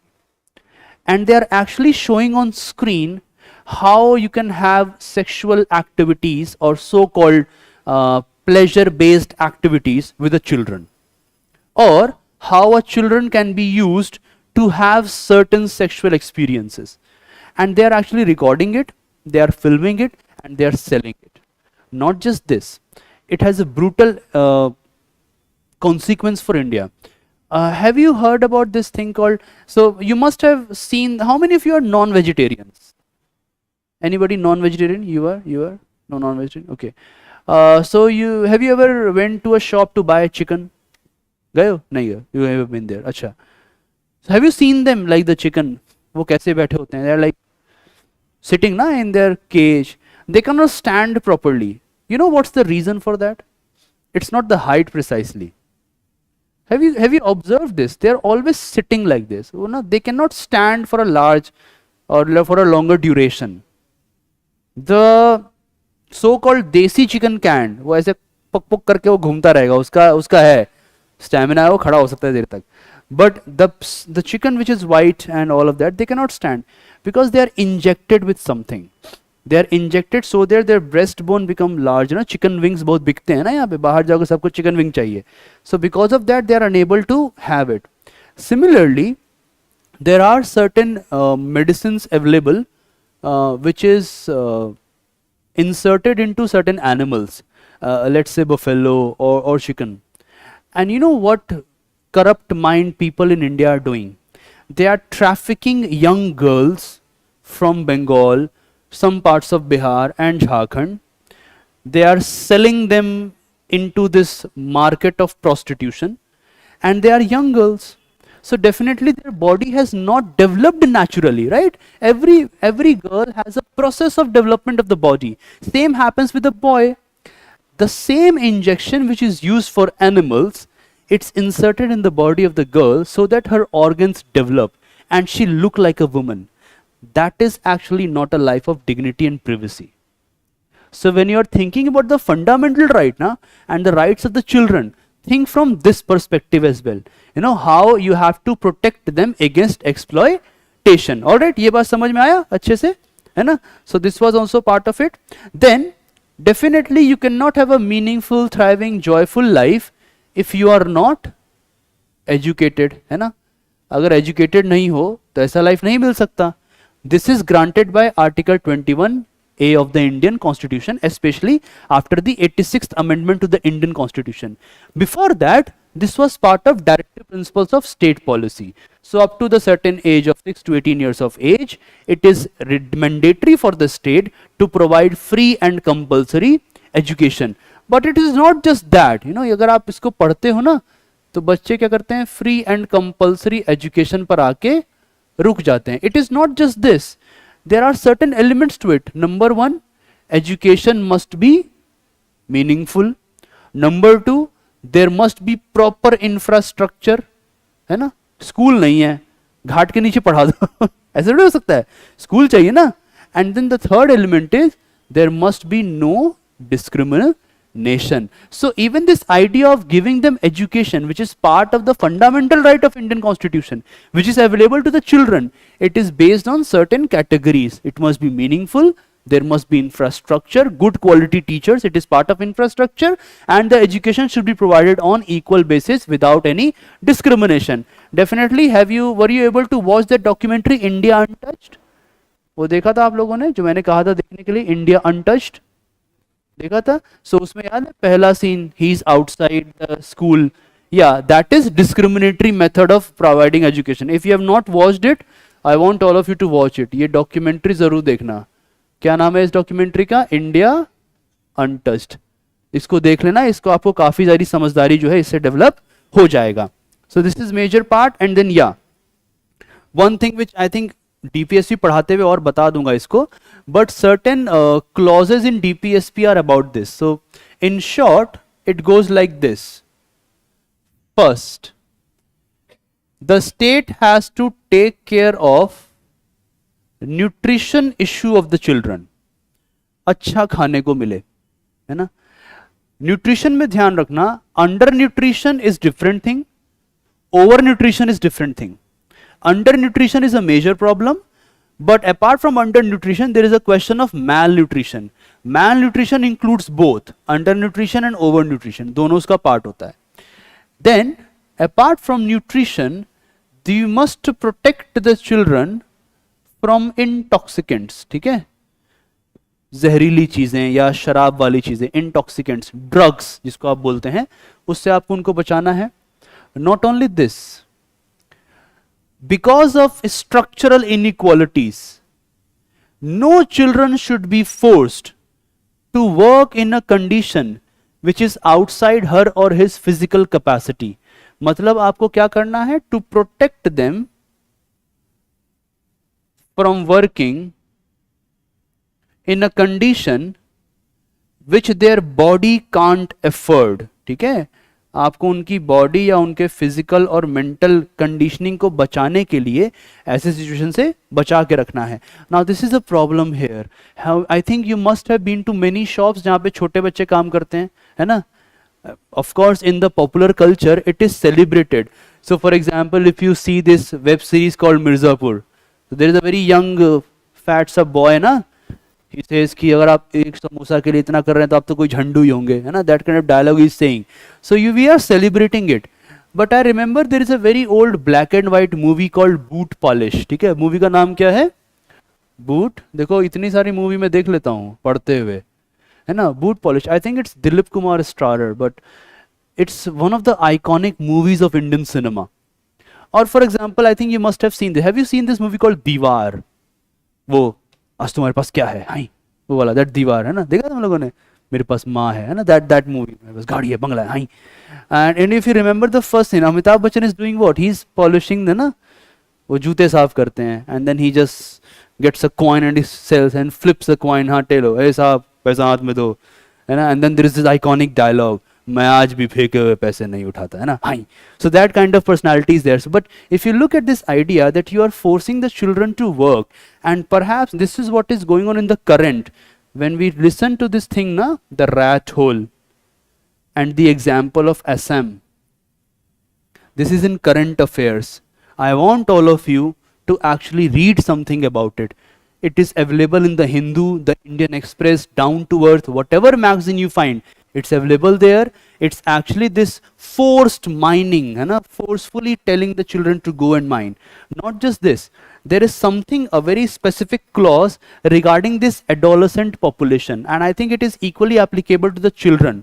And they are actually showing on screen how you can have sexual activities or so-called pleasure-based activities with the children. Or how a children can be used to have certain sexual experiences. And they are actually recording it, they are filming it, and they are selling it. Not just this, it has a brutal consequence for India. Have you heard about this thing called, so you must have seen, how many of you are non-vegetarians? Anybody non-vegetarian? You are? No non-vegetarian? Okay. So have you ever went to a shop to buy chicken? गए हो? नहीं गए. You have been there. अच्छा. So have you seen them like the chicken? वो कैसे बैठे होते हैं? They are like sitting na in their cage. They cannot stand properly. You know what's the reason for that? It's not the height precisely. Have you observed this? They are always sitting like this. They cannot stand for a large or for a longer duration. The so-called desi chicken can, वो ऐसे पक पक करके वो घूमता रहेगा, उसका है स्टैमिना है, वो खड़ा हो सकता है देर तक. But the chicken which is white and all of that, they cannot stand because they are injected with something. They are injected so that their breastbone become large. You know, chicken wings बहुत बिकते हैं ना यहाँ पे, बाहर जाओगे सबको chicken wing चाहिए. So because of that, they are unable to have it. Similarly, there are certain medicines available which is inserted into certain animals. Let's say buffalo or chicken. And you know what corrupt mind people in India are doing? They are trafficking young girls from Bengal, some parts of Bihar and Jharkhand. They are selling them into this market of prostitution, and they are young girls. So definitely their body has not developed naturally, right? Every girl has a process of development of the body. Same happens with a boy. The same injection which is used for animals, it's inserted in the body of the girl so that her organs develop and she look like a woman. That is actually not a life of dignity and privacy. So when you are thinking about the fundamental right and the rights of the children, think from this perspective as well. You know how you have to protect them against exploitation. Alright, ये बात समझ में आया अच्छे से, है ना? So this was also part of it. Then definitely you cannot have a meaningful, thriving, joyful life if you are not educated, है ना? अगर educated नहीं हो तो ऐसा life नहीं मिल सकता. This is granted by Article 21A of the Indian Constitution, especially after the 86th Amendment to the Indian Constitution. Before that, this was part of directive principles of state policy. So up to the certain age of 6 to 18 years of age, it is mandatory for the state to provide free and compulsory education. But it is not just that. You know, अगर आप इसको पढ़ते हो ना, तो बच्चे क्या करते हैं? Free and compulsory education पर आके रुक जाते हैं. It is not just this. There are certain elements to it. Number one, education must be meaningful. Number 2, there must be proper infrastructure, है ना, स्कूल नहीं है, घाट के नीचे पढ़ा दो ऐसा नहीं हो सकता है, स्कूल चाहिए ना. And then the third element is there must be no discrimination. So even this idea of giving them education, which is part of the fundamental right of Indian Constitution, which is available to the children, it is based on certain categories. It must be meaningful, there must be infrastructure, good quality teachers, it is part of infrastructure, and the education should be provided on equal basis without any discrimination. Definitely, were you able to watch that documentary India Untouched? वो देखा था आप लोगों ने, जो मैंने कहा था देखने के लिए, इंडिया अनटच्ड देखा था. सो उसमें याद है पहला scene, he is outside the school. या that is discriminatory method of providing education. If you have not watched it, I want all of you to watch it. ये डॉक्यूमेंट्री जरूर देखना. क्या नाम है इस डॉक्यूमेंट्री का? India Untouched. इसको देख लेना, इसको आपको काफी सारी समझदारी जो है इससे डेवलप हो जाएगा. So this is major part. And then या one thing which I think DPSP पढ़ाते हुए और बता दूंगा इसको, but certain clauses in DPSP are about this. So in short it goes like this. First, the state has to take care of nutrition issue of the children. अच्छा खाने को मिले, है ना. न्यूट्रिशन में ध्यान रखना, under nutrition is different thing, over nutrition is different thing. Undernutrition is a major problem, but apart from undernutrition, there is a question of malnutrition. Malnutrition includes both undernutrition and overnutrition. दोनों उसका part होता है. Then, apart from nutrition, you must protect the children from intoxicants. ठीक है, जहरीली चीजें या शराब वाली चीजें, intoxicants, drugs जिसको आप बोलते हैं, उससे आपको उनको बचाना है. Not only this, because of structural inequalities, no children should be forced to work in a condition which is outside her or his physical capacity. मतलब आपको क्या करना है? To protect them from working in a condition which their body can't afford. ठीक है, आपको उनकी body या उनके फिजिकल और मेंटल कंडीशनिंग को बचाने के लिए ऐसे सिचुएशन से बचा के रखना है. Now this is a problem here. I think you must have been too many shops जहां पे छोटे बच्चे काम करते हैं, है ना. Of course in the popular culture it is celebrated. So for example, if you see this web series called Mirzapur, there is a very young fat sub boy ना, he says कि अगर आप एक समोसा के लिए इतना कर रहे हैं तो आप तो कोई झंडू ही होंगे, है ना. that kind of dialogue is saying. so we are celebrating it. but I remember there is a very old black and white movie called boot polish. ठीक है, मूवी का नाम क्या है? बूट. देखो इतनी सारी मूवी में देख लेता हूँ पढ़ते हुए, है ना. Boot polish, I think it's Dilip Kumar starrer, but it's one of the iconic movies of Indian cinema. और for example, I think you must have seen this. Have you seen this movie called Deewar? वो आज तुम्हारे पास क्या है, high, वो वाला, that दीवार, है ना. देखा तुम लोगों ने? मेरे पास माँ है ना, दैट मूवी. मेरे पास गाड़ी है, बंगला है, हाई. And if you remember the first scene, Amitabh Bachchan is doing what? He is polishing the, ना, वो जूते साफ करते हैं. And then he just gets a coin and he sells and flips the coin. हाँ, टेलो, ए साहब पैसा हाथ में दो, है ना. And then there is this iconic dialogue, मैं आज भी फेंके हुए पैसे नहीं उठाता, है ना. High. So that kind of personality is there. So, but if you look at this idea that you are forcing the children to work, and perhaps this is what is going on in the current, when we listen to this thing, na, the rat hole and the example of Assam. This is in current affairs. I want all of you to actually read something about it. It is available in the Hindu, the Indian Express, Down to Earth, whatever magazine you find. It's available there. It's actually this forced mining, है ना, forcefully telling the children to go and mine. Not just this, there is something, a very specific clause regarding this adolescent population, and I think it is equally applicable to the children.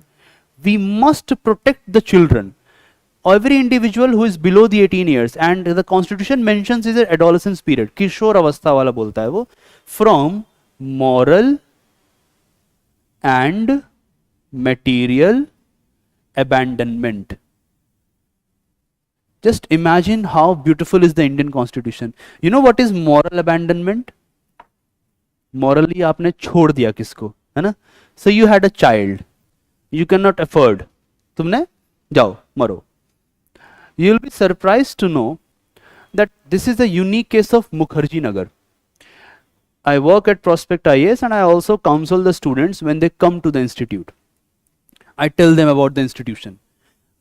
We must protect the children, every individual who is below the 18 years, and the constitution mentions is an adolescence period, किशोर अवस्था वाला बोलता है वो, from moral and material abandonment. Just imagine how beautiful is the Indian Constitution. You know what is moral abandonment? Morally आपने छोड़ दिया किसको, है ना. So you had a child, you cannot afford, तुमने जाओ मरो. You will be surprised to know that this is a unique case of Mukherjee Nagar. I work at Prospect IAS and I also counsel the students when they come to the institute. I tell them about the institution.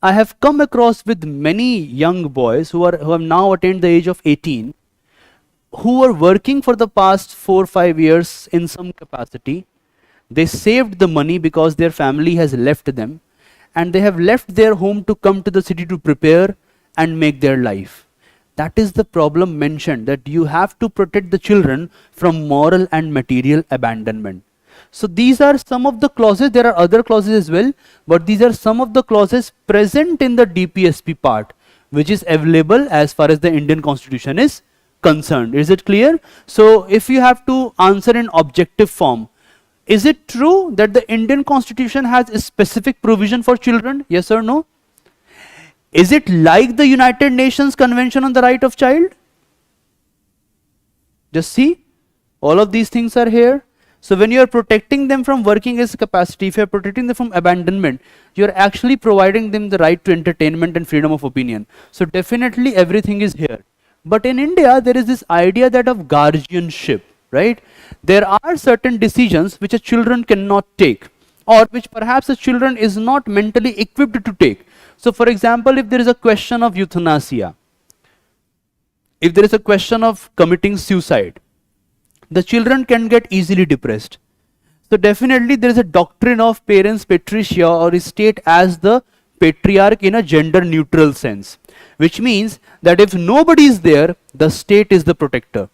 I have come across with many young boys who have now attained the age of 18, who were working for the past 4-5 years in some capacity. They saved the money because their family has left them, and they have left their home to come to the city to prepare and make their life. That is the problem mentioned, that you have to protect the children from moral and material abandonment. So these are some of the clauses. There are other clauses as well, but these are some of the clauses present in the DPSP part, which is available as far as the Indian Constitution is concerned. Is it clear? So if you have to answer in objective form, is it true that the Indian Constitution has a specific provision for children? Yes or no? Is it like the United Nations Convention on the Right of Child? Just see, all of these things are here. So when you are protecting them from working as capacity, if you are protecting them from abandonment, you are actually providing them the right to entertainment and freedom of opinion. So definitely everything is here. But in India, there is this idea that of guardianship, right? There are certain decisions which a children cannot take, or which perhaps a children is not mentally equipped to take. So for example, if there is a question of euthanasia, if there is a question of committing suicide, the children can get easily depressed. So definitely there is a doctrine of parents patricia, or state as the patriarch in a gender neutral sense, which means that if nobody is there, the state is the protector.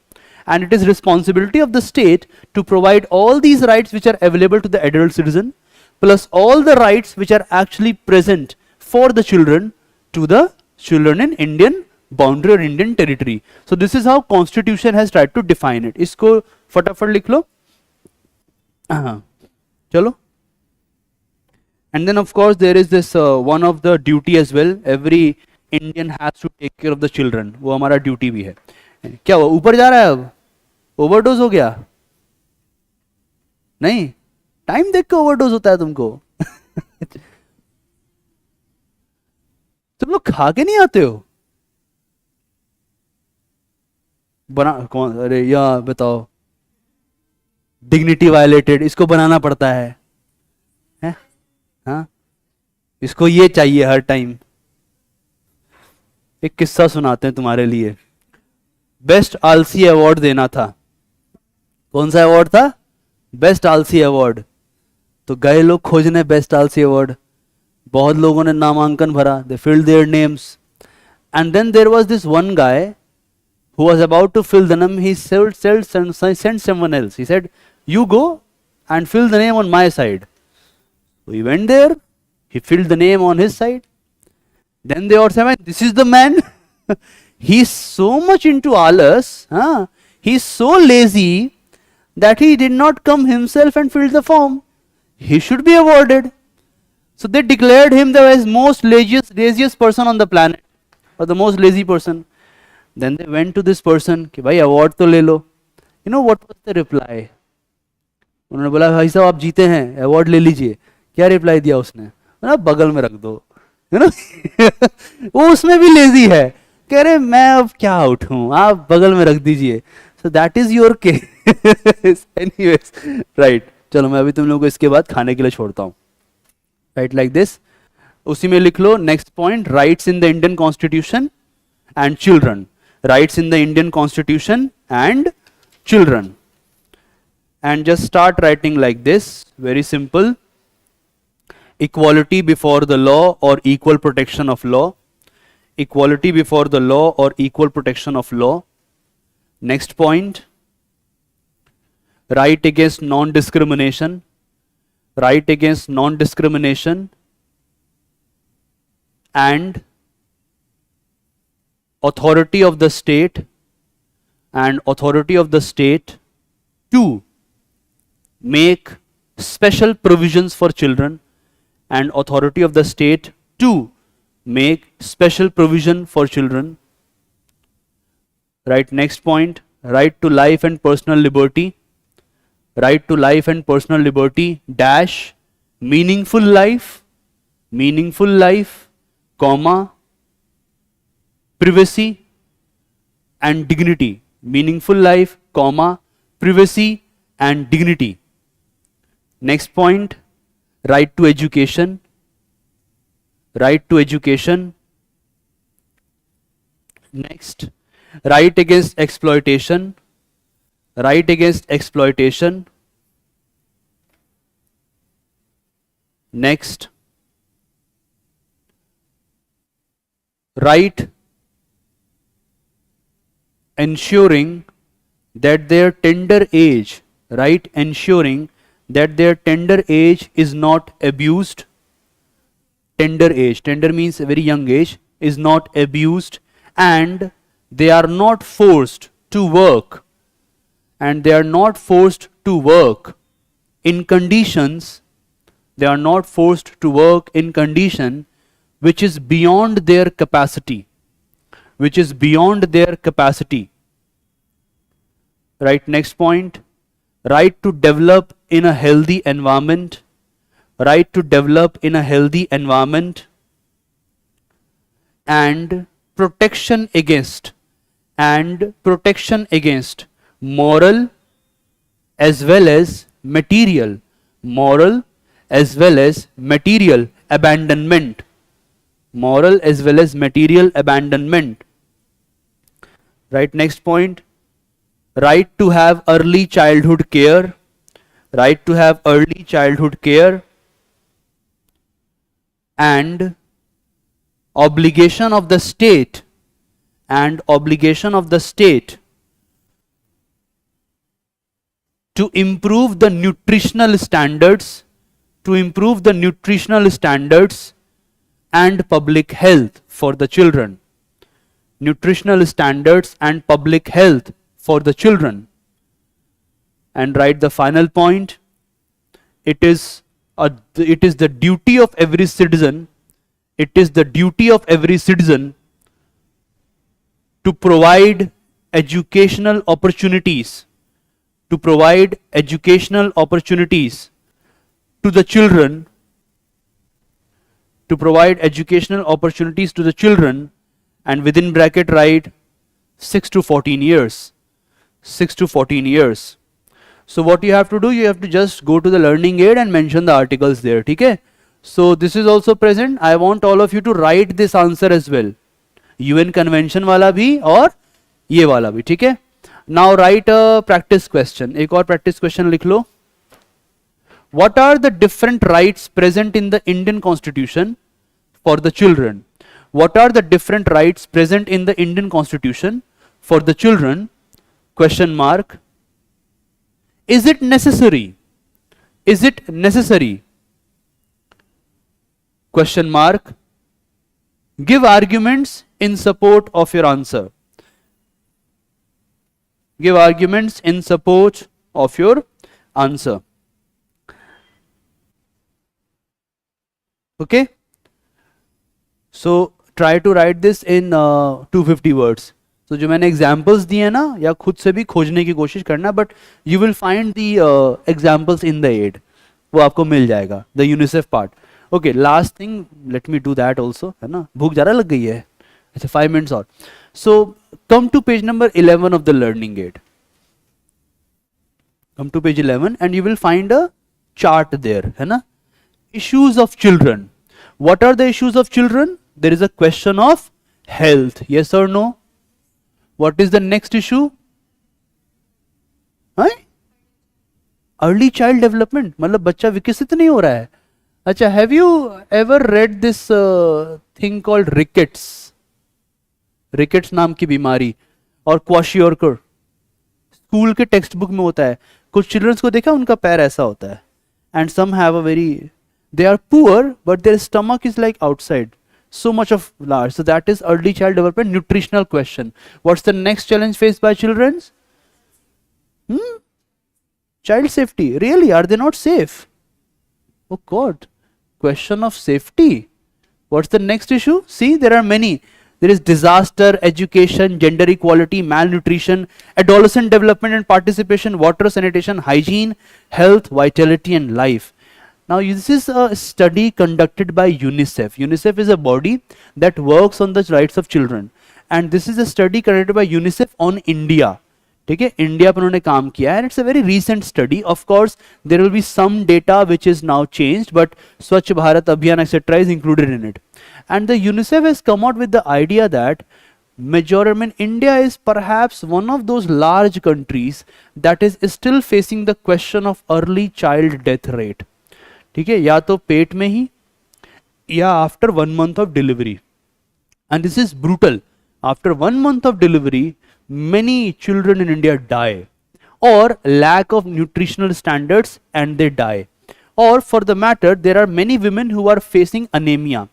And it is responsibility of the state to provide all these rights which are available to the adult citizen, plus all the rights which are actually present for the children to the children in Indian boundary or Indian territory. So this is how Constitution has tried to define it. इसको फटाफट लिख लो. चलो. And then of course there is this one of the duty as well. Every Indian has to take care of the children. वो हमारा duty भी है. क्या हुआ? ऊपर जा रहा है अब? ओवरडोज हो गया? नहीं, टाइम देख के ओवरडोज होता है तुमको. तुम लोग खा के नहीं आते हो? बना कौन? अरे या बताओ, डिग्निटी वायलेटेड, इसको बनाना पड़ता है, हाँ, इसको ये चाहिए हर टाइम. एक किस्सा सुनाते हैं तुम्हारे लिए. बेस्ट आलसी अवार्ड देना था. कौन सा अवार्ड था? बेस्ट आलसी अवार्ड. तो गए लोग खोजने बेस्ट आलसी अवार्ड. बहुत लोगों ने नामांकन भरा. They filled their names, and then there was this one guy who was about to fill the name. He sent someone else. He said, you go and fill the name on my side. So he went there, he filled the name on his side. Then they all said, this is the man. He's so much into alas, he's so lazy that he did not come himself and fill the form. He should be awarded. So they declared him the most laziest person on the planet, or the most lazy person. Then they went to this person कि भाई award तो ले लो. You know what was the reply? उन्होंने बोला भाई साहब आप जीते हैं, award ले लीजिए. क्या reply दिया उसने? ना बगल में रख दो. You know? वो उसमें भी lazy है. कह रहे मैं अब क्या उठूं, आप बगल में रख दीजिए. So that is your case. Anyways, right. चलो मैं अभी तुम लोगों को इसके बाद खाने के लिए छोड़ता हूँ. Right, like this. उसी में लिख लो next point, rights in the Indian Constitution and children. Rights in the Indian Constitution and children. And just start writing like this, very simple. Equality before the law or equal protection of law. Equality before the law or equal protection of law. Next point. Right against non-discrimination. Right against non-discrimination. And authority of the state, and authority of the state to make special provisions for children, and authority of the state to make special provision for children. Right, next point, right to life and personal liberty. Right to life and personal liberty dash meaningful life. meaningful life, comma, privacy and dignity. Meaningful life, comma, privacy and dignity. Next point, right to education. Right to education. Next, right against exploitation. Right against exploitation. Next, right ensuring that their tender age, right ensuring that their tender age is not abused. Tender age, tender means a very young age, is not abused, and they are not forced to work, and they are not forced to work in conditions, they are not forced to work in condition which is beyond their capacity, which is beyond their capacity. Right, next point, right to develop in a healthy environment, right to develop in a healthy environment, and protection against moral as well as material, moral as well as material abandonment, moral as well as material abandonment. Right, next point, right to have early childhood care, right to have early childhood care, and obligation of the state, and obligation of the state to improve the nutritional standards, to improve the nutritional standards and public health for the children. Nutritional standards and public health for the children. And write the final point, it is the duty of every citizen, it is the duty of every citizen to provide educational opportunities, to provide educational opportunities to the children, to provide educational opportunities to the children, and within bracket write 6 to 14 years, 6 to 14 years. So what you have to do, you have to just go to the learning aid and mention the articles there, okay? So this is also present. I want all of you to write this answer as well. UN convention वाला भी और ये वाला भी, ठीक है? Now write a practice question. एक और practice question लिख लो. What are the different rights present in the Indian Constitution for the children? What are the different rights present in the Indian Constitution for the children? Question mark. Is it necessary? Is it necessary? Question mark. Give arguments in support of your answer. Give arguments in support of your answer. Okay? So try to write this in 250 words. So जो मैंने examples दिए ना, या खुद से भी खोजने की कोशिश करना, but you will find the examples in the aid. वो आपको मिल जाएगा, the UNICEF part. Okay, last thing, let me do that also, है ना? भूख ज़्यादा लग गई है. अच्छा, 5 minutes और. So come to page number 11 of the learning aid. Come to page 11 and you will find a chart there, है ना? Issues of children. What are the issues of children? There is a question of health. Yes or no? What is the next issue? Early child development. मतलब बच्चा विकसित नहीं हो रहा है. अच्छा, have you ever read this thing called rickets? Rickets नाम की बीमारी और क्वाशियोरकर स्कूल के टेक्स्ट बुक में होता है. कुछ चिल्ड्रंस को देखा, उनका पैर ऐसा होता है. And some have a very, they are poor but their stomach is like outside. So much of large. So that is early child development. Nutritional question. What's the next challenge faced by children? Child safety. Really? Are they not safe? Oh God. Question of safety. What's the next issue? See, there are many. There is disaster, education, gender equality, malnutrition, adolescent development and participation, water, sanitation, hygiene, health, vitality and life. Now this is a study conducted by UNICEF. UNICEF is a body that works on the rights of children, and this is a study conducted by UNICEF on India. ठीक है, India पर उन्होंने काम किया है, and it's a very recent study. Of course, there will be some data which is now changed, but Swachh Bharat Abhiyan etc. is included in it. And the UNICEF has come out with the idea that India is perhaps one of those large countries that is still facing the question of early child death rate. ठीक है, या तो पेट में ही या after 1 month of delivery. And this is brutal. After 1 month of delivery, many children in India die, or lack of nutritional standards and they die, or for the matter there are many women who are facing anemia,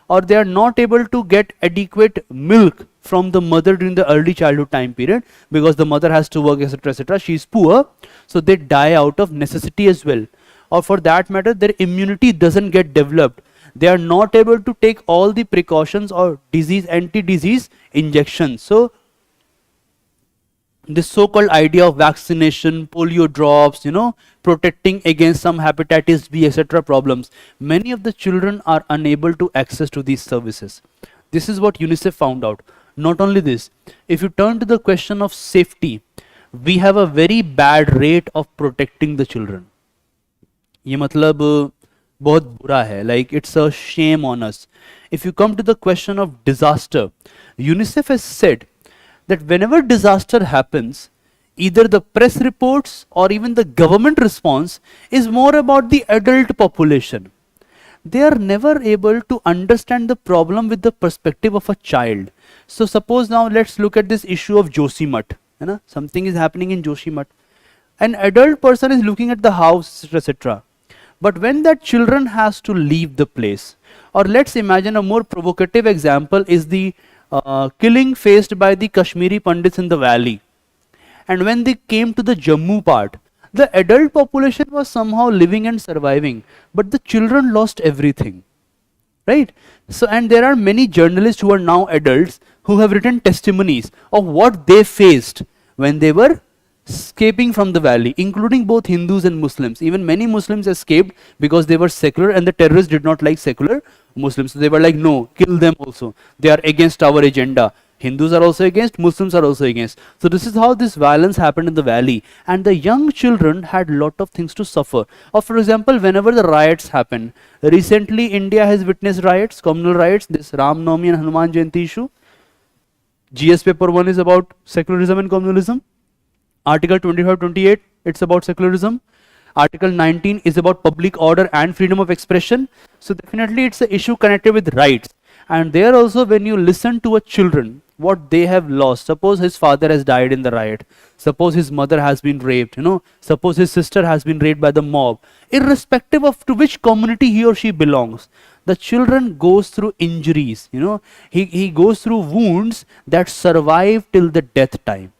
or they are not able to get adequate milk from the mother during the early childhood time period because the mother has to work etc etc, she is poor, so they die out of necessity as well, or for that matter their immunity doesn't get developed, they are not able to take all the precautions or anti-disease injections. So this so-called idea of vaccination, polio drops, protecting against some hepatitis B etc. problems, many of the children are unable to access to these services. This is what UNICEF found out. Not only this, if you turn to the question of safety, we have a very bad rate of protecting the children. ये मतलब बहुत बुरा है, like it's a shame on us. If you come to the question of disaster, UNICEF has said that whenever disaster happens, either the press reports or even the government response is more about the adult population. They are never able to understand the problem with the perspective of a child. So suppose now let's look at this issue of Joshimath. Something is happening in Joshimath. An adult person is looking at the house, etc. But when that children has to leave the place, or let's imagine a more provocative example is the killing faced by the Kashmiri Pandits in the valley. And when they came to the Jammu part, the adult population was somehow living and surviving, but the children lost everything, right? So, and there are many journalists who are now adults who have written testimonies of what they faced when they were escaping from the valley, including both Hindus and Muslims. Even many Muslims escaped because they were secular and the terrorists did not like secular Muslims. So they were like, no, kill them also. They are against our agenda. Hindus are also against, Muslims are also against. So this is how this violence happened in the valley. And the young children had lot of things to suffer. Or for example, whenever the riots happen, recently India has witnessed riots, communal riots, this Ram Navami and Hanuman Jayanti issue. GS Paper 1 is about secularism and communalism. Article 25-28, it's about secularism. Article 19 is about public order and freedom of expression. So definitely it's an issue connected with rights. And there also when you listen to a children, what they have lost, suppose his father has died in the riot, suppose his mother has been raped, suppose his sister has been raped by the mob, irrespective of to which community he or she belongs, the children goes through injuries, he goes through wounds that survive till the death time,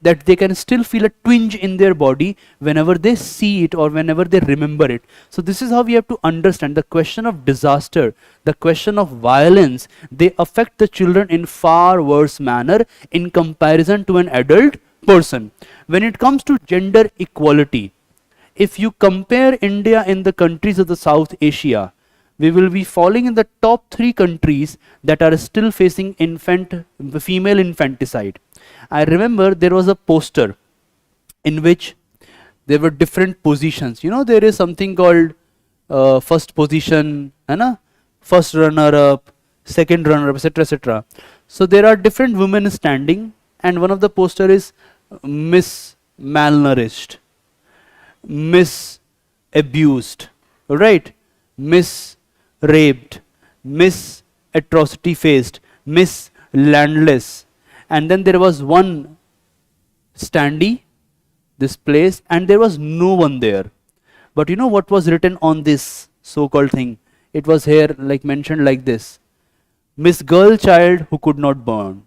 that they can still feel a twinge in their body whenever they see it or whenever they remember it. So this is how we have to understand the question of disaster, the question of violence, they affect the children in far worse manner in comparison to an adult person. When it comes to gender equality, if you compare India in the countries of the South Asia, we will be falling in the top 3 countries that are still facing female infanticide. I remember there was a poster in which there were different positions. There is something called first position, first runner-up, second runner-up, etc., etc. So there are different women standing, and one of the poster is Miss Malnourished, Miss Abused, right? Miss Raped, Miss Atrocity Faced, Miss Landless. And then there was one standee, this place, and there was no one there. But you know what was written on this so-called thing? It was here like mentioned like this: Miss Girl Child who could not born.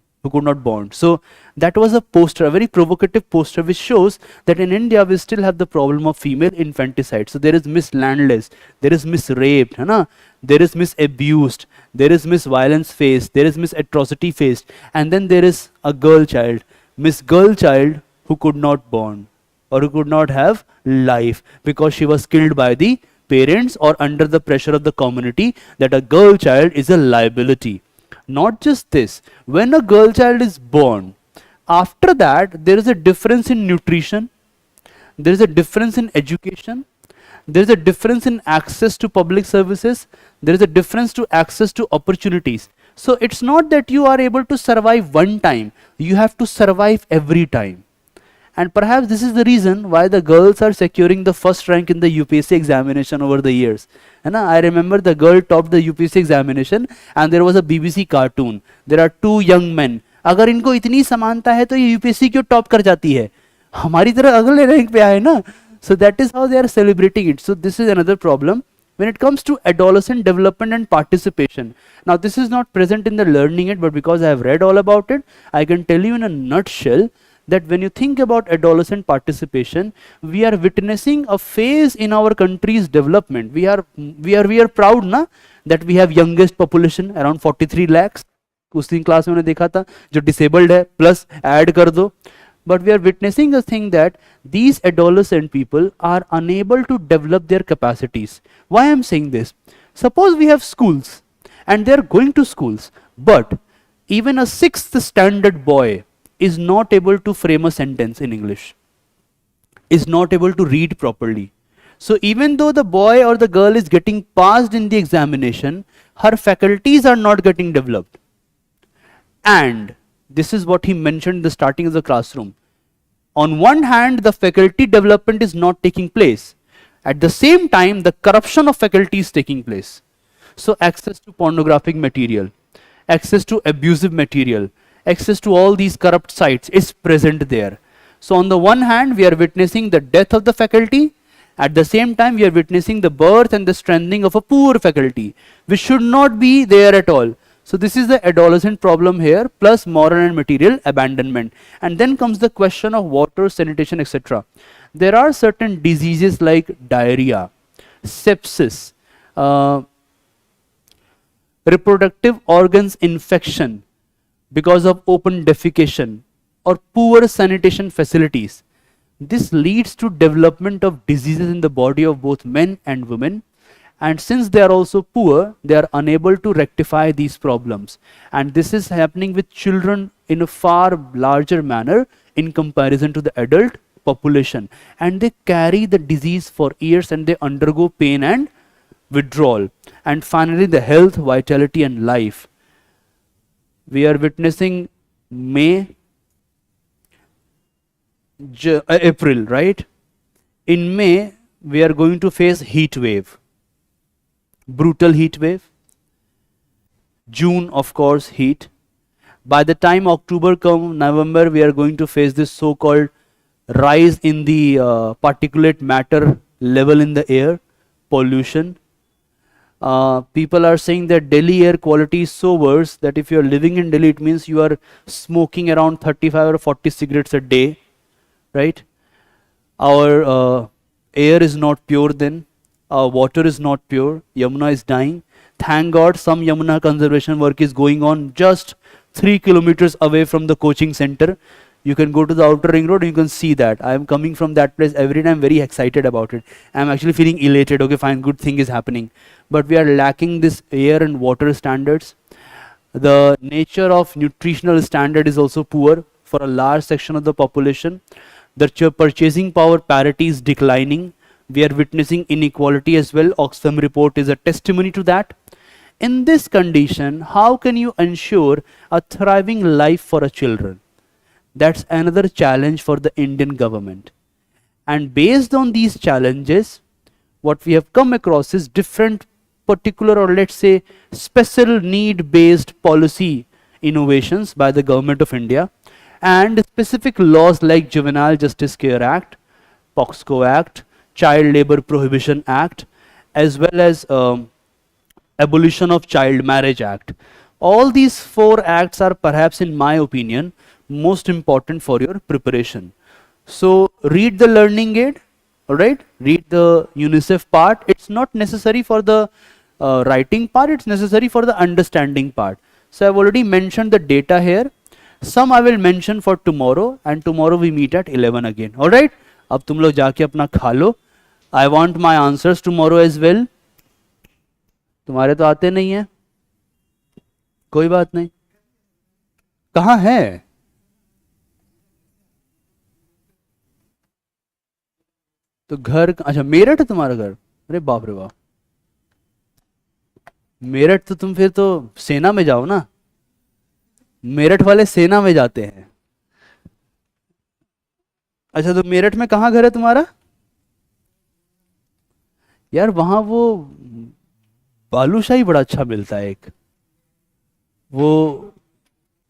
So that was a poster, a very provocative poster, which shows that in India we still have the problem of female infanticide. So there is Miss Landless, there is Miss Raped, there is Miss Abused, there is Miss Violence Faced, there is Miss Atrocity Faced, and then there is a girl child, Miss Girl Child who could not born or who could not have life because she was killed by the parents or under the pressure of the community that a girl child is a liability. Not just this, when a girl child is born, after that there is a difference in nutrition, there is a difference in education, there is a difference in access to public services, there is a difference to access to opportunities. So it's not that you are able to survive one time, you have to survive every time. And perhaps this is the reason why the girls are securing the first rank in the UPSC examination over the years. And I remember the girl topped the UPSC examination and there was a BBC cartoon. There are two young men. अगर इनको इतनी समानता है तो ये UPSC क्यों top कर जाती है? हमारी तरह अगले रैंक पे आए ना. So that is how they are celebrating it. So this is another problem. When it comes to adolescent development and participation, now this is not present in the learning aid, but because I have read all about it, I can tell you in a nutshell that when you think about adolescent participation, we are witnessing a phase in our country's development. We are proud na that we have youngest population around 43 lakhs. उस दिन class में मैंने देखा था जो disabled है plus add कर दो. But we are witnessing a thing that these adolescent people are unable to develop their capacities. Why I am saying this? Suppose we have schools and they are going to schools, but even a 6th standard boy is not able to frame a sentence in English, is not able to read properly. So even though the boy or the girl is getting passed in the examination, her faculties are not getting developed. And this is what he mentioned in the starting of the classroom. On one hand, the faculty development is not taking place. At the same time, the corruption of faculty is taking place. So access to pornographic material, access to abusive material, access to all these corrupt sites is present there. So on the one hand, we are witnessing the death of the faculty. At the same time, we are witnessing the birth and the strengthening of a poor faculty, which should not be there at all. So this is the adolescent problem here, plus moral and material abandonment. And then comes the question of water, sanitation, etc. There are certain diseases like diarrhea, sepsis, reproductive organs infection because of open defecation or poor sanitation facilities. This leads to development of diseases in the body of both men and women. And since they are also poor, they are unable to rectify these problems. And this is happening with children in a far larger manner in comparison to the adult population. And they carry the disease for years and they undergo pain and withdrawal. And finally, the health, vitality and life. We are witnessing April, right? In May, we are going to face heat wave. Brutal heat wave. June, of course, heat. By the time October comes, November, we are going to face this so-called rise in the particulate matter level in the air, pollution. People are saying that Delhi air quality is so worse that if you are living in Delhi, it means you are smoking around 35 or 40 cigarettes a day, right? Our air is not pure then. Water is not pure. Yamuna is dying. Thank God some Yamuna conservation work is going on just 3 kilometers away from the coaching center. You can go to the outer ring road and you can see that. I am coming from that place every day. I am very excited about it. I am actually feeling elated. Okay, fine, good thing is happening. But we are lacking this air and water standards. The nature of nutritional standard is also poor for a large section of the population. The purchasing power parity is declining. We are witnessing inequality as well. Oxfam report is a testimony to that. In this condition, how can you ensure a thriving life for a children? That's another challenge for the Indian government. And based on these challenges, what we have come across is different particular or let's say special need based policy innovations by the government of India and specific laws like Juvenile Justice Care Act, POXCO Act, Child Labor Prohibition Act, as well as Abolition of Child Marriage Act. All these 4 acts are perhaps in my opinion most important for your preparation. So read the learning aid, alright, read the UNICEF part. It's not necessary for the writing part, it's necessary for the understanding part. So I've already mentioned the data here. Some I will mention for tomorrow and tomorrow we meet at 11 again, alright. अब तुम लोग जाके अपना खा लो I want my answers tomorrow as well. तुम्हारे तो आते नहीं है, कोई बात नहीं। कहाँ है? तो घर, अच्छा मेरठ है तुम्हारा घर? अरे बाप रे बाप, मेरठ तो तुम फिर तो सेना में जाओ ना, मेरठ वाले सेना में जाते हैं। अच्छा तो मेरठ में कहाँ घर है तुम्हारा? यार वहां वो बालूशाही बड़ा अच्छा मिलता है एक, वो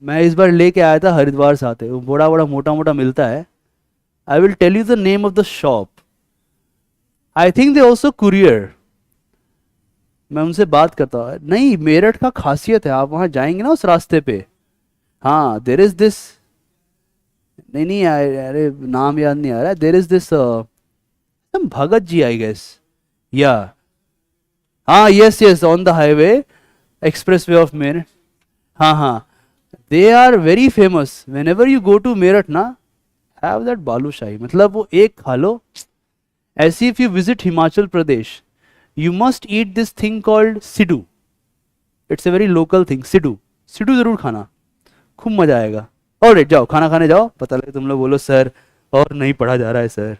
मैं इस बार लेके आया था हरिद्वार से आते, वो बड़ा बड़ा मोटा मोटा मिलता है। I will tell you the name of the shop. I think they also courier. मैं उनसे बात करता हूँ। नहीं, मेरठ का खासियत है, आप वहां जाएंगे ना उस रास्ते पे, हाँ देर इज दिस, नहीं नहीं अरे नाम याद नहीं आ रहा, there is this Bhagat ji I guess, या हाँ yes yes, on the highway expressway of Meerut, हाँ हाँ, they are very famous. Whenever you go to Meerut ना, हैव दैट बालूशाही, मतलब वो एक खा लो। ऐसे if you visit Himachal Pradesh, you must eat this thing called siddu, it's a very local thing, siddu, siddu जरूर खाना, खूब मजा आएगा। और जाओ खाना खाने जाओ, पता लगे तुम लोग बोलो सर और नहीं पढ़ा जा रहा है सर।